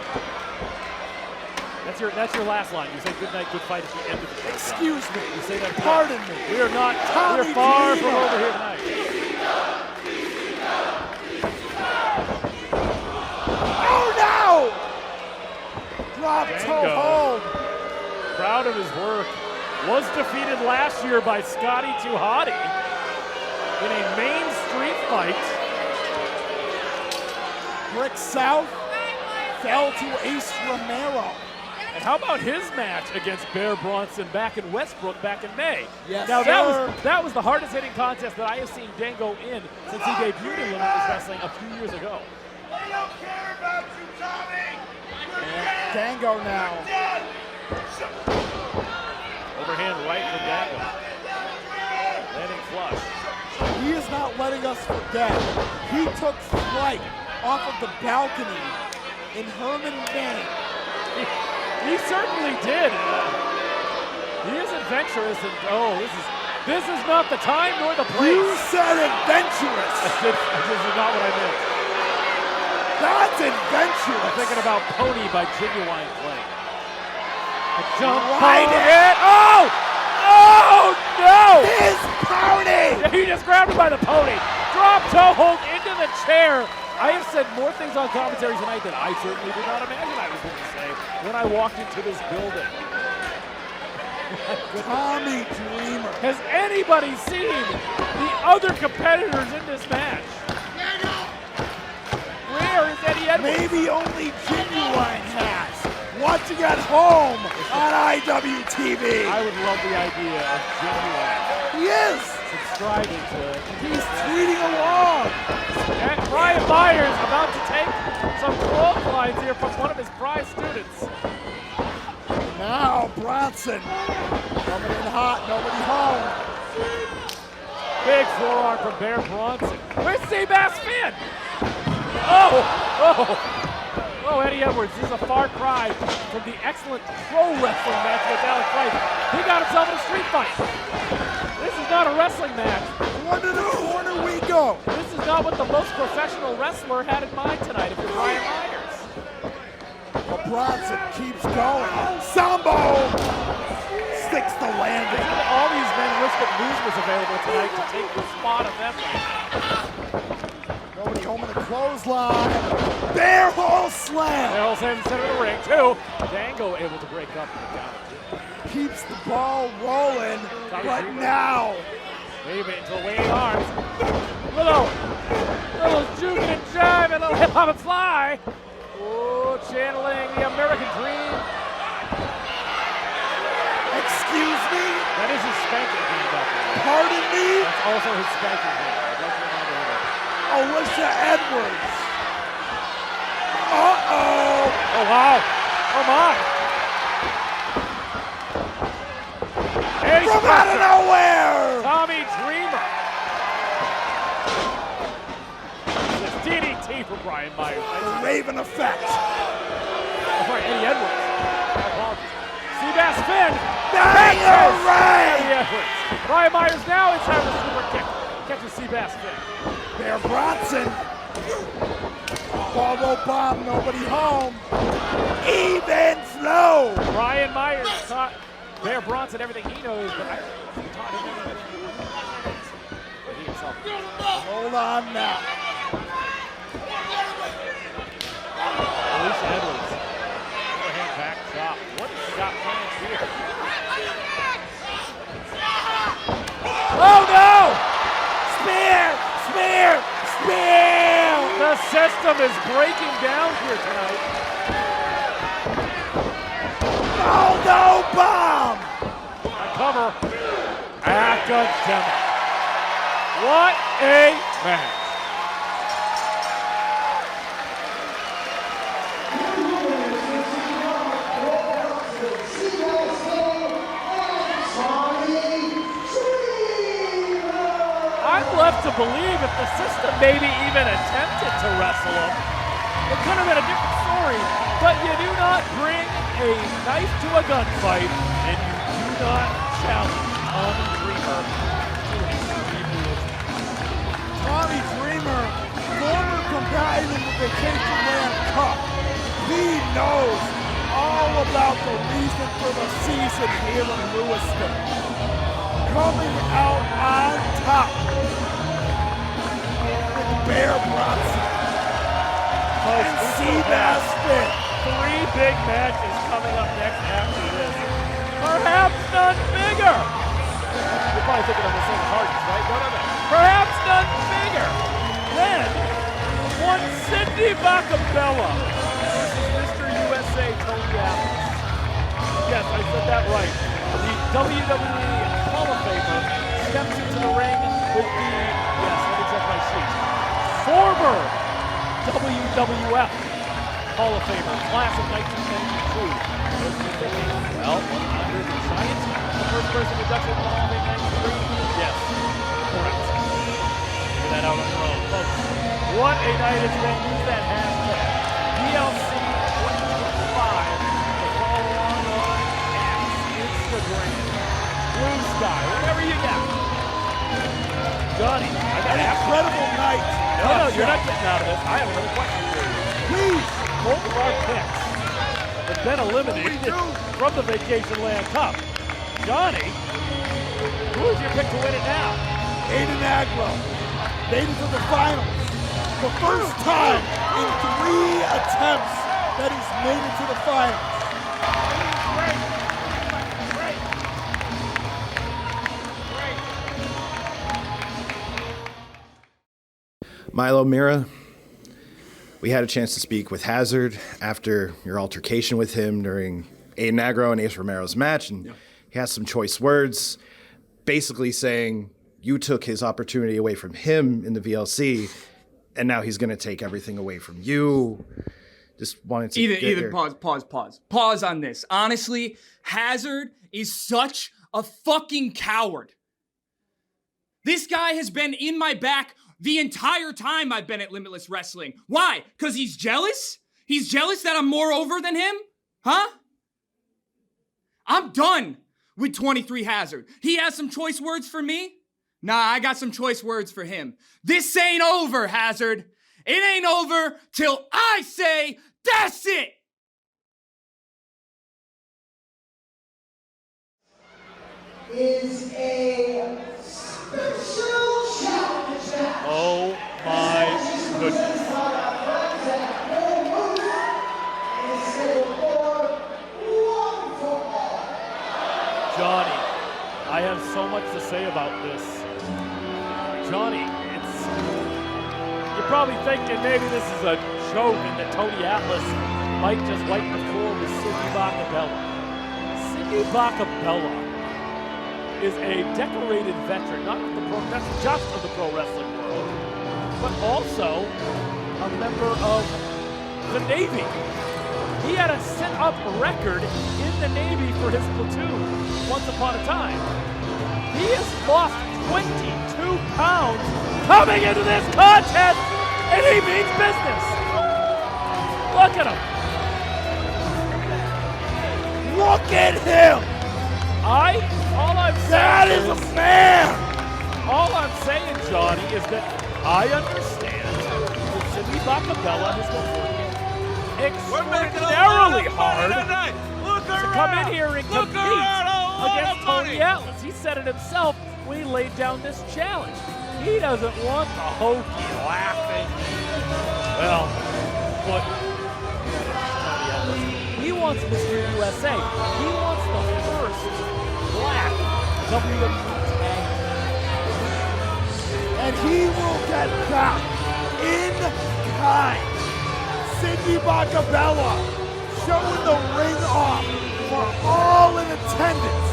That's your last line. You say good night, good fight at the end of the show. Excuse me. You say that. Pardon me. We are not. Tommy We are far Dreamer. from over here tonight. Oh no! Drop toe hold. Proud of his work. Was defeated last year by Scotty Tuhati in a Maine street fight. Rick South fell to Ace Romero. And how about his match against Bear Bronson back in Westbrook back in May? Yes, now sir. that was the hardest hitting contest that I have seen Dango in since he debuted in Limitless Wrestling a few years ago. They don't care about you, Tommy. And Dango now. Overhand right from Dango. Landing flush. He is not letting us forget. He took flight off of the balcony in Herman, Maine. He certainly did. He is adventurous, and this is not the time nor the place. You said adventurous. This is not what I meant. That's adventurous. I'm thinking about Pony by Genuine Flame. A jump Right hit. Oh! Oh no! His pony! Yeah, he just grabbed him by the pony. Drop toe hold into the chair. I have said more things on commentary tonight than I certainly did not imagine I was going to say when I walked into this building. Tommy Dreamer. Has anybody seen the other competitors in this match? Where is Eddie Edwards? Maybe only Genuine has. Watching at home on IWTV. I would love the idea of Genuine He is. subscribing to. He's tweeting along. And Brian Myers about to take some clotheslines here from one of his prize students. Now Bronson coming in hot, nobody home. Big forearm from Bear Bronson. Where's Seabass Finn? Oh, Eddie Edwards. This is a far cry from the excellent pro wrestling match with Alec Price. He got himself in a street fight. This is not a wrestling match. One to the corner we go. This is not what the most professional wrestler had in mind tonight if you're Brian Myers. But Bronson keeps going. Sambo sticks the landing. All these men wish that Louise was available tonight to take the spot of them. Nobody home in the clothesline. Bear hole slam. Bear hole slam in the center of the ring, too. Dango able to break up and down. Keeps the ball rolling, but now. Maybe into the waiting arms. Little juke and jive and a little hip hop and fly. Oh, channeling the American Dream. Excuse me? That is his spanking hand up there. Pardon me? That's also his spanking hand. I'd like to remind everybody. Alisha Edwards. Uh-oh. Oh, wow. Oh, my. From out of nowhere. Tommy Dreamer. It's DDT for Brian Myers. The Raven effect. Oh, sorry, Eddie Edwards. My apologies. Seabass Finn. Eddie Edwards. Brian Myers now inside the super kick. Catches Seabass Finn. Bear Bronson. Ball bomb, nobody home. Even flow. Brian Myers taught Bear Bronson everything he knows, but I taught him everything that he himself knows. Hold on now. Alisha Edwards. Overhand back chop. What has she got planned here? Oh no! Spear! system is breaking down here tonight. Oh, no, bomb! A cover. Academic. What a match. I'm left to believe if the system maybe even attempted to wrestle him, it could have been a different story, but you do not bring a knife to a gunfight, and you do not challenge Tommy Dreamer to a Dreamer. Tommy Dreamer, former combatant in the Vacationland Cup. He knows all about the reason for the season here in Lewiston. Coming out on top with Bear Bronson and Seabass fit. 3 big matches coming up next after this. Perhaps none bigger. You're probably thinking of the same Hardys, right? No. Perhaps none bigger. Then, one Sidney Bakabella versus Mr. USA Tony Atlas. Yes, I said that right. The WWE Hall of Famer steps into the ring with the, yes, let me check my sheet, former WWF Hall of Famer, class of 1992. Those who thinking, well, under the science, the first person inducted in the Hall of Fame 93? Yes, correct. Figure that out on your own, folks. What a night it's been. Use that hashtag, DLC2025, to follow along on X, Instagram, Blue Sky, whatever you got. Johnny, I got An incredible night. No, you're not getting out of this. I have another question for you. Please. Both of our picks have been eliminated from the Vacationland Cup. Johnny, who is your pick to win it now? Aiden Aggro made it to the finals. The first time in 3 attempts that he's made it to the finals. Milo Mira, we had a chance to speak with Hazard after your altercation with him during Aiden Aggro and Ace Romero's match, and he has some choice words, basically saying you took his opportunity away from him in the VLC, and now he's going to take everything away from you. Just wanted to Pause on this. Honestly, Hazard is such a fucking coward. This guy has been in my back the entire time I've been at Limitless Wrestling. Why? Because he's jealous? He's jealous that I'm more over than him? Huh? I'm done with 23 Hazard. He has some choice words for me? Nah, I got some choice words for him. This ain't over, Hazard. It ain't over till I say, that's it! Is a special challenge match. Oh my goodness. Johnny, I have so much to say about this. Johnny, you're probably thinking maybe this is a joke and that Tony Atlas might just wipe the floor with Sidney Bakabella. Sidney Bakabella is a decorated veteran, not just of the pro wrestling world, but also a member of the Navy. He had a sit-up record in the Navy for his platoon once upon a time. He has lost 22 pounds coming into this contest, and he means business. Look at him. Look at him. All I'm saying That is a man. All I'm saying, Johnny, is that I understand that Sidney Bakabella has been working extraordinarily hard to come in here and compete against Tony Atlas. He said it himself when he laid down this challenge. He doesn't want the hokey laughing. Well, but Tony Atlas. He wants Mr. USA. He wants the first black WWE tag. And he will get back in time. Sidney Bakabella showing the ring off for all in attendance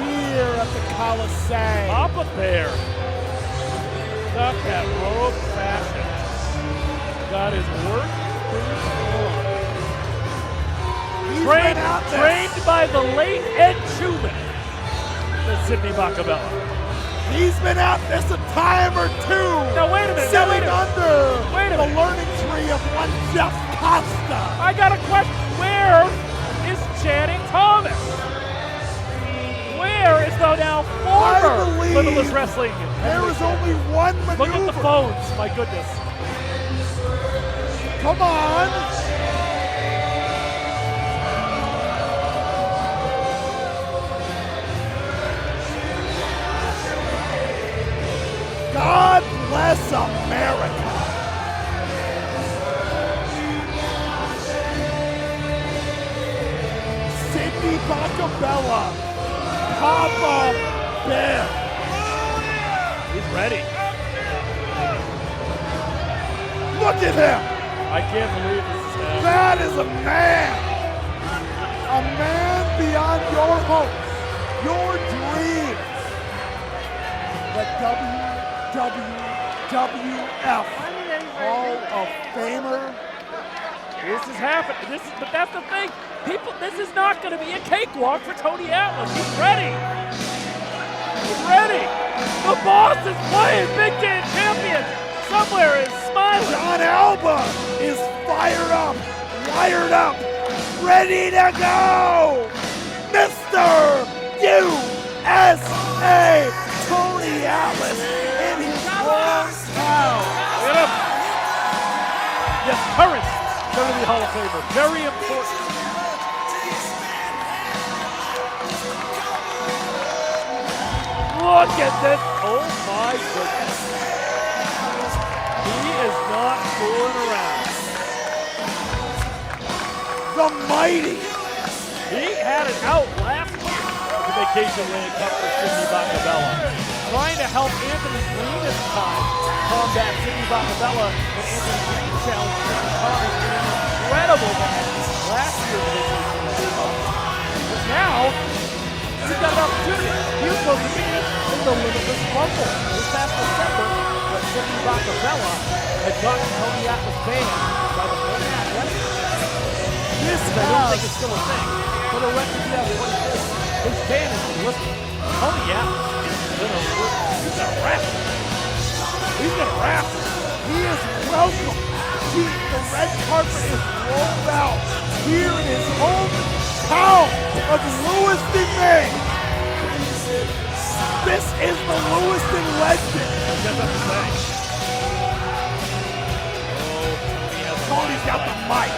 here at the Colisée. Papa Bear. Stuck that robe fashion. Got his work boots on. Trained by the late Ed Chubin. The Sidney Bakabella. He's been at this a time or two. Now wait a minute. Sitting under Wait a the minute. learning tree of one Jeff Costa. I got a question. Where is Channing Thomas? Where is the now former Limitless Wrestling? There is only one maneuver. Look at the phones, my goodness. Come on. God bless America. Sidney Bakabella, Papa Bear. He's ready. Look at him. I can't believe this is happening. That is a man. A man beyond your hopes, your dreams. The WWF Hall of Famer. This is happening. But that's the thing. This is not going to be a cakewalk for Tony Atlas. He's ready. He's ready. The boss is playing. Big Dan Champion somewhere is smiling. John Alba is fired up, wired up, ready to go. Mr. USA Tony Atlas in his hometown. Look at him. Yes, current WWE Hall of Famer. Very important. Look at this. Oh my goodness. He is not fooling around. The mighty. He had it out last year at the Vacationland Cup for Sidney Bakabella. Trying to help Anthony Greene at the time combat Sidney Bakabella, and Anthony Greene challenged Sidney Thomas in an incredible match last year at the Vacationland Cup. But now, he's got an opportunity. He was supposed to be in the Limitless Rumble this past December, but Sidney Bakabella had gotten Tony Atlas banned by the Maine Athletic. This I don't think it's still a thing. For the record, you have what it is. His ban is listed. Tony Atlas is gonna wrestle. He's gonna wrestle. He is welcome. The red carpet is rolled out here in his hometown of Lewiston, Maine. This is the Lewiston legend. I guess that's the thing. Tony's got the mic.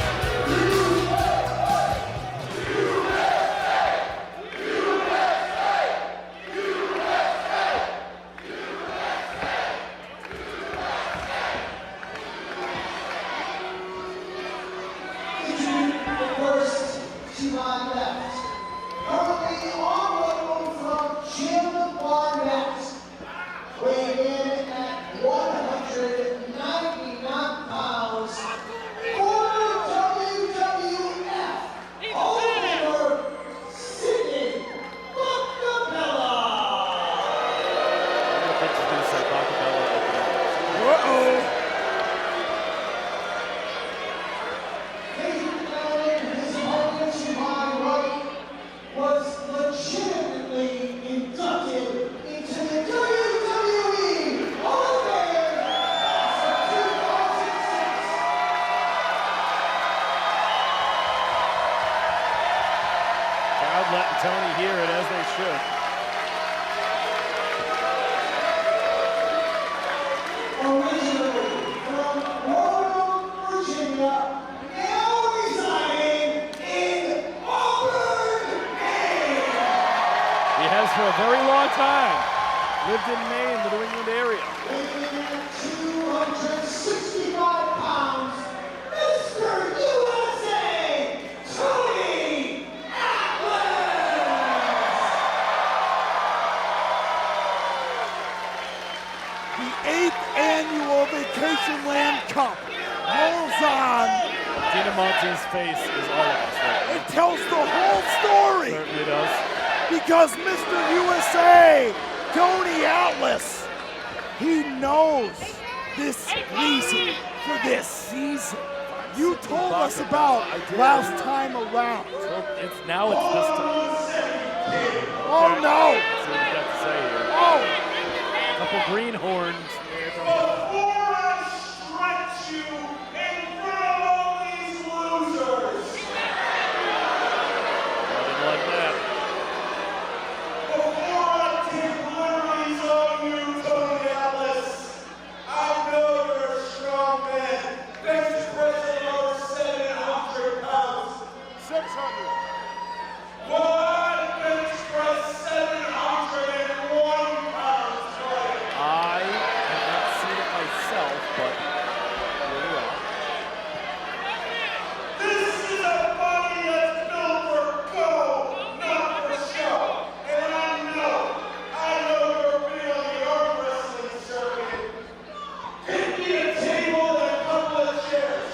Letting Tony hear it as they should. Originally from Rourke, Virginia, now residing in Auburn, Maine. He has for a very long time. Lived in Maine, the New England area. Weighing at 265 pounds, Mr. USA, Tony The 8th annual Vacationland Cup rolls on. Gina Monte's face is all of us right now. It tells the whole story. Certainly does. Because Mr. USA, Tony Atlas, he knows this reason for this season. You told us about last time around. It's now it's this time. Oh no! That's what you got to say here. Oh! Couple greenhorns. Before I stretch you in front of all these losers. Nothing like that. Before I take liberties on you, Tony Atlas, I know you're a strong man. Bench pressing over 700 pounds. 600. One bench press 701 pounds. I have not seen it myself, but here we are. This is a body that's built for go, not for show. And I know you're big on the arm wrestling circuit. Get me a table and a couple of chairs.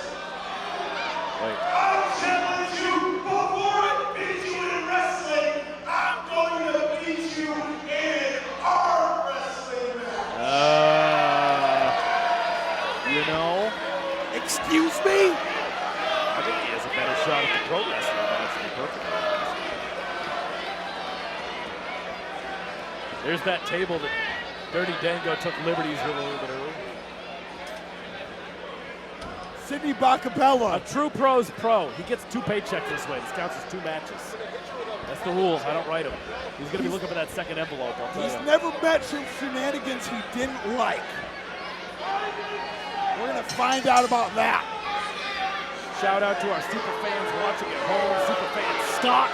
Wait. I'll challenge you before I beat you in wrestling. I'm going to beat you in arm wrestling match. You know, Excuse me? I think he has a better shot at the pro wrestling match, to be perfectly honest. There's that table that Dirty Dango took liberties with a little bit earlier. Sidney Bakabella. A true pro's pro. He gets 2 paychecks this way. This counts as 2 matches. That's the rules. I don't write them. He's going to be looking for that second envelope, I'll tell He's you. never met some shenanigans he didn't like. We're gonna find out about that. Shout out to our super fans watching at home. Super fans Scott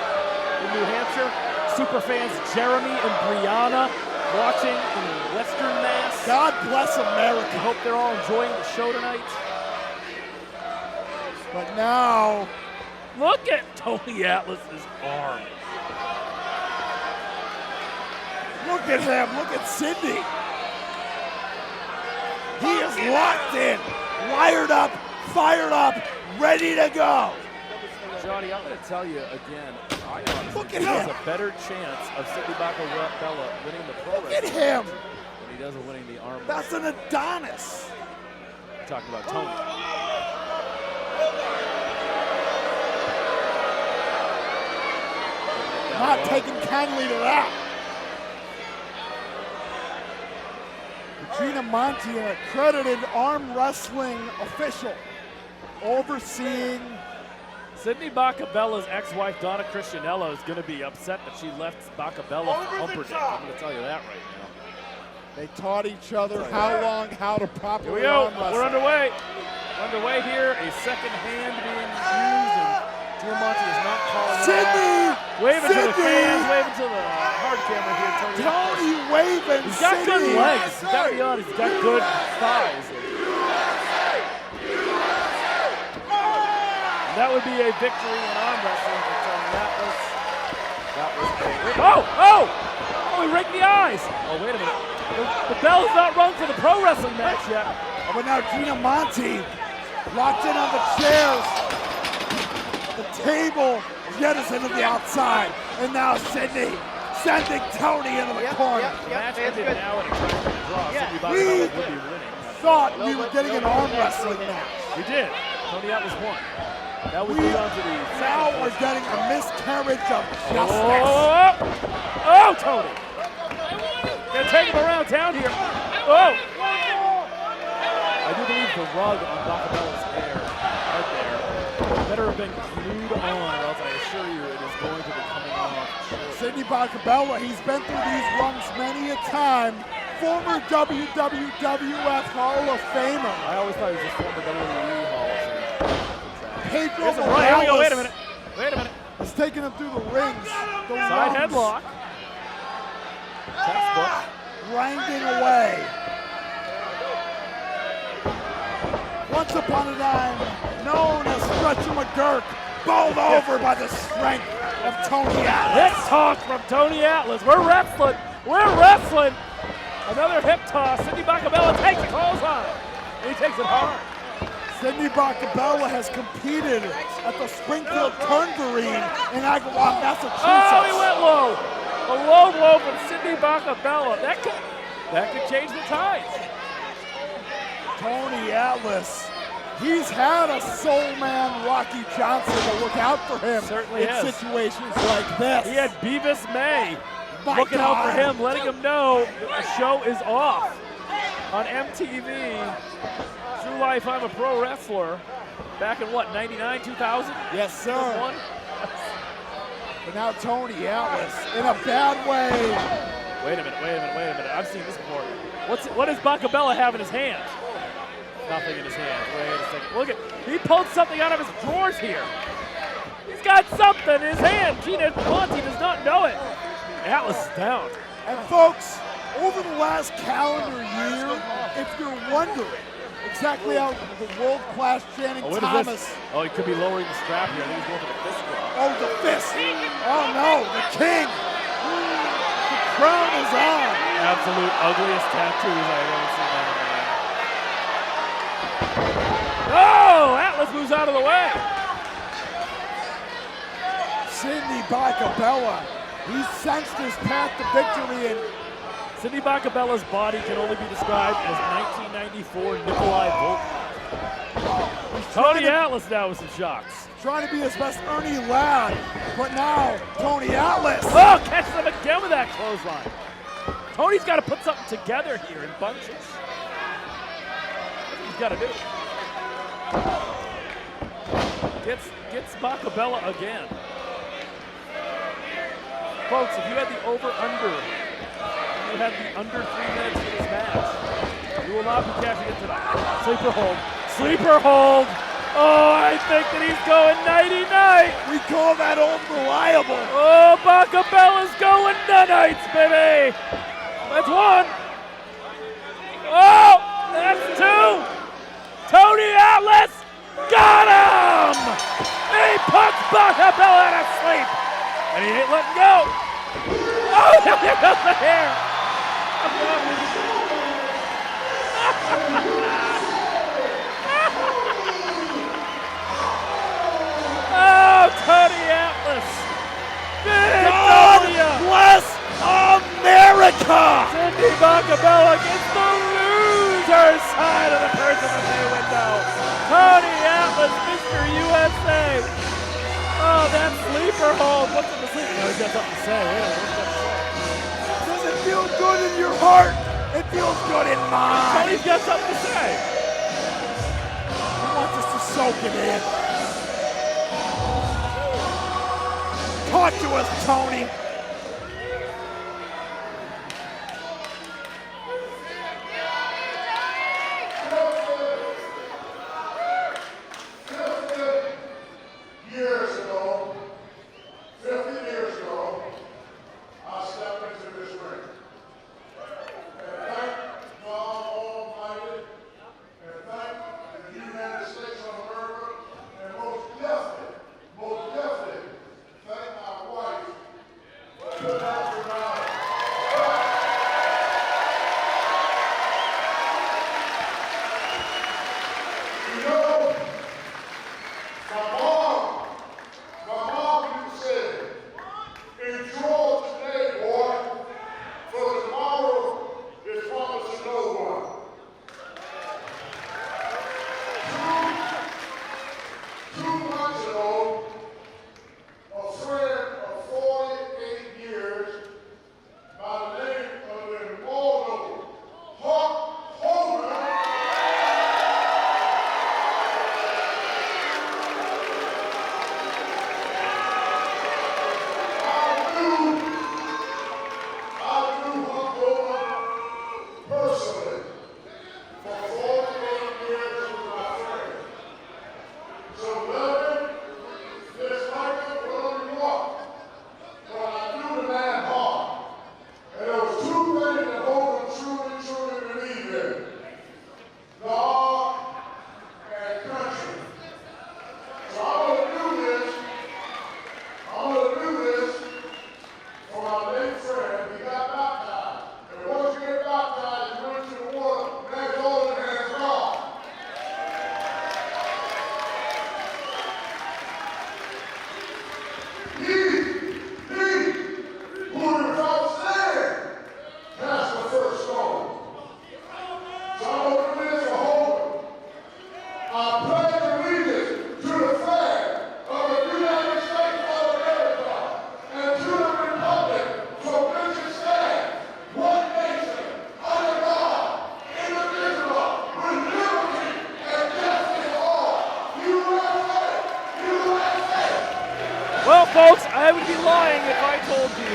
in New Hampshire. Super fans Jeremy and Brianna watching in Western Mass. God bless I America. hope they're all enjoying the show tonight. But now, Look at Tony Atlas's arm. look at him. Look at Sidney. He is locked in, wired up, fired up, ready to go. Johnny, I'm going to tell you again, I honestly Look at think there's him. a better chance of Sidney Bakabella winning the pro Look at wrestling him. than he does of winning the arm. That's an Adonis. Talking about Tony. Not taking kindly to that. Gina Monte, an accredited arm wrestling official, overseeing. Sidney Bakabella's ex-wife, Donna Christianello, is going to be upset that she left Bakabella for Humperdinck. I'm going to tell you that right now. They taught each other how to Here properly we go. arm wrestle. We're underway. Underway here. A second hand being used, and Gina Monte is not calling it Sidney! out. Waving to the Sidney! fans, waving to the hard camera here. Tony waving. He's got good Sidney. legs. He's got to be honest. He's got good thighs. That would be a victory in arm wrestling for Tony Atlas. That was a... Oh, he raked the eyes. Oh, wait a minute. The bell's not rung for the pro wrestling match yet. Oh, but now Gina Monte locked in on the chairs. The table jettisoned to the outside. And now Sidney sending Tony into the corner. The match ended now in a time draw. Sidney Bakabella We would be winning. thought we were getting an arm wrestling match. We did. Tony Atlas won. Now we We move on to the now second we're portion. getting a miscarriage of justice. Oh, Tony! Gonna take him around town here. Oh! I do believe the rug on Bakabella's hair, right there, better have been glued on, or else I assure you it is going to be coming off. Sidney Bakabella, he's been through these rungs many a time. Former WWF Hall of Famer. I always thought he was just former WWE Hall of Fame. Pedro Here's a right. Here we go. Wait a minute. Wait a minute. He's taking him through the rings. The Side rungs, headlock. Textbook. grinding away. Once upon a time, known as Stretcher McGurk, bowled over by the strength of Tony Atlas. Hip toss from Tony Atlas. We're wrestling. We're wrestling. Another hip toss. Sidney Bakabella takes it. Calls on. And he takes it hard. Sidney Bakabella has competed at the Springfield Turnverein in Aggro, Massachusetts. Oh, he went low. A low blow from Sidney Bakabella. That could change the tides. Tony Atlas. He's had a soul man, Rocky Johnson, to look out for him Certainly in has. situations like this. He had Beavis May My looking out for God. him, letting him know the show is off on MTV. True Life, I'm a Pro Wrestler. Back in what, 99, 2000? Yes, sir. One? But now Tony Atlas in a bad way. Wait a minute. I've seen this before. What does Bakabella have in his hand? Nothing in his hand. Wait a second. Look at, he pulled something out of his drawers here. He's got something in his hand. Gina Monty does not know it. Atlas is down. And folks, over the last calendar year, if you're wondering exactly how the world-class Channing What is Thomas. this? Oh, he could be lowering the strap here. I think he's going for the fist grab. Oh, the fist. Oh no, the king. The crown is on. Absolute ugliest tattoos I've ever seen on a man. Oh, Atlas moves out of the way. Sidney Bakabella. He sensed his path to victory, and Sidney Bakabella's body can only be described as 1994 Nikolai Volkov. Tony Atlas now with some shots. trying to be his best Ernie Ladd, but now Tony Atlas. Oh, catches him again with that clothesline. Tony's got to put something together here in bunches. That's what he's got to do. Gets Bakabella again. Folks, if you had the over-under, you had the under 3 minutes for this match, you will not be catching it tonight. Sleeper hold. Sleeper hold. Oh, I think that he's going nighty-night. We call that unreliable. Oh, Bakabella's going nights, baby. That's 1. Oh, that's 2. Tony Atlas got him. He puts Bakabella out of sleep. And he ain't letting go. Oh, there goes the hair. Oh, Tony Atlas. Big W. Bless America. Sidney Bakabella gets the loser's side of the person of the window. Tony Atlas, Mr. USA. Oh, that sleeper hold. What's in the sleeper? No, he's got something to say. Wait a minute, what's that? Does it feel good in your heart? It feels good in mine. Tony's got something to say. He wants us to soak it in. Talk to us, Tony. Years ago, 50 years ago, I stepped into this ring. And thank God Almighty, and thank the United States of America, and most definitely, thank my wife,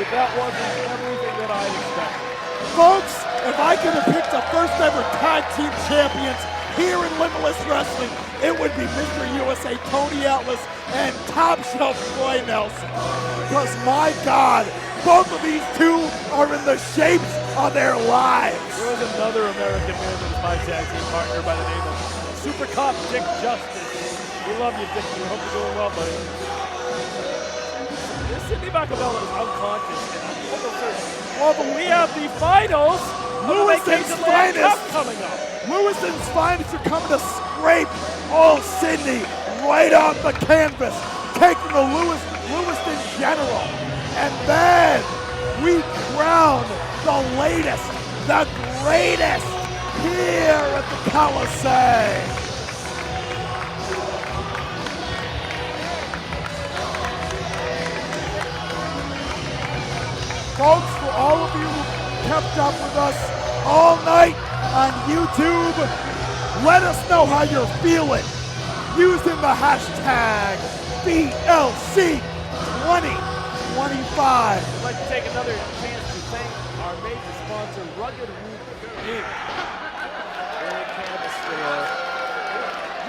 you, that wasn't everything that I expected. Folks, if I could have picked the first ever tag team champions here in Limitless Wrestling, it would be Mr. USA Tony Atlas and Top Shelf Troy Nelson. Because my God, both of these two are in the shapes of their lives. There was another American man that was my tag team partner by the name of Super Cop Dick Justice. We love you, Dick. We hope you're doing well, buddy. Sidney Bakabella is unconscious, and I'm almost certain. Well, but we have the finals. Lewiston's finest coming up. Lewiston's finest are coming to scrape old Sidney right off the canvas, taking the Lewiston General. And then we crown the latest, the greatest here at the Colisée. Folks, for all of you who kept up with us all night on YouTube, let us know how you're feeling using the hashtag BLC2025. I'd like to take another chance to thank our major sponsor, Rugged Root Inc.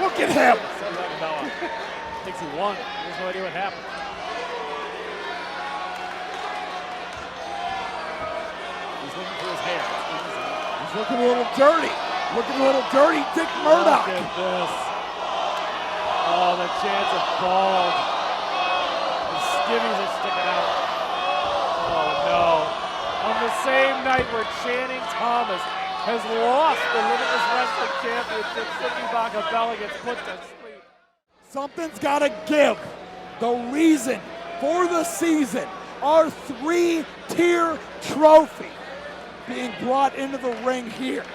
Look at him! Thinks he won. He has no idea what happened. He's looking for his hair. He's looking a little dirty. Looking a little dirty, Dick Murdoch. Look at this. Oh, the chance of bald. The skivvies are sticking out. Oh, no. On the same night where Channing Thomas has lost the Limitless Wrestling Championship, Sidney Bakabella gets put to sleep. Something's got to give. The reason for the season, our 3-tier trophy being brought into the ring here.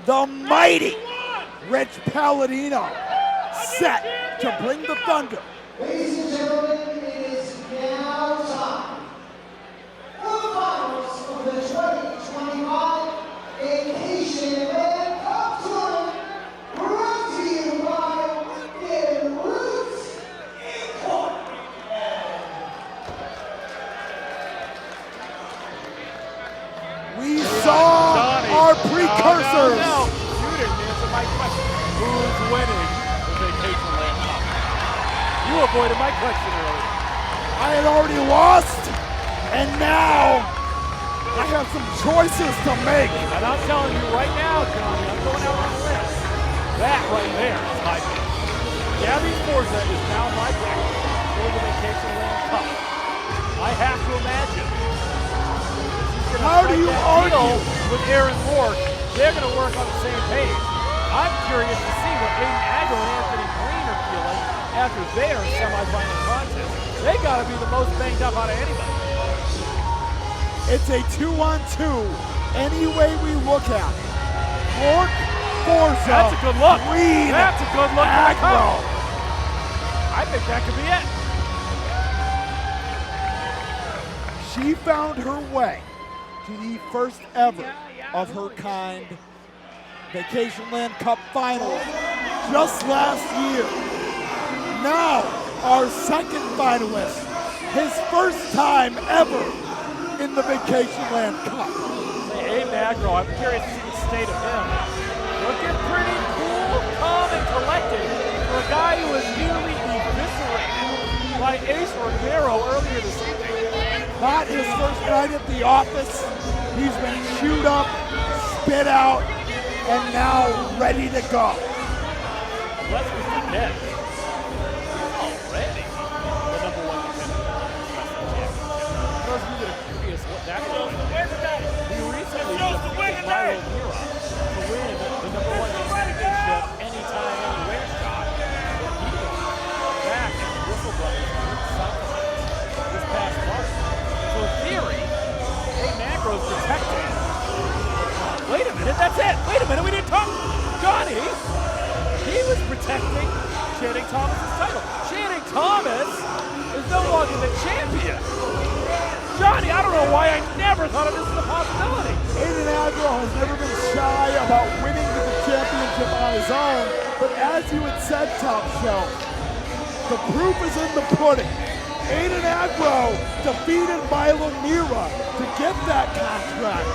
The mighty Rich Palladino set to bring the thunder. Ladies and gentlemen, it is now time for the finals of the 2025 Vacationland Cup Tournament, brought to you by Wicked Roots Incorporated. We saw our precursors. No. You didn't answer my question. Who's winning the Vacationland Cup? You avoided my question earlier. I had already lost, and now I have some choices to make. And I'm telling you right now, Johnny, I'm going out on a limb. That right there is my pick. Gabby Forza is now my pick for the Vacationland Cup. I have to imagine. How do you argue with Aaron Rourke? They're going to work on the same page. I'm curious to see what Aiden, Aggro, and Anthony Greene are feeling after their semifinal contest. They got to be the most banged up out of anybody. It's a 2-on-2 any way we look at it. Rourke, Forza, That's a good look. Greene, That's a good look. Aggro. I think that could be it. She found her way to the first ever of her kind Vacationland Cup Finals just last year. Now, our second finalist, his first time ever in the Vacationland Cup. Hey, Aiden Aggro, I'm curious to see the state of him. Looking pretty cool, calm, and collected for a guy who was nearly eviscerated by Ace Romero earlier this evening. Not his first night at the office. He's been chewed up, spit out, and now ready to go. Let's forget. Already the number one contender for the Wrestling Championship. For those of you that are curious what that was, he recently defeated Milo Mira to win the number one championship anytime, anywhere shot. But he was back at the Whistle Brothers in South this past month. So in theory, Aiden Aggro's protecting. Wait a minute, that's it. Wait a minute, we didn't talk. Johnny, he was protecting Channing Thomas's title. Channing Thomas is no longer the champion. Johnny, I don't know why I never thought of this as a possibility. Aiden Aggro has never been shy about winning the championship on his own, but as you had said, Top Shelf, The proof is in the pudding. Aiden Aggro defeated Milo Mira to get that contract.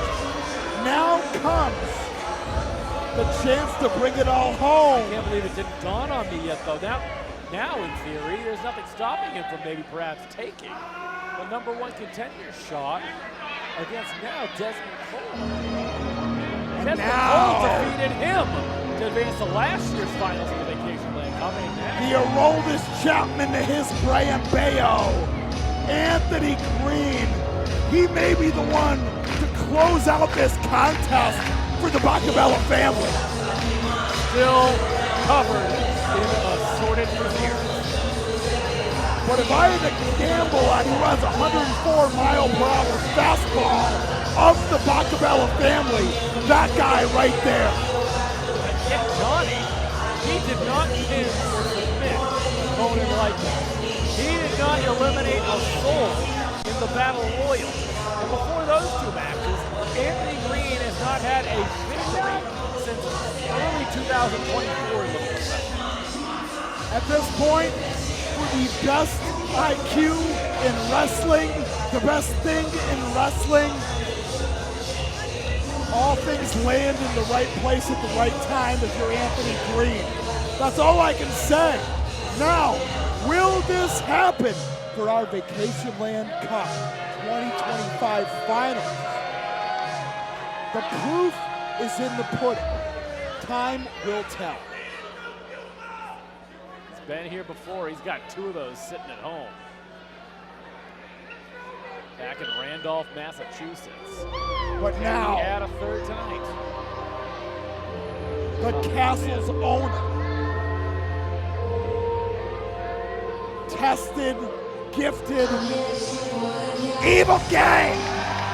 Now comes the chance to bring it all home. I can't believe it didn't dawn on me yet, though. Now, in theory, there's nothing stopping him from maybe perhaps taking the #1 contender shot against now Dezmond Cole. Dezmond Cole defeated him to advance to last year's finals of the Vacationland Cup. The Aroldis Chapman to his Brian Bayo. Anthony Greene. He may be the one to close out this contest for the Bakabella family. Still covered in assorted reviews. But if I had to gamble on who has 104-mile-per-hour fastball of the Bakabella family, that guy right there. Yet Johnny, he did not win or submit Conan Lycan. He did not eliminate a soul in the Battle Royal. And before those two matches, Anthony Greene has not had a victory since early 2024 in the At this point, for the best IQ in wrestling, the best thing in wrestling, all things land in the right place at the right time if you're Anthony Greene. That's all I can say. Now, will this happen for our Vacationland Cup 2025 finals? The proof is in the pudding. Time will tell. He's been here before. He's got 2 of those sitting at home. Back in Randolph, Massachusetts. But now, he had a 3rd tonight. The castle's owner, tested, gifted, evil gang,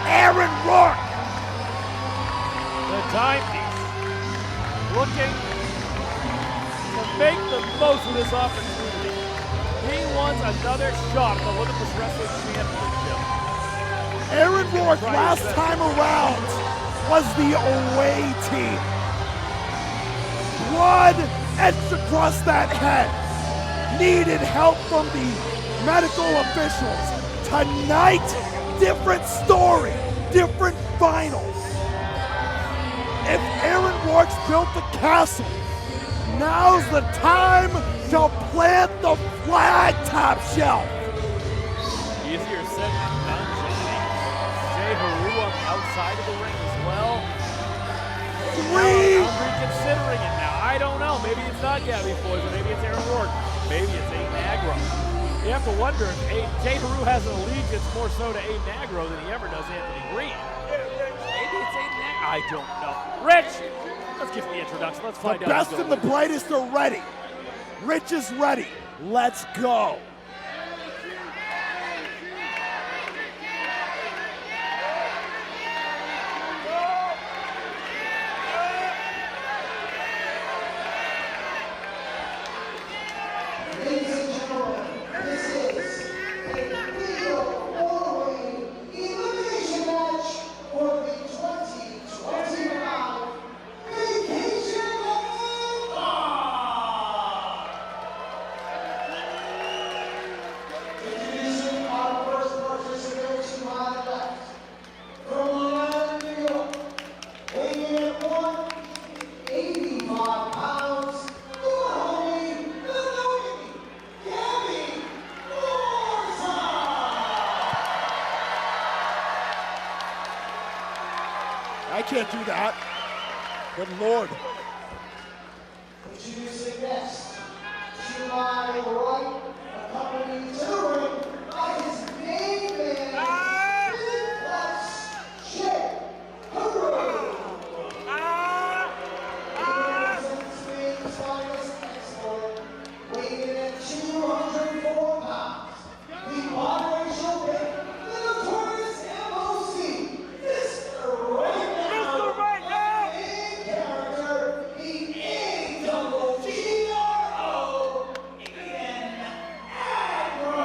Aaron Rourke. The timepiece looking to make the most of this opportunity. He wants another shot at the Limitless Wrestling Championship. Aaron Rourke last time around was the away team. Blood etched across that head. Needed help from the medical officials. Tonight, different story, different finals. If Aaron Rourke's built the castle, now's the time to plant the flag top shelf. Easier said than done, J-Heru on the outside of the ring as well. 3. I'm reconsidering it now. I don't know. Maybe it's not Gabby Forza. Maybe it's Aaron Rourke. Maybe it's Aiden Aggro. You have to wonder if J-Heru has an allegiance more so to Aiden Aggro than he ever does Anthony Greene. Maybe it's Aiden Aggro. I don't know. Rich, let's give the introduction. Let's find out. The best and the brightest are ready. Rich is ready. Let's go. I can't do that. Good Lord. Introducing next, to my right, accompanied to the ring by his main man, Limitless, J-Heru. Spain's finest expert, weighing in at 204 pounds. The biracial pick, the notorious MOC, Mr. Right Now, main character, the AWTRO, Aiden Aggro.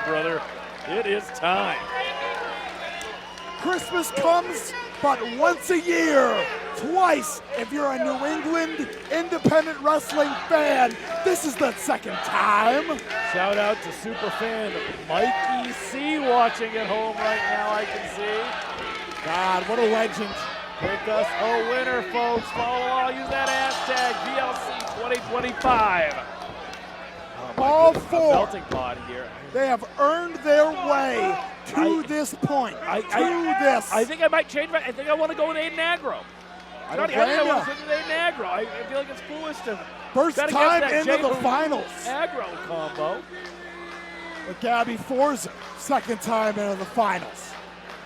time, brother. It is time. Christmas comes but once a year, twice if you're a New England independent wrestling fan. This is the second time. Shout out to superfan Mikey C watching at home right now, I can see. God, what a legend. Pick us a winner, folks. Follow along, use that hashtag VLC 2025. All four, Belting pod here. they have earned their way to this point. I think I might change my. I think I want to go with Aiden Aggro. I don't I think I blame want ya. to switch with Aiden Aggro. I feel like it's foolish to First bet time against into that the J-Heru finals. Aggro combo. With Gabby Forza, second time into the finals.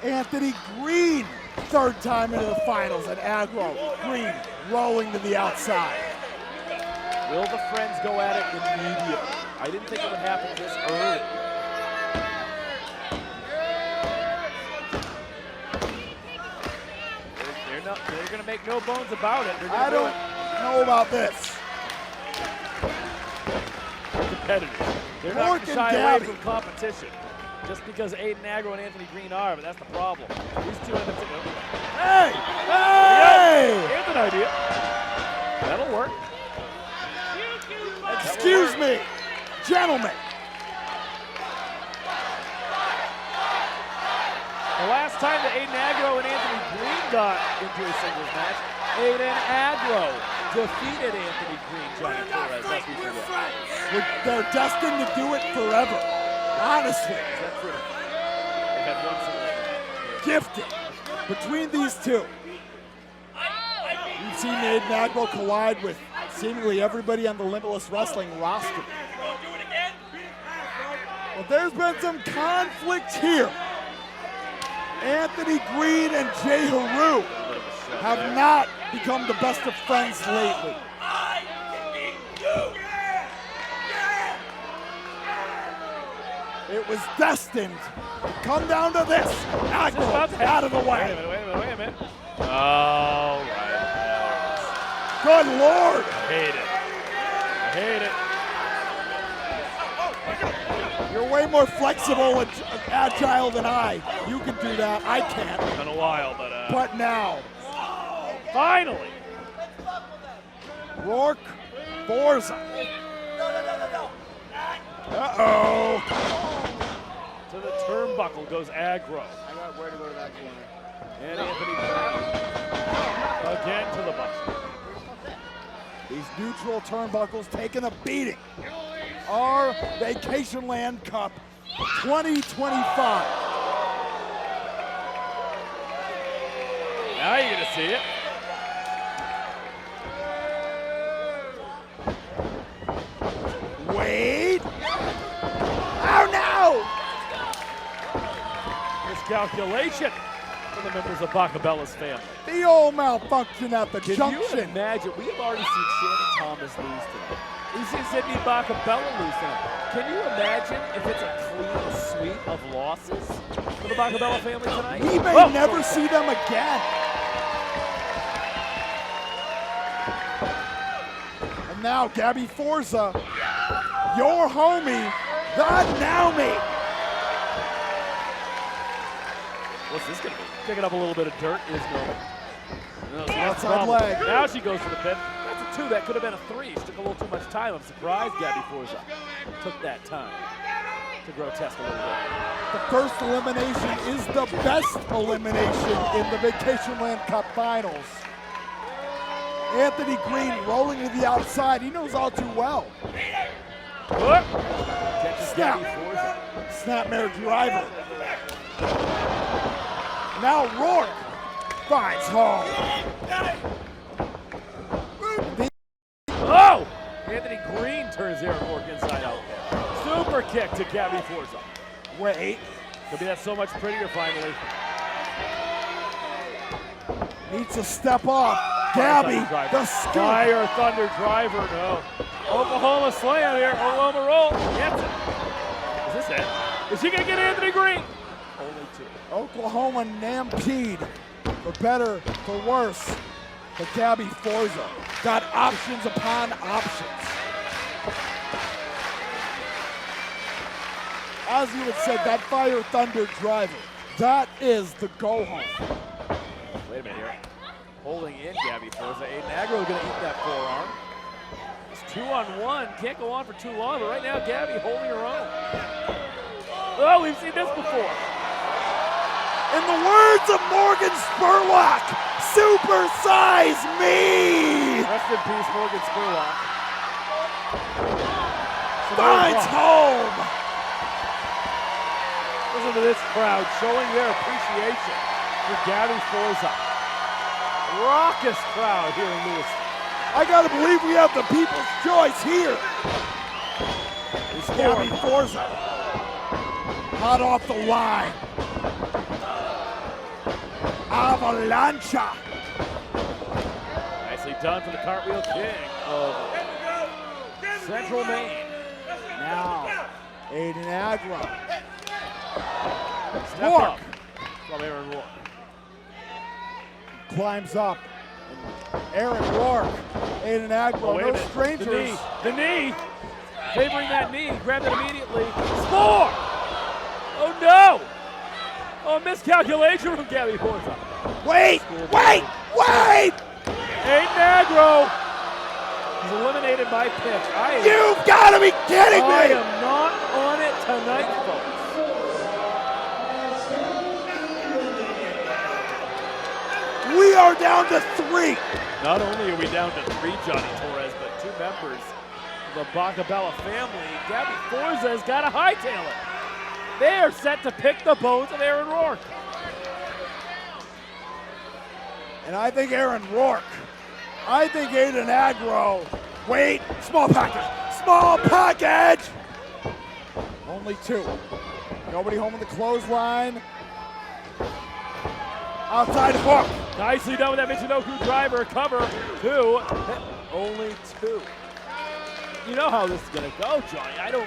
Anthony Greene, third time into the finals. And Aggro, Greene rolling to the outside. Will the friends go at it immediately? I didn't think it would happen this early. They're going to make no bones about it. I don't know about this. They're competitive. They're not Rourke going to shy and away Gabby. from competition. Just because Aiden Aggro and Anthony Greene are, but that's the problem. These two end up together. Hey! Hey! Here's an idea. That'll work. Excuse me, gentlemen. The last time that Aiden Aggro and Anthony Greene got into a singles match, Aiden Aggro defeated Anthony Greene, Johnny Torres, lest we forget. They're destined to do it forever. Honestly. Is that true? They've had one singles match. Gifted between these two. You've seen Aiden Aggro collide with seemingly everybody on the Limitless Wrestling roster. Well, there's been some conflict here. Anthony Greene and J-Heru have not become the best of friends lately. It was destined to come down to this. Aggro out of the way. Wait a minute. All right. Good Lord. I hate it. You're way more flexible and agile than I. You can do that. I can't. It's been a while, But now, finally, Rourke, Forza. Uh-oh. to the turnbuckle goes Aggro. I got where to go to that corner. And Anthony Greene again to the buckle. These neutral turnbuckles taking a beating. Our Vacationland Cup 2025. Now you're going to see it. Wait. Oh no! Miscalculation for the members of Bakabella's family. The old malfunction at the Can junction. you imagine? We have already seen Shannon Thomas lose tonight. We've seen Sidney Bakabella lose tonight. Can you imagine if it's a clean sweep of losses for the Bakabella family tonight? We may never see them again. And now Gabby Forza, your homie, the Naomi. What's this going to be? Picking up a little bit of dirt is going. Outside leg. Now she goes for the pin. That's a 2. That could have been a 3. She took a little too much time. I'm surprised Gabby Forza took that time to grotesque a little bit. The first elimination is the best elimination in the Vacationland Cup Finals. Anthony Greene rolling to the outside. He knows all too well. Catches Snap. Gabby Forza. Snapmare driver. Now Rourke finds home. Oh! Anthony Greene turns Aaron Rourke inside out. Super kick to Gabby Forza. Wait. Could be that so much prettier finally. Needs to step off. Gabby, the scoop. Fire Thunder driver, no. Oklahoma slam here. Oklahoma roll. Gets it. Is this it? Is she going to get Anthony Greene? Only 2. Oklahoma nampede. For better, for worse. But Gabby Forza got options upon options. As you had said, that Fire Thunder driver, that is the go home. Wait a minute here. Holding in Gabby Forza. Aiden Aggro is going to eat that forearm. It's 2-on-1. Can't go on for too long, but right now Gabby holding her own. Oh, we've seen this before. In the words of Morgan Spurlock, supersize me! Rest in peace, Morgan Spurlock. Finds home! Listen to this crowd showing their appreciation for Gabby Forza. Raucous crowd here in Lewiston. I gotta believe we have the people's choice here. Gabby Forza. Hot off the line. Avalancha. Nicely done for the cartwheel king of Central Maine. Now, Aiden Aggro. Step Rourke. up from Aaron Rourke. Climbs up. Aaron Rourke. Aiden Aggro. Oh, wait a No minute. strangers. The knee. Favoring that knee. Grabbed it immediately. Score! Oh no! Oh, miscalculation from Gabby Forza. Wait! Aiden Aggro is eliminated by pitch. You've got to be kidding me! I am not on it tonight, folks. We are down to 3. Not only are we down to 3, Johnny Torres, but 2 members of the Bakabella family. Gabby Forza has got to hightail it. They are set to pick the bones of Aaron Rourke. And I think Aaron Rourke. I think Aiden Aggro. Wait, small package. Small package! Only 2. Nobody home in the clothesline. Outside hook. Nicely done with that Michinoku driver. Cover 2. Only 2. You know how this is going to go, Johnny.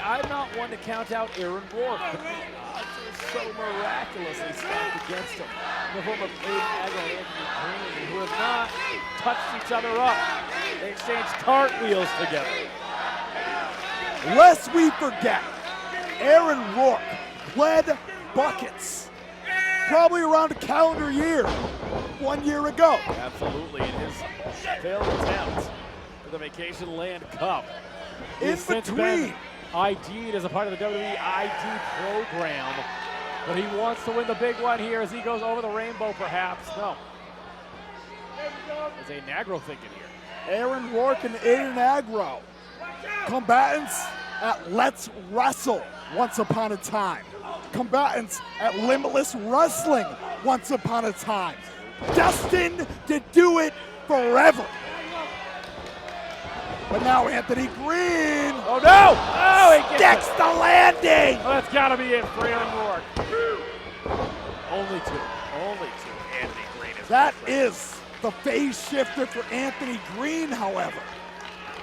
I'm not one to count out Aaron Rourke, but the odds are so miraculously stacked against him. In the form of Aiden Aggro and Anthony Greene, who have not touched each other up. They exchanged cartwheels together. Lest we forget, Aaron Rourke led buckets probably around a calendar year, 1 year ago. Absolutely, in his failed attempt for the Vacationland Cup. In Since between. been ID'd as a part of the WWE ID program, but he wants to win the big one here as he goes over the rainbow, perhaps. No. Is Aiden Aggro thinking here? Aaron Rourke and Aiden Aggro, combatants at Let's Wrestle once upon a time. Combatants at Limitless Wrestling once upon a time. Destined to do it forever. But now Anthony Greene. Oh no! Oh, he gets Sticks the landing! Oh, that's got to be it for Aaron Rourke. Only 2. Only 2. Anthony Greene is That is the phase shifter for Anthony Greene, however.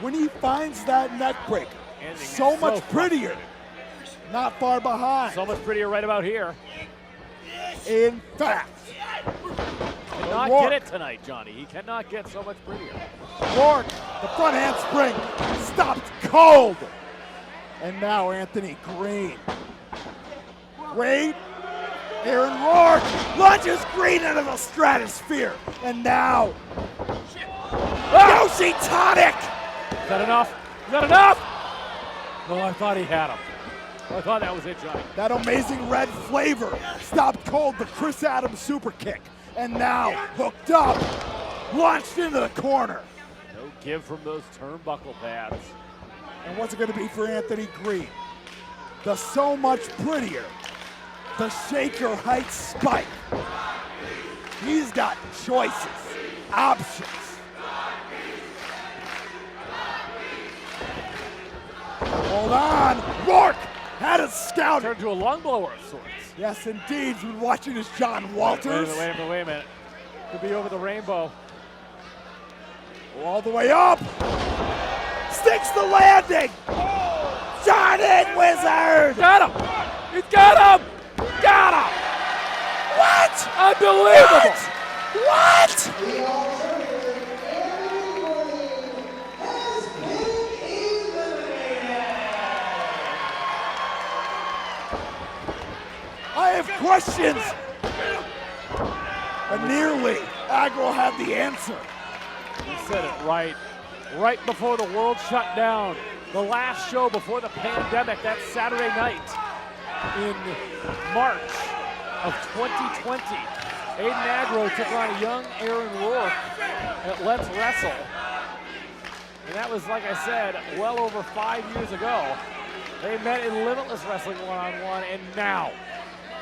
When he finds that neck breaker, so much prettier. Not far behind. So much prettier right about here. In fact, Cannot get it tonight, Johnny. He cannot get so much prettier. Rourke, the front handspring, stopped cold. And now Anthony Greene. Wait, Aaron Rourke launches Greene into the stratosphere. And now, Yoshi Tonic. Is that enough? Is that enough? Oh, I thought he had him. I thought that was it, Johnny. That amazing red flavor stopped cold the Chris Adams super kick. And now, hooked up, launched into the corner. No give from those turnbuckle pads. And what's it going to be for Anthony Greene? The so much prettier, the Shaker Heights spike. He's got choices, options. Hold on, Rourke had it scouted. Turned to a lung blower of sorts. Yes, indeed. He's been watching his John Walters. Wait a minute. Could be over the rainbow. All the way up. Sticks the landing. Jordan Wizard. Got him. He's got him. Got him. What? Unbelievable. What? questions. But nearly, Aggro had the answer. You said it right. Right before the world shut down. The last show before the pandemic, that Saturday night in March of 2020. Aiden Aggro took on a young Aaron Rourke at Let's Wrestle. And that was, like I said, well over 5 years ago. They met in Limitless Wrestling one-on-one, and now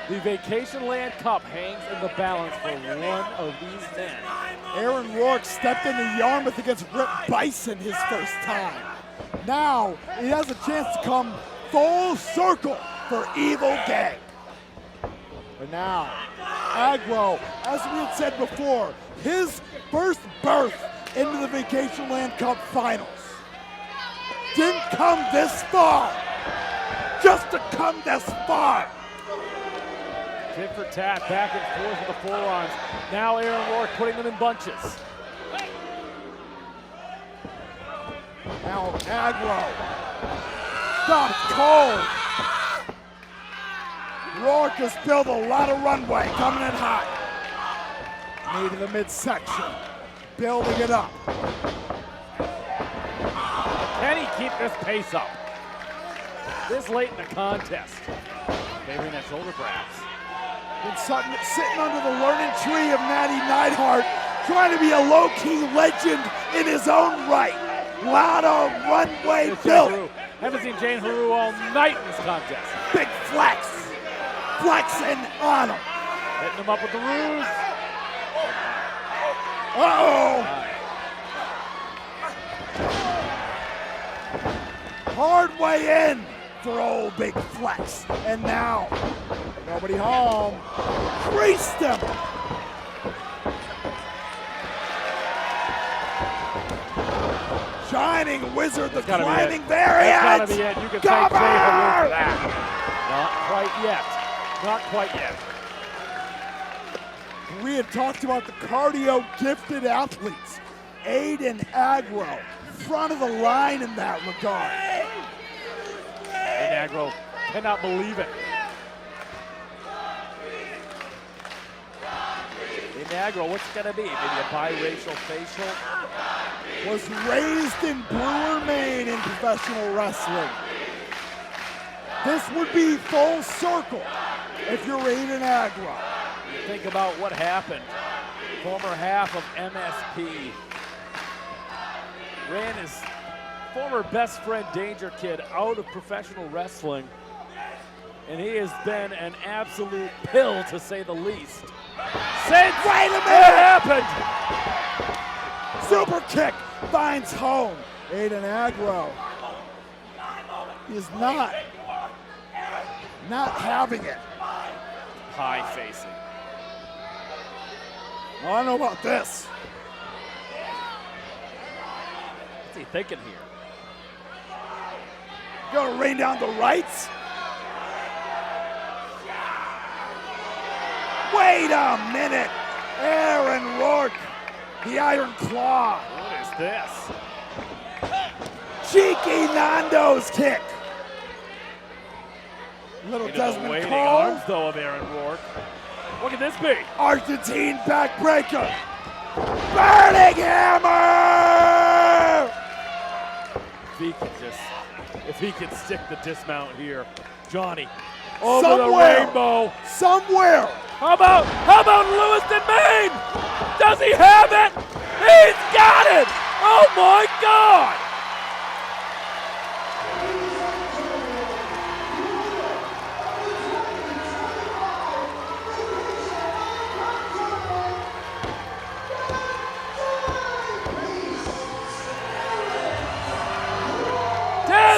the Vacationland Cup hangs in the balance for one of these men. Aaron Rourke stepped into Yarmouth against Rip Bison his first time. Now he has a chance to come full circle for Evil Gang. But now, Aggro, as we had said before, his first berth into the Vacationland Cup finals. Didn't come this far, just to come this far. Tit for tat, back and forth with the forearms. Now Aaron Rourke putting them in bunches. Now Aggro stops cold. Rourke has built a lot of runway, coming in hot. Knee to the midsection, building it up. Can he keep this pace up? This late in the contest. Favoring that shoulder grabs. Been sitting under the learning tree of Matty Neidhart, trying to be a low-key legend in his own right. Lot of runway built. Haven't seen J-Heru all night in this contest. Big flex. Flexing on him. Hitting him up with the ruse. Uh-oh. Hard way in for old Big Flex. And now, nobody home. Creased him. Shining Wizard, the climbing variant. That's gotta be it. You can thank J-Heru for that. Not quite yet. Not quite yet. We had talked about the cardio gifted athletes. Aiden Aggro, front of the line in that regard. And Aggro cannot believe it. In Aggro, what's it gonna be? Maybe a biracial facial? Was raised in Brewer, Maine in professional wrestling. This would be full circle if you're Aiden Aggro. Think about what happened. Former half of MSP. Ran his former best friend Danger Kid out of professional wrestling. And he has been an absolute pill, to say the least. Since wait a minute! It happened! Super kick finds home. Aiden Aggro is not having it. High facing. Well, I don't know about this. What's he thinking here? Gonna rain down the rights? Wait a minute! Aaron Rourke, the Iron Claw. What is this? Cheeky Nando's kick. Little Into the Dezmond waiting Cole. arms, though, of Aaron Rourke. What could this be? Argentine backbreaker. Burning hammer! If he could stick the dismount here. Johnny, over the Somewhere. rainbow. Somewhere. How about Lewiston, Maine? Does he have it? He's got it! Oh my God!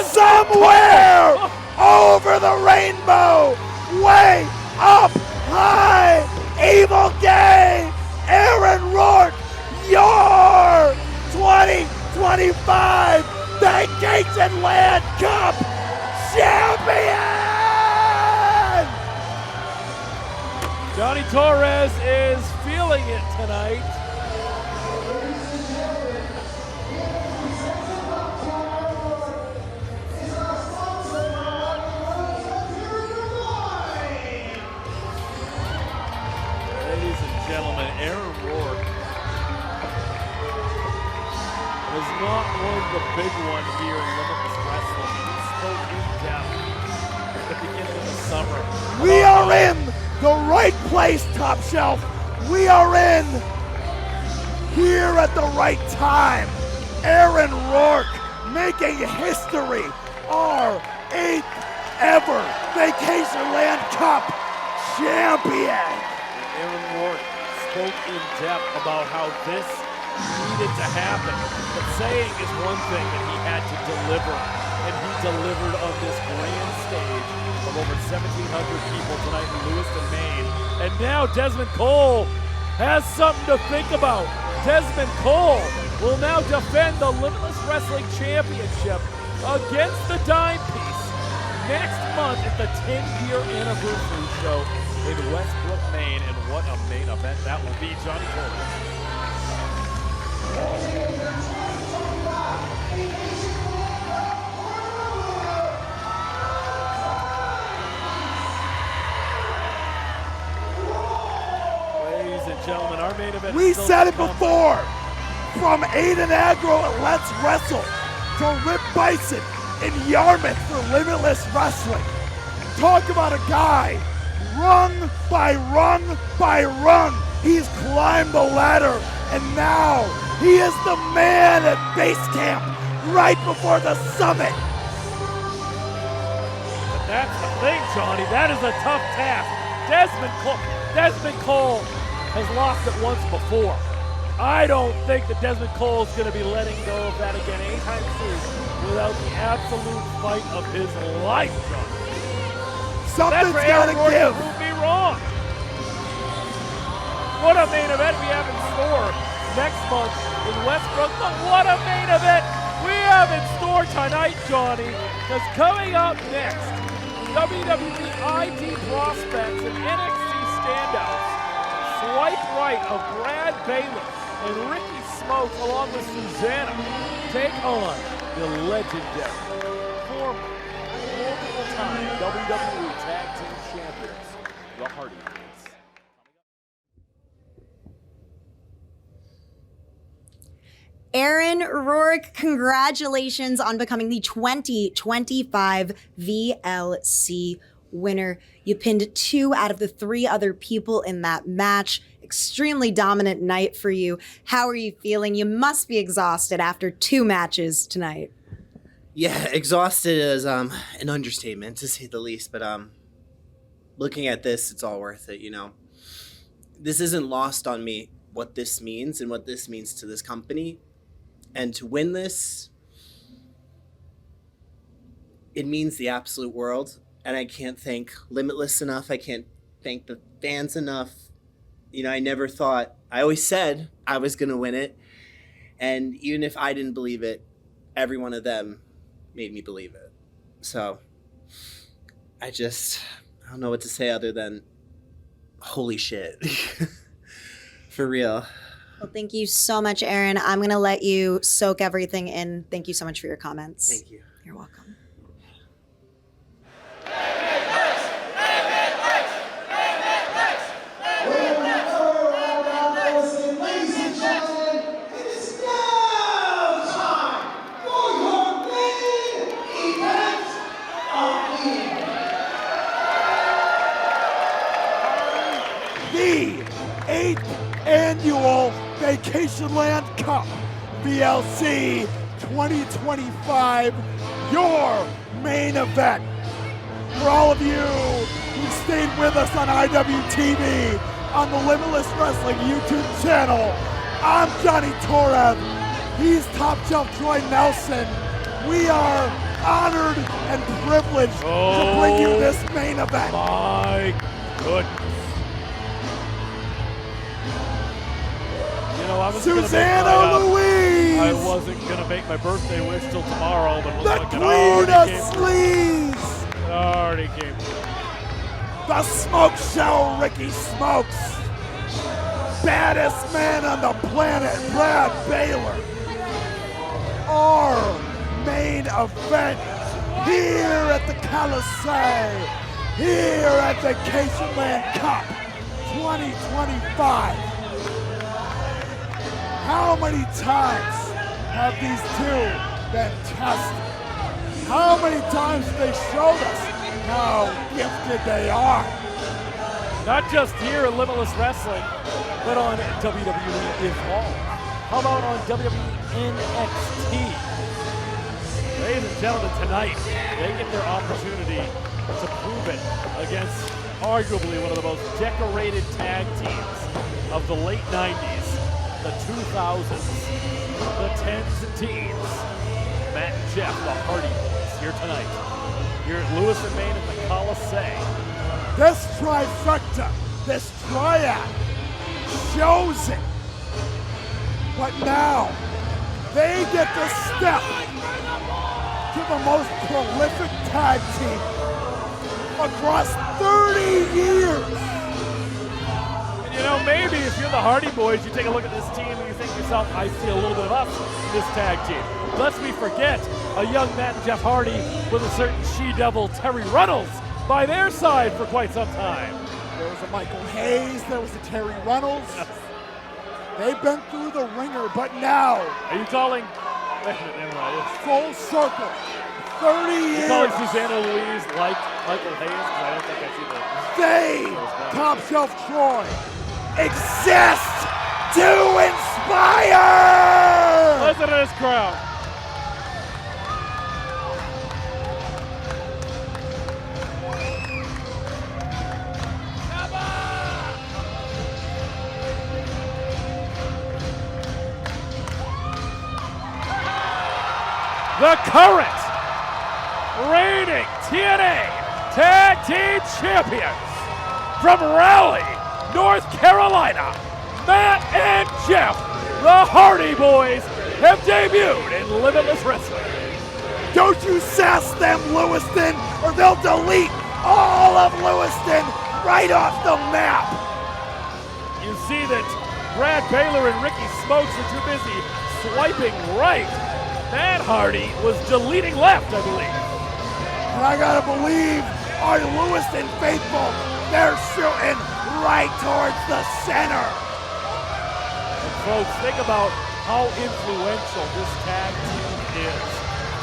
Somewhere over the rainbow, way up high, Evil Gay, Aaron Rourke, your 2025 Vacationland Cup champion! Johnny Torres is feeling it tonight. gentlemen, Aaron Rourke has not won the big one here in Limitless Wrestling. He spoke in depth at the beginning of the summer. We are in the right place, Top Shelf. We are in here at the right time. Aaron Rourke making history. Our 8th ever Vacationland Cup champion. Aaron Rourke spoke in depth about how this needed to happen. But saying is one thing that he had to deliver. And he delivered on this grand stage of over 1,700 people tonight in Lewiston, Maine. And now Dezmond Cole has something to think about. Dezmond Cole will now defend the Limitless Wrestling Championship against the Dime Piece next month at the 10-year anniversary show in Westbrook, Maine. And what a main event that will be, Johnny Torres. Ladies and gentlemen, our main event. We said it before. From Aiden Aggro at Let's Wrestle to Rip Bison in Yarmouth for Limitless Wrestling. Talk about a guy, rung by rung by rung. He's climbed the ladder, and now he is the man at base camp right before the summit. But that's the thing, Johnny. That is a tough task. Dezmond Cole has lost it once before. I don't think that Dezmond Cole is going to be letting go of that again anytime soon without the absolute fight of his life, Johnny. Something's got to give. Prove me wrong. What a main event we have in store next month in Westbrook. But what a main event we have in store tonight, Johnny. Because coming up next, WWE ID prospects and NXT standouts. Swipe right of Brad Baylor and Ricky Smokes along with Susannah take on the legendary former multiple-time WWE Tag Team Champions, the Hardy Boyz. Aaron Rourke, congratulations on becoming the 2025 VLC winner. You pinned 2 out of the 3 other people in that match. Extremely dominant night for you. How are you feeling? You must be exhausted after 2 matches tonight. Yeah, exhausted is an understatement to say the least, but looking at this, it's all worth it, you know. This isn't lost on me what this means and what this means to this company. And to win this, it means the absolute world. And I can't thank Limitless enough. I can't thank the fans enough. You know, I never thought, I always said I was going to win it. And even if I didn't believe it, every one of them made me believe it. So I don't know what to say other than holy shit. For real. Well, thank you so much, Aaron. I'm going to let you soak everything in. Thank you so much for your comments. Thank you. You're welcome. Ladies and gentlemen, it is now time for your main event of The 8th annual Vacationland Cup VLC 2025, your main event. For all of you who stayed with us on IWTV, on the Limitless Wrestling YouTube channel, I'm Johnny Torres. He's Top Shelf Troy Nelson. We are honored and privileged to bring you this main event. My goodness. You know, I was Susannah Louise! I wasn't gonna make my birthday wish till tomorrow, but the look, Queen of Sleeves! It already came through. The Smoke Show, Ricky Smokes. Baddest man on the planet, Brad Baylor. Our main event here at the Colisée, here at Vacationland Cup 2025. How many times have these two been tested? How many times have they showed us how gifted they are? Not just here at Limitless Wrestling, but on WWE Evolve. How about on WWE NXT? Ladies and gentlemen, tonight, they get their opportunity to prove it against arguably one of the most decorated tag teams of the late 90s, the 2000s, the 10s and teens. Matt and Jeff, the Hardy Boys, here tonight. Here at Lewiston, Maine at the Colisée. This trifecta, this triad, shows it. But now, they get to step to the most prolific tag team across 30 years. And you know, maybe if you're the Hardy Boys, you take a look at this team and you think to yourself, I see a little bit of us in this tag team. Lest we forget, a young Matt and Jeff Hardy with a certain she-devil Terry Runnels by their side for quite some time. There was a Michael Hayes, there was a Terry Runnels. Yes. They've been through the ringer, but now. Are you calling? Wait a minute, never mind. Full circle. 30 years. You calling Susannah Louise like Michael Hayes? Because I don't think I see the. They, Top Shelf Troy, exist to inspire. Listen to this crowd. The current reigning TNA Tag Team Champions from Raleigh, North Carolina, Matt and Jeff, the Hardy Boys, have debuted in Limitless Wrestling. Don't you sass them, Lewiston, or they'll delete all of Lewiston right off the map. You see that Brad Baylor and Ricky Smokes are too busy swiping right. Matt Hardy was deleting left, I believe. And I gotta believe our Lewiston faithful, they're shooting right towards the center. And folks, think about how influential this tag team is.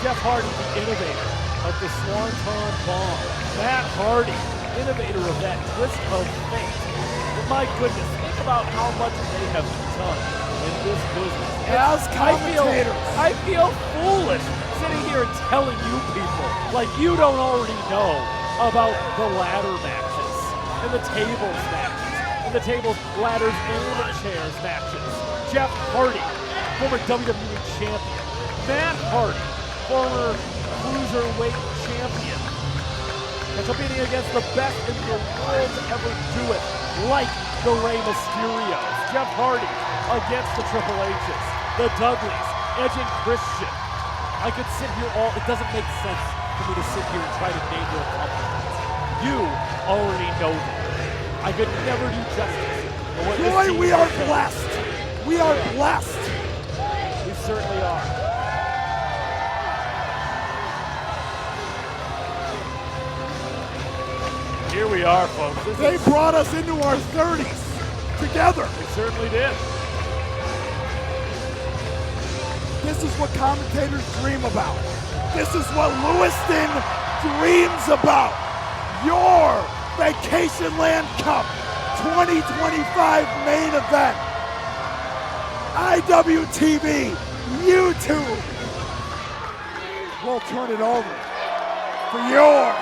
Jeff Hardy, the innovator of the Swanton Bomb. Matt Hardy, innovator of that twist of fate. But my goodness, think about how much they have done in this business. As commentators, I feel foolish sitting here and telling you people like you don't already know about the ladder matches and the tables matches and the tables, ladders, and the chairs matches. Jeff Hardy, former WWE champion. Matt Hardy, former cruiserweight champion. And competing against the best in the world to ever do it, like the Rey Mysterios. Jeff Hardy against the Triple H's, the Dudleys, Edge and Christian. I could sit here it doesn't make sense for me to sit here and try to name your accomplishments. You already know them. I could never do justice to what this Troy, team we are has done. blessed. We are blessed. We certainly are. Here we are, folks. They brought us into our 30s together. They certainly did. This is what commentators dream about. This is what Lewiston dreams about. Your Vacationland Cup 2025 main event. IWTV, YouTube. We'll turn it over for your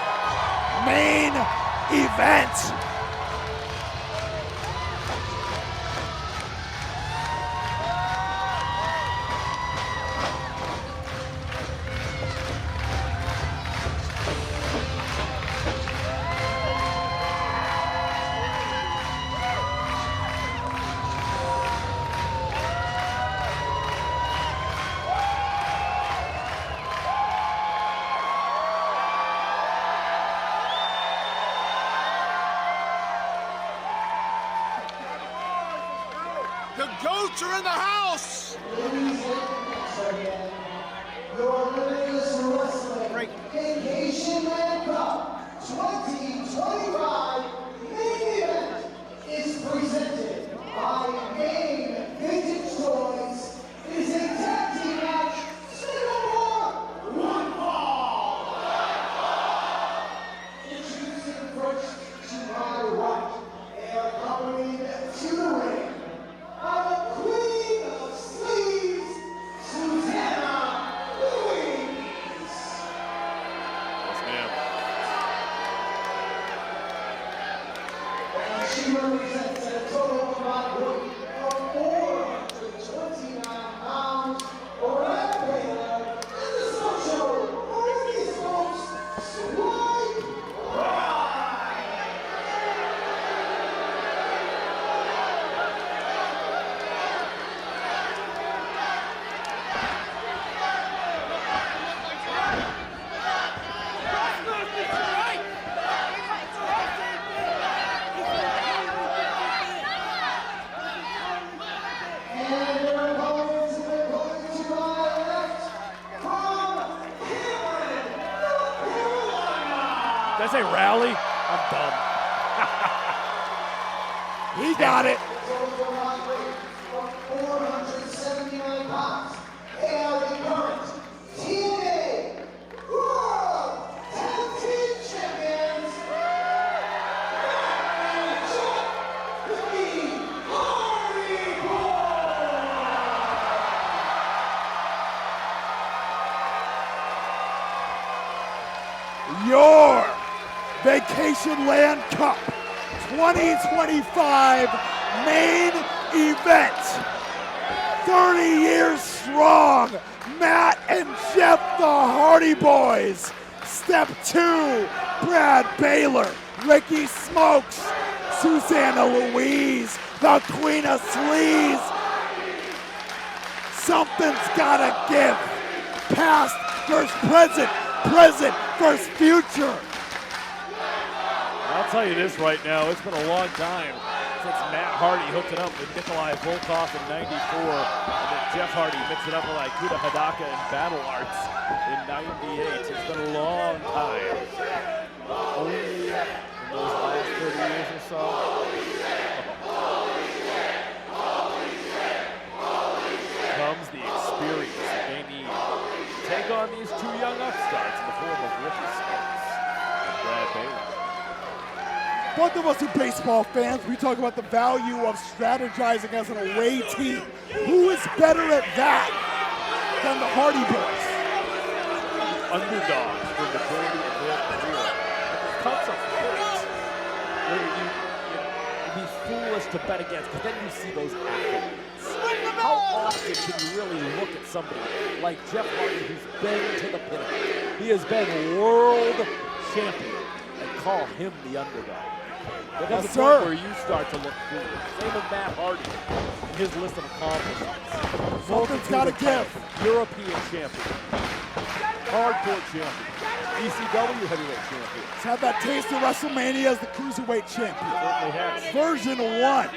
main event. The goats are in the house! Your Limitless Wrestling Vacationland Cup 2025 main event is She represents a total combined weight of 429 pounds. Brad Baylor and the social Ricky Smokes Swipe Did I say rally? I'm dumb. He got it. 479 pounds. ALD current TNA World Tag Team Champions. Your Vacationland Cup 2025 main event. 30 years strong, Matt and Jeff the Hardy Boys. Step 2, Brad Baylor, Ricky Smokes, Susannah Louise, the Queen of Sleaze. Something's gotta give. Past versus present, present versus future. I'll tell you this right now, it's been a long time since Matt Hardy hooked it up with Nikolai Volkov in '94, and then Jeff Hardy mixed it up with Ikuta Hadaka and Battle Arts in '98. It's been a long time. Only in those last 30 years or so. Comes the experience that they need to take on these two young upstarts in the form of Ricky Smokes and Brad Baylor. Both of us are baseball fans. We talk about the value of strategizing as an away team. Who is better at that than the Hardy Boys? Underdogs for the majority of their career. There comes a point where it'd be foolish to bet against, because then you see those accolades. How often can you really look at somebody like Jeff Hardy, who's been to the pinnacle? He has been world champion, and call him the underdog. There comes a point where you start to look foolish. Same with Matt Hardy, his list of accomplishments. Something's gotta give. European champion, hardcore champion, ECW heavyweight champion. He's had that taste of WrestleMania as the Cruiserweight champion. Certainly has. Version 1,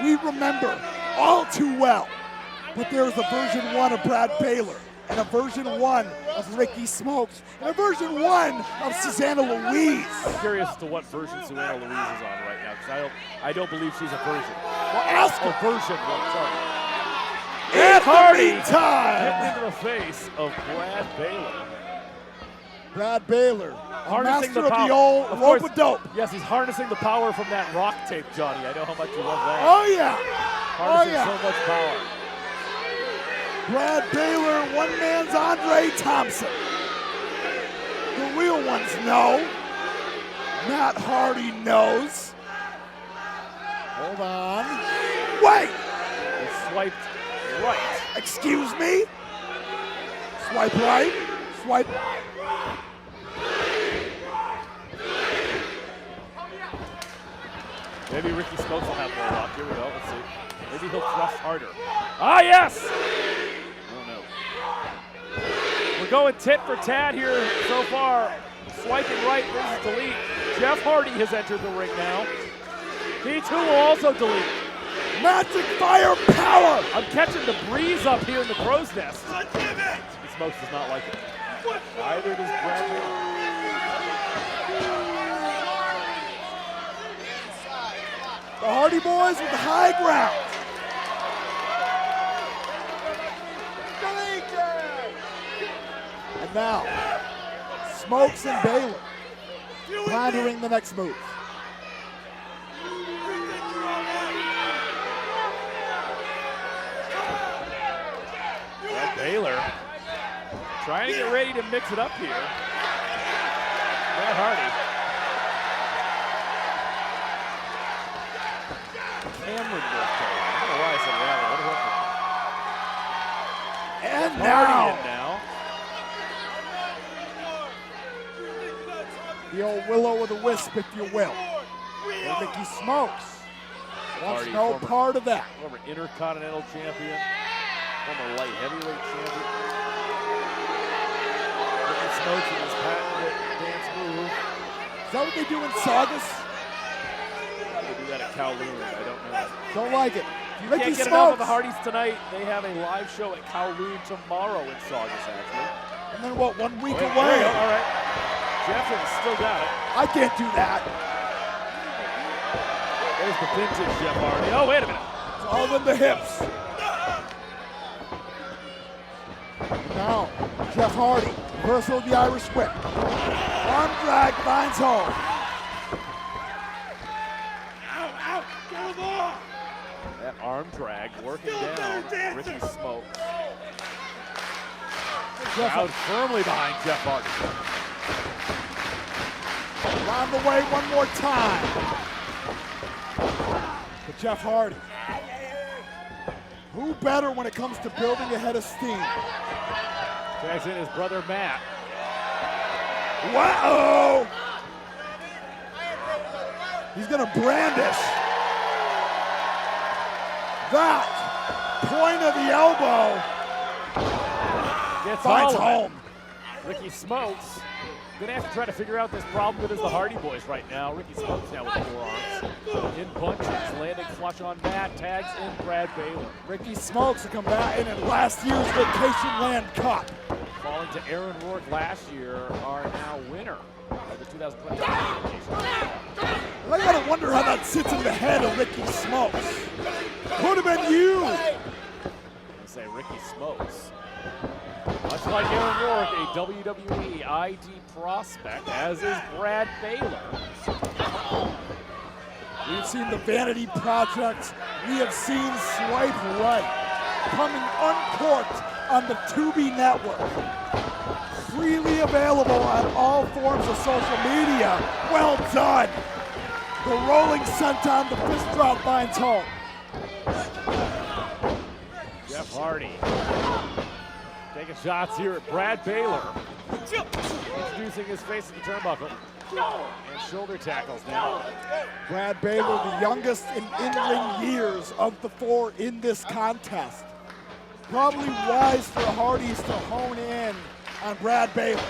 we remember all too well. But there was a version 1 of Brad Baylor, and a version 1 of Ricky Smokes, and a version 1 of Susannah Louise. I'm curious as to what version Susannah Louise is on right now, because I don't believe she's a version. Well, ask her. Version 1, sorry. In Hardy the meantime, getting into the face of Brad Baylor. Brad Baylor, a Harnessing master the of power. the old Of rope course. of dope. Yes, he's harnessing the power from that rock tape, Johnny. I know how much you love that. Oh yeah, Harnessing yeah. so much power. Brad Baylor, one man's Andre Thompson. The real ones know. Matt Hardy knows. Hold on. Wait! He swiped right. Excuse me? Swipe right. Swipe. Maybe Ricky Smokes will have more luck. Here we go. Let's see. Maybe he'll thrust harder. Ah, yes! Oh, no. We're going tit for tat here so far. Swiping right versus delete. Jeff Hardy has entered the ring now. He too will also delete. Magic firepower! I'm catching the breeze up here in the crow's nest. Smokes does not like it. Neither does Brad Baylor. The Hardy Boys with the high ground. And now, Smokes and Baylor pondering the next move. Brad Baylor trying to get ready to mix it up here. Matt Hardy. Cameron Wolf. I don't know why I said Rattler. What a And Jeff Hardy in now, now. the old will-o'-the-wisp, if you will. And Ricky Smokes wants Hardy, no former- part of that. Former Intercontinental Champion. Former light heavyweight champion. Ricky Smokes with his patented dance move. Is that what they do in Saugus? They do that at Kowloon. I don't know. Don't like it. You Ricky can't get enough of Smokes. the Hardys tonight. They have a live show at Kowloon tomorrow in Saugus, actually. And then what, 1 week Wait, away? there you go. All right. Jeffrey's still got it. I can't do that. There's the vintage Jeff Hardy. Oh, wait a minute. It's all in the hips. Now, Jeff Hardy, reversal of the Irish whip. Arm drag finds home. That arm drag working down Ricky Smokes. Crowd firmly behind Jeff Hardy. Around the way one more time. But Jeff Hardy. Who better when it comes to building a head of steam? Tags in his brother Matt. Wow! He's gonna brandish. That point of the elbow Gets finds all of it. home. Ricky Smokes gonna have to try to figure out this problem that is the Hardy Boys right now. Ricky Smokes now with forearms. In bunches, landing flush on Matt, tags in Brad Baylor. Ricky Smokes, a combatant in last year's Vacationland Cup. Falling to Aaron Rourke last year, are now winner of the 2020 Vacation. I gotta wonder how that sits in the head of Ricky Smokes. Could have been you. I say Ricky Smokes. Much like Aaron Rourke, a WWE ID prospect, as is Brad Baylor. We've seen the Vanity Project. We have seen Swipe Right coming uncorked on the Tubi network. Freely available on all forms of social media. Well done. The rolling senton, the fist drop finds home. Jeff Hardy taking shots here at Brad Baylor. Introducing his face at the turnbuckle. And shoulder tackles now. Brad Baylor, the youngest in-ring years of the four in this contest. Probably wise for the Hardys to hone in on Brad Baylor.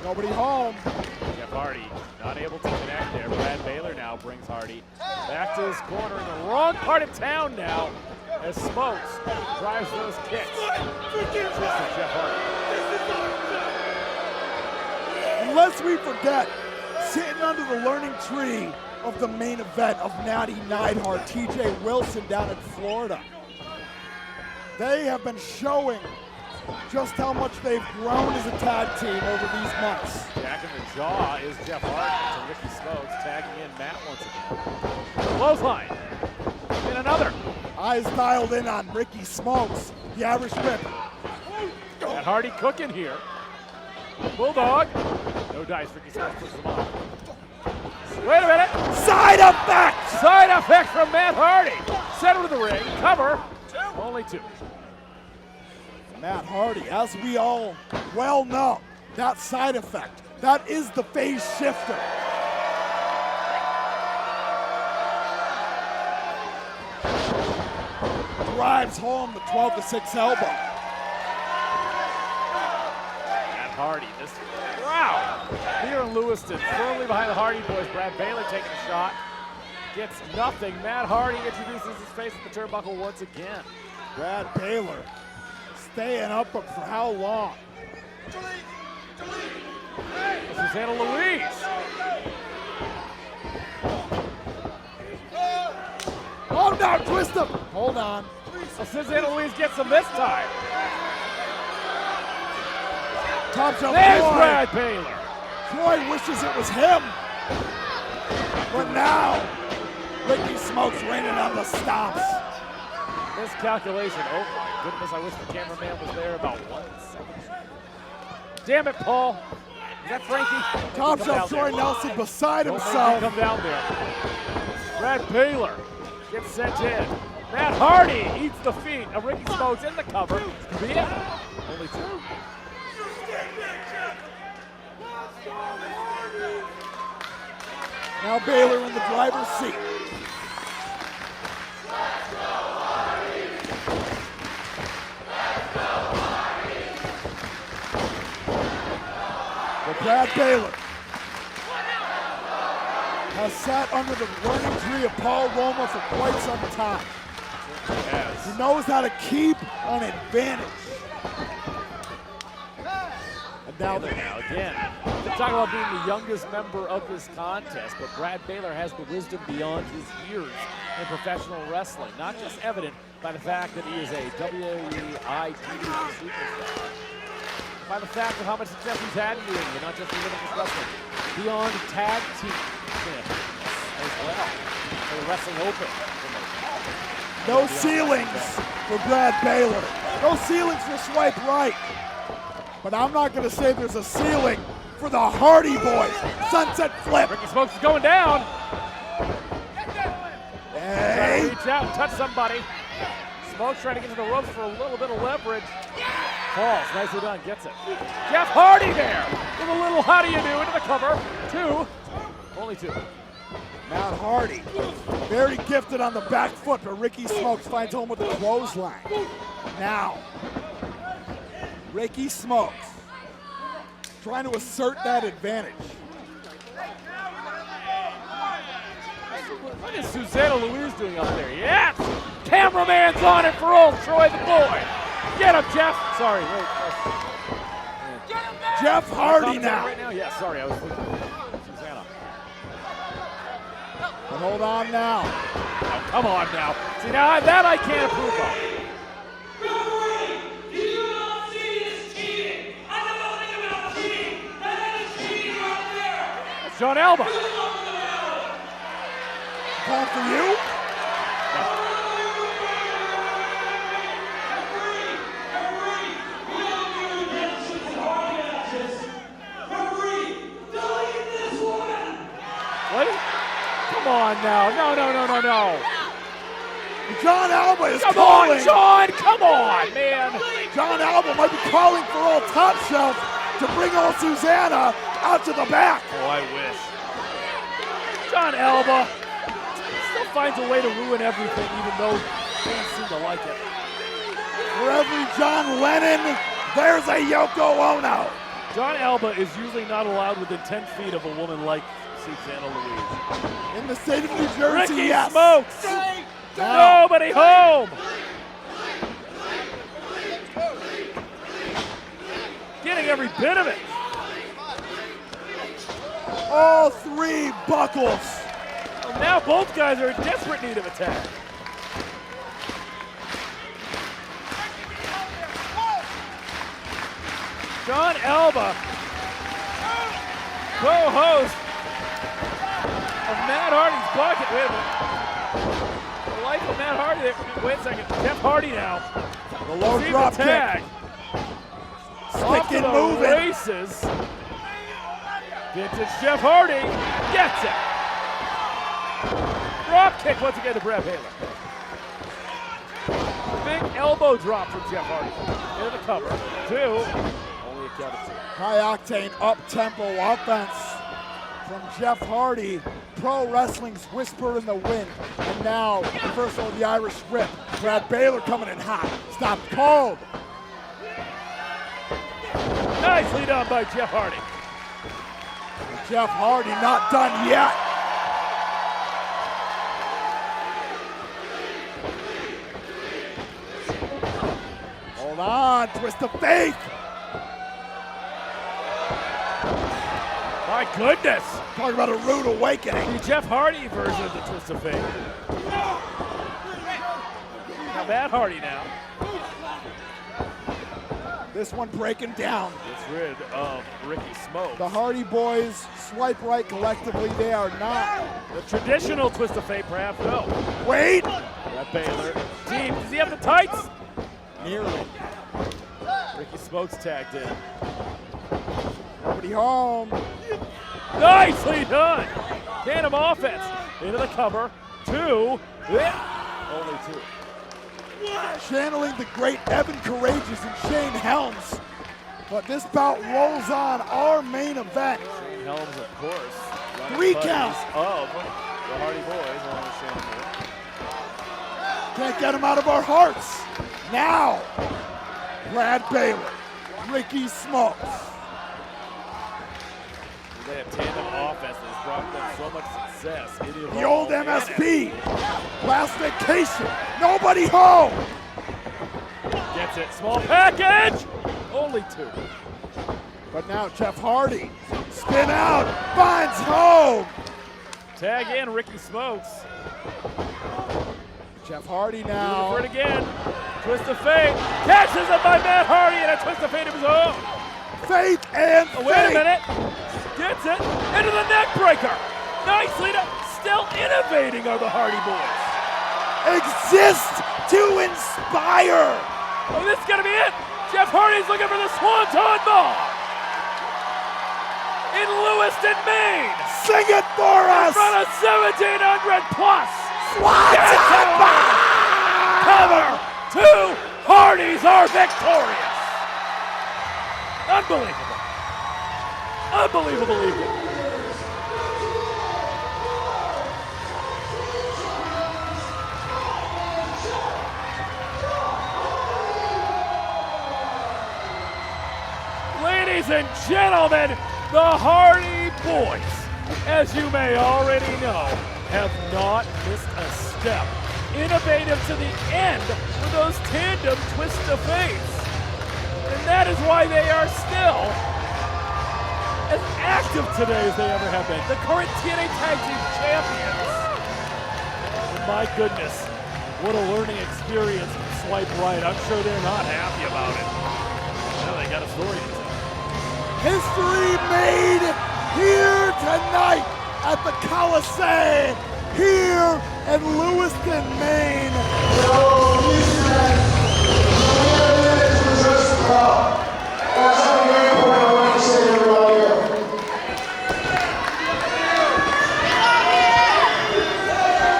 Nobody home. Jeff Hardy not able to connect there. Brad Baylor now brings Hardy back to his corner in the wrong part of town now as Smokes drives those kicks. Just to Jeff Hardy. And lest we forget, sitting under the learning tree of the main event of Natty Neidhart, TJ Wilson down in Florida. They have been showing just how much they've grown as a tag team over these months. Jack in the jaw is Jeff Hardy to Ricky Smokes, tagging in Matt once again. Clothesline. And another. Eyes dialed in on Ricky Smokes, the Irish whip. Matt Hardy cooking here. Bulldog. No dice. Ricky Smokes pushes him off. Wait a minute. Side effect! Side effect from Matt Hardy. Center of the ring. Cover. Only two. Matt Hardy, as we all well know, that side effect, that is the phase shifter. Drives home the 12-6 elbow. Matt Hardy, this wow. Here in Lewiston, firmly behind the Hardy Boys. Brad Baylor taking a shot. Gets nothing. Matt Hardy introduces his face at the turnbuckle once again. Brad Baylor staying up for how long? Susannah Louise. Oh no, twist him. Hold on. So Susannah Louise gets him this time. Top shelf. There's Troy. Brad Baylor. Troy wishes it was him. But now, Ricky Smokes raining on the stops. Miscalculation. Oh my goodness, I wish the cameraman was there about 1 second. Damn it, Paul. Is that Frankie? Top Come shelf down Troy there. Nelson beside Don't make him himself. come down there. Brad Brad Baylor gets sent in. Matt Hardy eats the feet of Ricky Smokes in the cover. This could be it. Only 2. Now Baylor in the driver's seat. But Brad Baylor has sat under the learning tree of Paul Roma for quite some time. Yes. He knows how to keep an advantage. And now again. We're talking about being the youngest member of this contest, but Brad Baylor has the wisdom beyond his years in professional wrestling. Not just evident by the fact that he is a IWTV superstar, by the fact of how much success he's had in the ring, not just in Limitless wrestling, beyond tag team champions as well for the Wrestling Open. no ceilings for Brad Baylor. No ceilings for Swipe Right. But I'm not going to say there's a ceiling for the Hardy Boys. Sunset flip. Ricky Smokes is going down. Hey. Reach out and touch somebody. Smokes trying to get to the ropes for a little bit of leverage. Falls, nicely done, gets it. Jeff Hardy there with a little how do you do into the cover. 2, only 2. Matt Hardy, very gifted on the back foot, but Ricky Smokes finds home with a clothesline. Now, Ricky Smokes trying to assert that advantage. What is Susannah Louise doing up there? Yes! Cameraman's on it for old Troy the boy. Get him, Jeff. Sorry, wait. Jeff Hardy now. Right now? Yeah, sorry, I was looking at Susannah. But hold on now. Oh, come on now. See, now that I can't approve of. John Alba. Call for you. What? Come on now. No. John Alba is Come calling. on, John. Come on, man. John Alba might be calling for old Top Shelf to bring old Susannah out to the back. Oh, I wish. John Alba still finds a way to ruin everything, even though fans seem to like it. For every John Lennon, there's a Yoko Ono. John Alba is usually not allowed within 10 feet of a woman like Susannah Louise. In the state of New Jersey, Ricky yes. Smokes. Now. Nobody home. Getting every bit of it. All 3 buckles. Well, now both guys are in desperate need of attack. John Alba, co-host of Matt Hardy's Bucket. Wait a minute. The life of Matt Hardy there. Wait a second. Jeff Hardy now. The low Sees drop the tag. Off to Sticking, the moving. races. Vintage Jeff Hardy gets it. Drop kick once again to Brad Baylor. Big elbow drop from Jeff Hardy. Into the cover. 2. Only a count of 2. High octane up-tempo offense from Jeff Hardy. Pro Wrestling's whisper in the wind. And now, reversal of the Irish whip. Brad Baylor coming in hot. Stop cold. Nicely done by Jeff Hardy. Jeff Hardy not done yet. Hold on, twist of faith. My goodness. Talk about a rude awakening. The Jeff Hardy version of the twist of fate. Now Matt Hardy now. This one breaking down. Gets rid of Ricky Smokes. The Hardy Boys swipe right collectively. They are not. The traditional twist of fate, perhaps. No. Wait. Brad Baylor. Deep. Does he have the tights? Nearly. Ricky Smokes tagged in. Nobody home. Nicely done. Tandem offense. Into the cover. 2. 2. Only 2. Channeling the great Evan Courageous and Shane Helms. But this bout rolls on, our main event. Shane Helms, of course. 3 counts. Of the Hardy Boys, along with Shane Helms. Can't get him out of our hearts. Now, Brad Baylor, Ricky Smokes. They have tandem offense that has brought them so much success. The old MSP. Last vacation. Nobody home. Gets it. Small package. Only 2. But now Jeff Hardy. Spin out. Finds home. Tag in Ricky Smokes. Jeff Hardy now. For it again. Twist of fate. Catches it by Matt Hardy and a twist of fate of his own. Faith and oh, wait a minute. Gets it into the neck breaker. Nicely done. Still innovating are the Hardy Boys. Exist to inspire. Oh, this is going to be it. Jeff Hardy's looking for the Swanton Bomb. In Lewiston, Maine. Sing it for us. In front of 1,700 plus. Swanton Bomb. Cover 2. Hardys are victorious. Unbelievable. Unbelievable evening. Ladies and gentlemen, the Hardy Boys, as you may already know, have not missed a step. Innovative to the end with those tandem twist of fates. And that is why they are still as active today as they ever have been. The current TNA Tag Team Champions. And my goodness, what a learning experience from Swipe Right. I'm sure they're not happy about it. Well, they got a story to tell. History made here tonight at the Colisée here in Lewiston, Maine.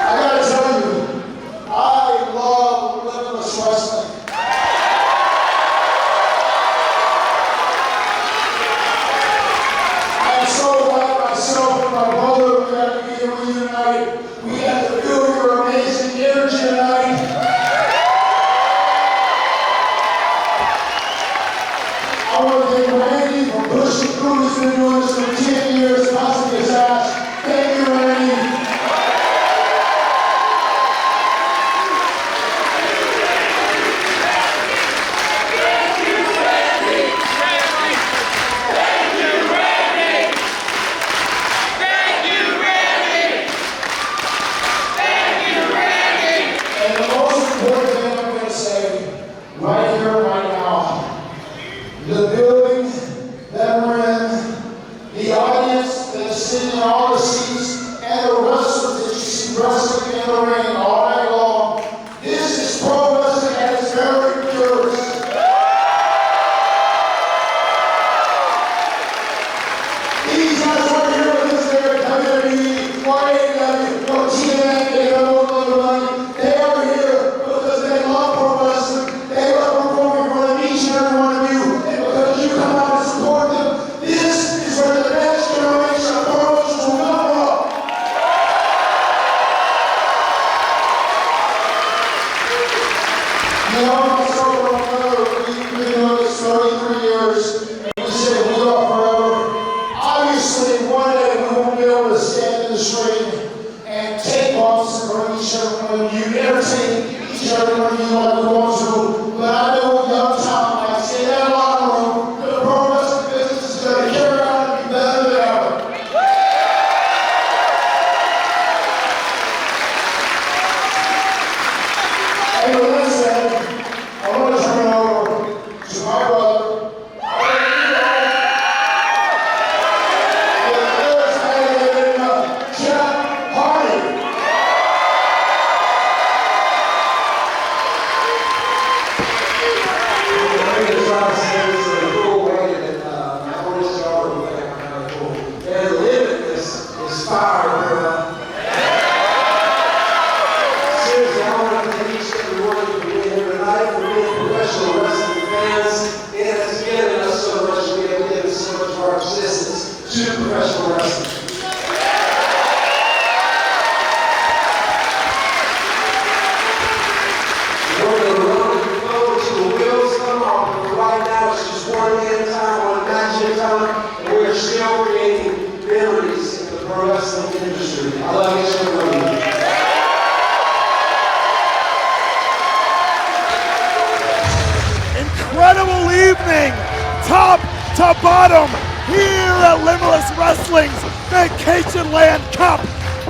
I gotta tell you, I love Limitless Wrestling. I'm so glad myself and my brother got to be here with you tonight. We got to feel your amazing energy tonight. I want to thank Randy for pushing through. He's been doing this for 10 years, busting his ass. Thank you, Randy. And the most important thing I'm going to say right here, right now, the building that we're in, the audience that's sitting in all the seats, and the wrestlers that you see wrestling in the ring all night long. This is pro wrestling at its very purest. These guys right here with us there at WWE, IWTV, or TNA, they don't know the money. They are here because they love pro wrestling. They love performing in front of each and every one of you. And because you come out and support them, this is where the next generation of pro wrestlers will come from. You know, myself and Romero, we've been doing this 33 years, and we say we are forever. Obviously, one day we won't be able to stand in this ring and take bumps in front of each and every one of you, entertain each and every one of you like we want to. But I know young time, like I say that locker room, the pro wrestling business is going to carry on and be better than ever. Hey, with that said, I want to turn it over to my brother. Jeff Hardy. Incredible evening, top to bottom, here at Limitless Wrestling's Vacationland Cup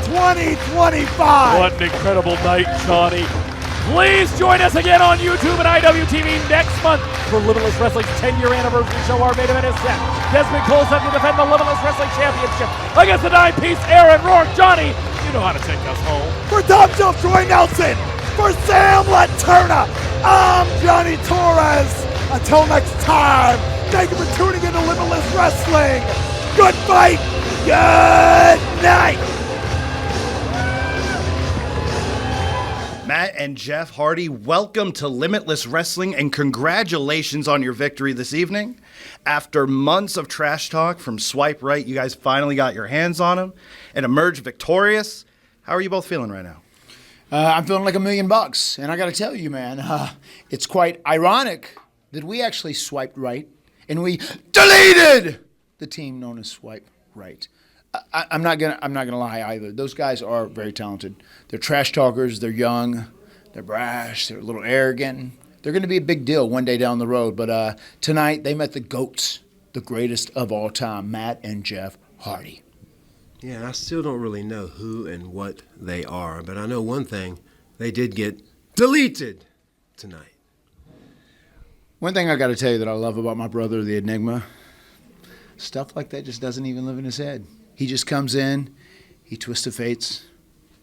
2025. What an incredible night, Johnny. Please join us again on YouTube and IWTV next month for Limitless Wrestling's 10-year anniversary show. Our main event is set. Dezmond set to defend the Limitless Wrestling Championship against the 9-piece Aaron Rourke. Johnny, you know how to take us home. For Tom Joe Troy Nelson, for Sam Laterna, I'm Johnny Torres. Until next time, thank you for tuning in to Limitless Wrestling. Good fight, good night. Matt and Jeff Hardy, welcome to Limitless Wrestling and congratulations on your victory this evening. After months of trash talk from Swipe Right, you guys finally got your hands on him and emerged victorious. How are you both feeling right now? I'm feeling like $1 million, and I got to tell you, man, it's quite ironic that we actually swiped right and we deleted the team known as Swipe Right. I'm not gonna lie either. Those guys are very talented. They're trash talkers. They're young. They're brash. They're a little arrogant. They're going to be a big deal one day down the road. But tonight they met the GOATs, the greatest of all time, Matt and Jeff Hardy. Yeah, and I still don't really know who and what they are, but I know one thing: they did get deleted tonight. One thing I got to tell you that I love about my brother, the Enigma, stuff like that just doesn't even live in his head. He just comes in, he twists the fates,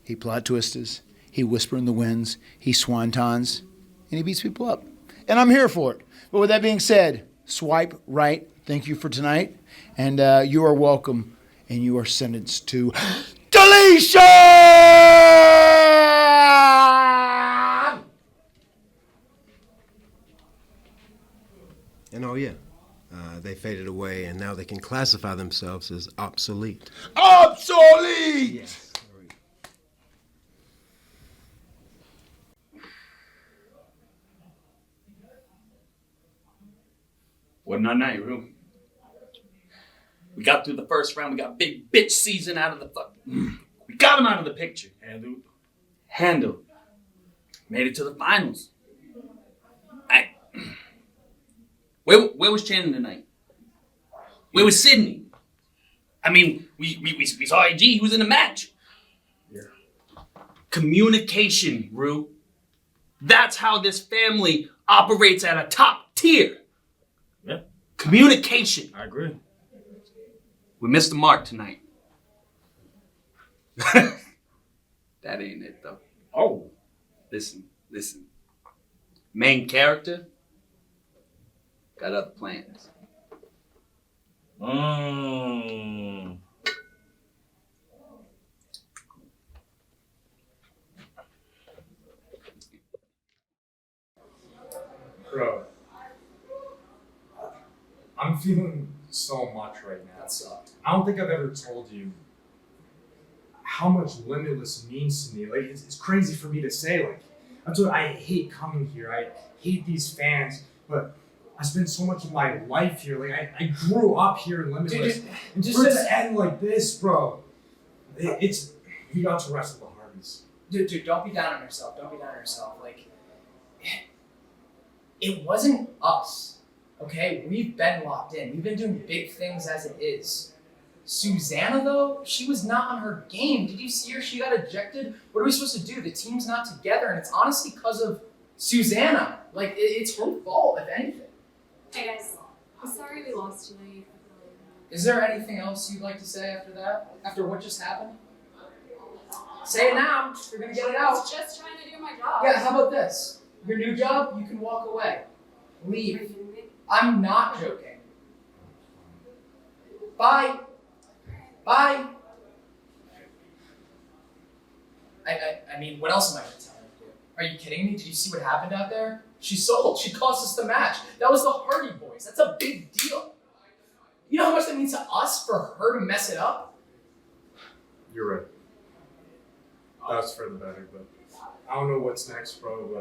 he plot twists, he whisper in the winds, he swantons, and he beats people up. And I'm here for it. But with that being said, Swipe Right, thank you for tonight. And you are welcome, and you are sentenced to deletion! And oh yeah, they faded away, and now they can classify themselves as obsolete. Obsolete! Yes. What a night, Rue. We got through the first round. We got big bitch season out of the fucking. We got him out of the picture. Handled. Made it to the finals. Where was Shannon tonight? Where was Sidney? I mean, we saw AG. He was in the match. Yeah. Communication, Rue. That's how this family operates at a top tier. Yeah. Communication. I agree. We missed the mark tonight. That ain't it, though. Oh. Listen. Main character got other plans. Bro, I'm feeling so much right now. That sucked. I don't think I've ever told you how much Limitless means to me. Like, it's crazy for me to say. Like, I'm told I hate coming here. I hate these fans, but I spent so much of my life here. Like, I grew up here in Limitless. Dude, and just to end like this, bro, it's we got to wrestle the Hardys. Dude, don't be down on yourself. Like, it wasn't us, okay? We've been locked in. We've been doing big things as it is. Susannah, though, she was not on her game. Did you see her? She got ejected. What are we supposed to do? The team's not together, and it's honestly because of Susannah. Like, it's her fault, if anything. Hey guys, I'm sorry we lost tonight. Is there anything else you'd like to say after that? After what just happened? Say it now. You're gonna get it I out. was just trying to do my job. Yeah, how about this? Your new job, you can walk away. Leave. I'm not joking. Bye. Bye. I mean, what else am I gonna tell her to do? Are you kidding me? Did you see what happened out there? She sold. She cost us the match. That was the Hardy Boys. That's a big deal. You know how much that means to us for her to mess it up? You're right. That's for the better, but I don't know what's next, bro, but we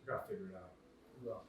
gotta figure it out. We will.